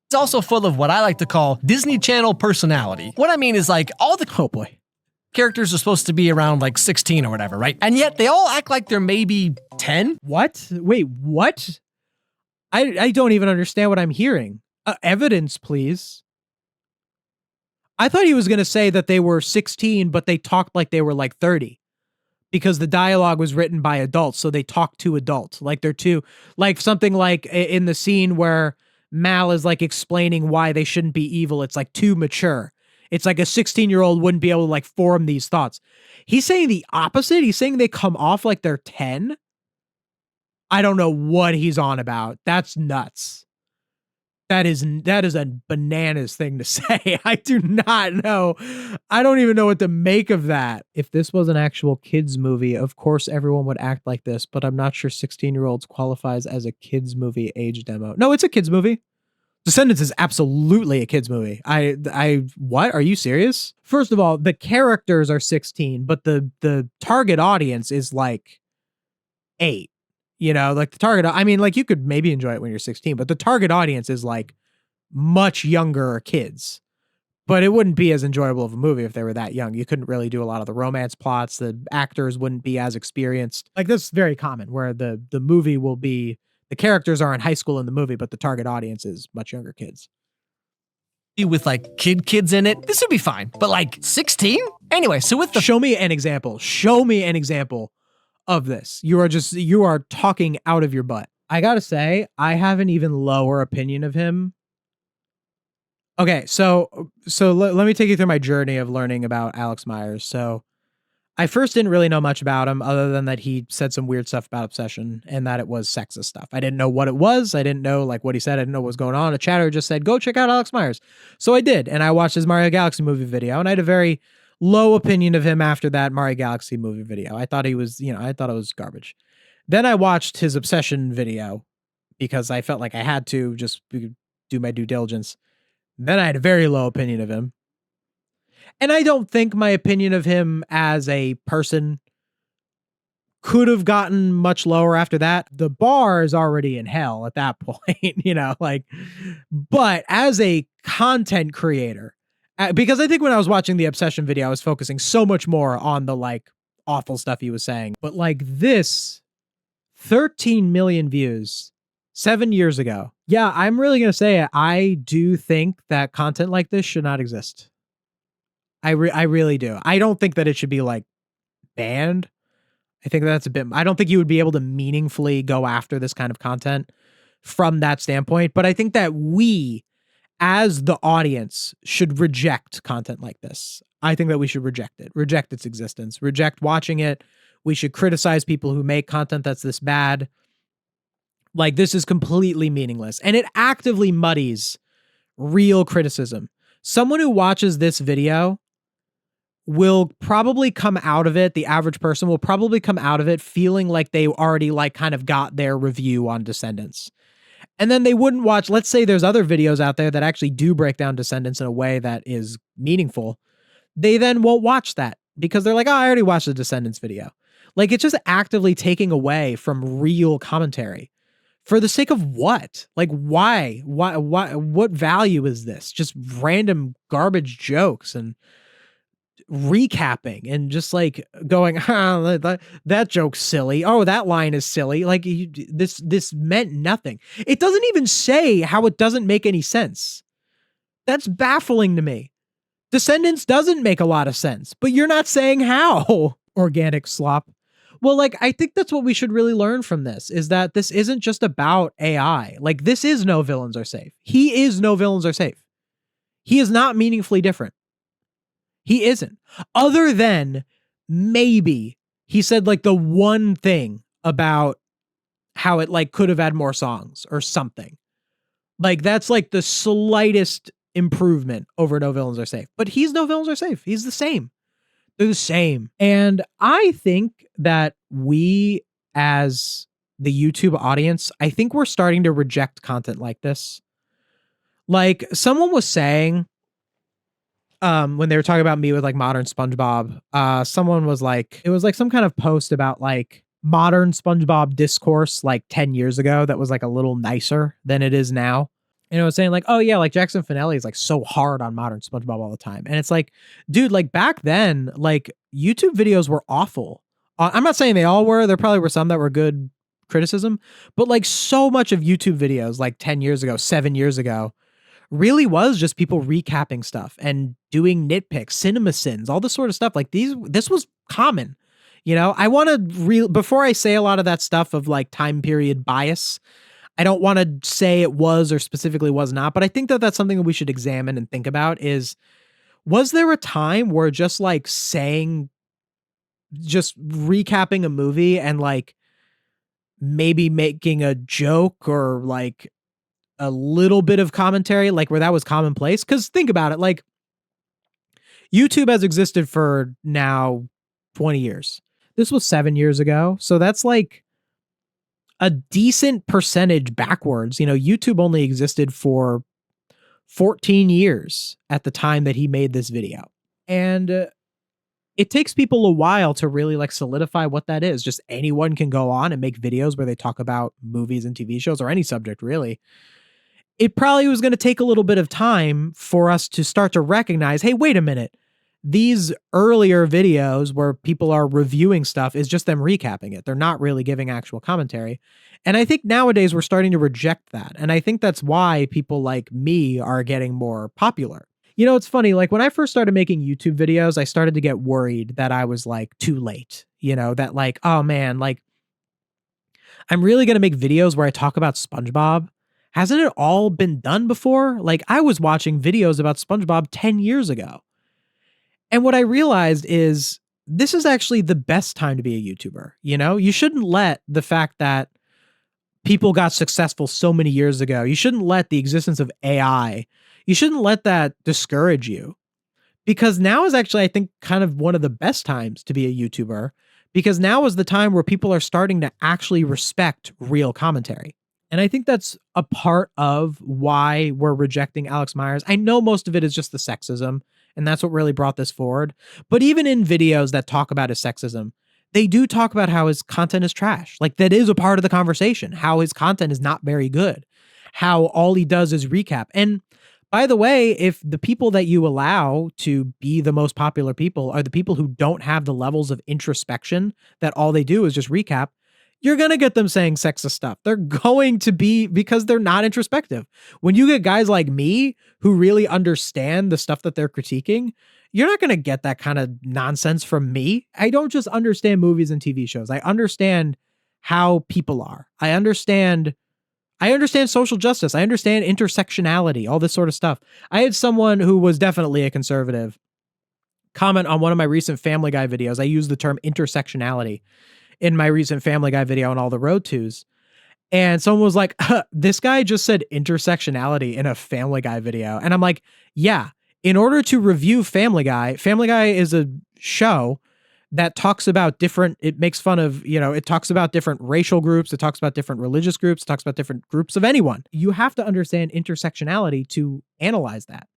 It's also full of what I like to call Disney Channel personality. What I mean is like all the Oh boy. characters are supposed to be around like 16 or whatever, right? And yet they all act like they're maybe 10. What? Wait, what? I don't even understand what I'm hearing. Evidence, please. I thought he was going to say that they were 16, but they talked like they were like 30. because the dialogue was written by adults, so they talk to adults. Like they're too, like something like in the scene where Mal is like explaining why they shouldn't be evil. It's like too mature. It's like a 16-year-old wouldn't be able to like form these thoughts. He's saying the opposite. He's saying they come off like they're 10. I don't know what he's on about. That's nuts. That is a bananas thing to say. I do not know. I don't even know what to make of that. If this was an actual kids movie, of course everyone would act like this, but I'm not sure 16-year-olds qualifies as a kids movie age demo. No, it's a kids movie. Descendants is absolutely a kids movie. What? Are you serious? First of all, the characters are 16, but the target audience is like 8. You know, like the target, I mean, like you could maybe enjoy it when you're 16, but the target audience is like much younger kids. But it wouldn't be as enjoyable of a movie if they were that young. You couldn't really do a lot of the romance plots. The actors wouldn't be as experienced. Like this is very common where the movie will be, the characters are in high school in the movie, but the target audience is much younger kids. With like kids in it, this would be fine. But like 16? Anyway, so with the Show me an example. Show me an example of this. You are talking out of your butt. I gotta say, I have an even lower opinion of him. Okay, so let me take you through my journey of learning about Alex Meyers. So I first didn't really know much about him other than that he said some weird stuff about obsession and that it was sexist stuff. I didn't know what it was. I didn't know like what he said. I didn't know what was going on. A chatter just said, go check out Alex Meyers. So I did. And I watched his Mario Galaxy movie video and I had a very low opinion of him after that Mario Galaxy movie video. I thought he was, I thought it was garbage. Then I watched his obsession video because I felt like I had to just do my due diligence. Then I had a very low opinion of him. And I don't think my opinion of him as a person could have gotten much lower after that. The bar is already in hell at that point, but as a content creator, because I think when I was watching the obsession video, I was focusing so much more on the like awful stuff he was saying. But like this 13 million views 7 years ago. Yeah, I'm really going to say it. I do think that content like this should not exist. I really do. I don't think that it should be like banned. I think that's a bit, I don't think you would be able to meaningfully go after this kind of content from that standpoint. But I think that we, as the audience, should reject content like this. I think that we should reject it, reject its existence, reject watching it. We should criticize people who make content that's this bad. Like, this is completely meaningless. And it actively muddies real criticism. Someone who watches this video will probably come out of it, the average person will probably come out of it feeling like they already like kind of got their review on Descendants. And then they wouldn't watch, let's say there's other videos out there that actually do break down Descendants in a way that is meaningful. They then won't watch that because they're like, oh, I already watched the Descendants video. Like, it's just actively taking away from real commentary. For the sake of what? Like, why? What value is this? Just random garbage jokes and recapping and just like going, that joke's silly. Oh, that line is silly. Like, this meant nothing. It doesn't even say how it doesn't make any sense. That's baffling to me. Descendants doesn't make a lot of sense, but you're not saying how. Organic slop. Well, like, I think that's what we should really learn from this, is that this isn't just about AI. Like, this is No Villains Are Safe. He is No Villains Are Safe. He is not meaningfully different. He isn't. Other than maybe he said like the one thing about how it like could have had more songs or something. Like, that's like the slightest improvement over No Villains Are Safe. But he's No Villains Are Safe. He's the same. They're the same. And I think that we, as the YouTube audience, I think we're starting to reject content like this. Like, someone was saying, when they were talking about me with like modern SpongeBob, someone was like, it was like some kind of post about like modern SpongeBob discourse like 10 years ago that was like a little nicer than it is now. And it was saying like, oh yeah, like Jackson Finelli is like so hard on modern SpongeBob all the time. And it's like, dude, like back then, like YouTube videos were awful. I'm not saying they all were. There probably were some that were good criticism, but like so much of YouTube videos like 10 years ago, 7 years ago, really was just people recapping stuff and doing nitpicks, cinema sins, all this sort of stuff. Like this was common. You know, I want to before I say a lot of that stuff of like time period bias, I don't want to say it was or specifically was not, but I think that that's something that we should examine and think about is, was there a time where just like just recapping a movie and like maybe making a joke or like a little bit of commentary, like where that was commonplace? Because think about it, like YouTube has existed for now 20 years. This was 7 years ago. So that's like a decent percentage backwards. You know, YouTube only existed for 14 years at the time that he made this video. And it takes people a while to really like solidify what that is. Just anyone can go on and make videos where they talk about movies and TV shows or any subject really. It probably was going to take a little bit of time for us to start to recognize, hey, wait a minute. These earlier videos where people are reviewing stuff is just them recapping it. They're not really giving actual commentary. And I think nowadays we're starting to reject that. And I think that's why people like me are getting more popular. You know, it's funny, like when I first started making YouTube videos, I started to get worried that I was like too late, you know, that like, oh man, like I'm really going to make videos where I talk about SpongeBob. Hasn't it all been done before? Like I was watching videos about SpongeBob 10 years ago. And what I realized is this is actually the best time to be a YouTuber. You know, you shouldn't let the fact that people got successful so many years ago, you shouldn't let the existence of AI, you shouldn't let that discourage you. Because now is actually, I think, kind of one of the best times to be a YouTuber, because now is the time where people are starting to actually respect real commentary. And I think that's a part of why we're rejecting Alex Meyers. I know most of it is just the sexism, and that's what really brought this forward. But even in videos that talk about his sexism, they do talk about how his content is trash. Like that is a part of the conversation, how his content is not very good, how all he does is recap. And by the way, if the people that you allow to be the most popular people are the people who don't have the levels of introspection, that all they do is just recap, you're going to get them saying sexist stuff. They're going to be, because they're not introspective. When you get guys like me who really understand the stuff that they're critiquing, you're not going to get that kind of nonsense from me. I don't just understand movies and TV shows. I understand how people are. I understand social justice. I understand intersectionality, all this sort of stuff. I had someone who was definitely a conservative comment on one of my recent Family Guy videos. I used the term intersectionality in my recent Family Guy video on all the road twos. And someone was like, this guy just said intersectionality in a Family Guy video. And I'm like, yeah, in order to review Family Guy is a show that talks about it makes fun of, you know, it talks about different racial groups. It talks about different religious groups. It talks about different groups of anyone. You have to understand intersectionality to analyze that.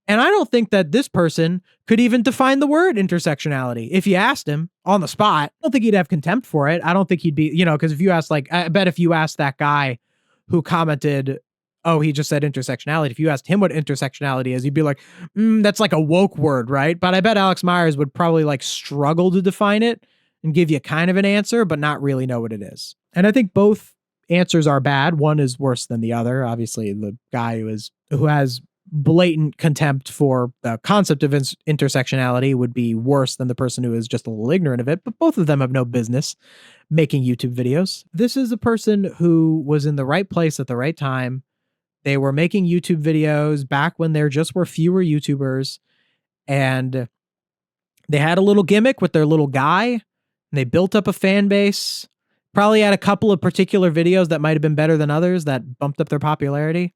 And I don't think that this person could even define the word intersectionality. If you asked him on the spot, I don't think he'd have contempt for it. I don't think he'd be, you know, because if you asked, like, I bet if you asked that guy who commented, oh, he just said intersectionality, if you asked him what intersectionality is, he'd be like, that's like a woke word, right? But I bet Alex Meyers would probably like struggle to define it and give you kind of an answer, but not really know what it is. And I think both answers are bad. One is worse than the other. Obviously, the guy who has blatant contempt for the concept of intersectionality would be worse than the person who is just a little ignorant of it, but both of them have no business making YouTube videos. This is a person who was in the right place at the right time. They were making YouTube videos back when there just were fewer YouTubers, and they had a little gimmick with their little guy, and they built up a fan base, probably had a couple of particular videos that might have been better than others that bumped up their popularity.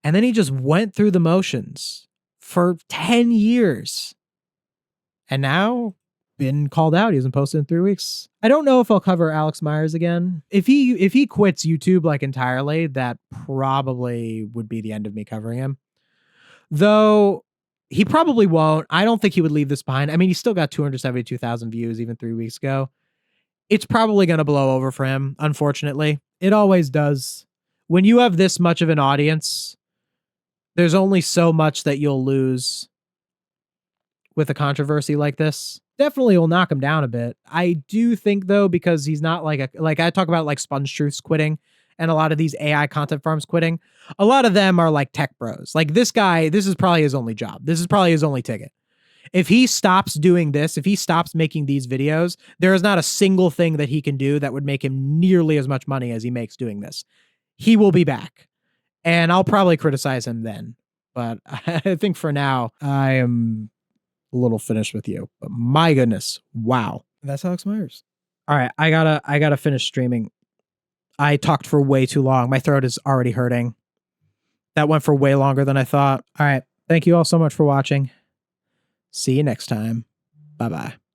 And then he just went through the motions for 10 years. And now been called out. He hasn't posted in 3 weeks. I don't know if I'll cover Alex Meyers again. If he quits YouTube like entirely, that probably would be the end of me covering him. Though he probably won't. I don't think he would leave this behind. I mean, he still got 272,000 views even 3 weeks ago. It's probably going to blow over for him, unfortunately. It always does. When you have this much of an audience, there's only so much that you'll lose with a controversy like this. Definitely will knock him down a bit. I do think, though, because he's not like I talk about like Sponge Truths quitting and a lot of these AI content farms quitting. A lot of them are like tech bros. Like this guy, this is probably his only job. This is probably his only ticket. If he stops doing this, if he stops making these videos, there is not a single thing that he can do that would make him nearly as much money as he makes doing this. He will be back, and I'll probably criticize him then. But I think for now, I am a little finished with you. But my goodness, wow. That's Alex Meyers. All right, I gotta finish streaming. I talked for way too long. My throat is already hurting. That went for way longer than I thought. All right, thank you all so much for watching. See you next time. Bye-bye.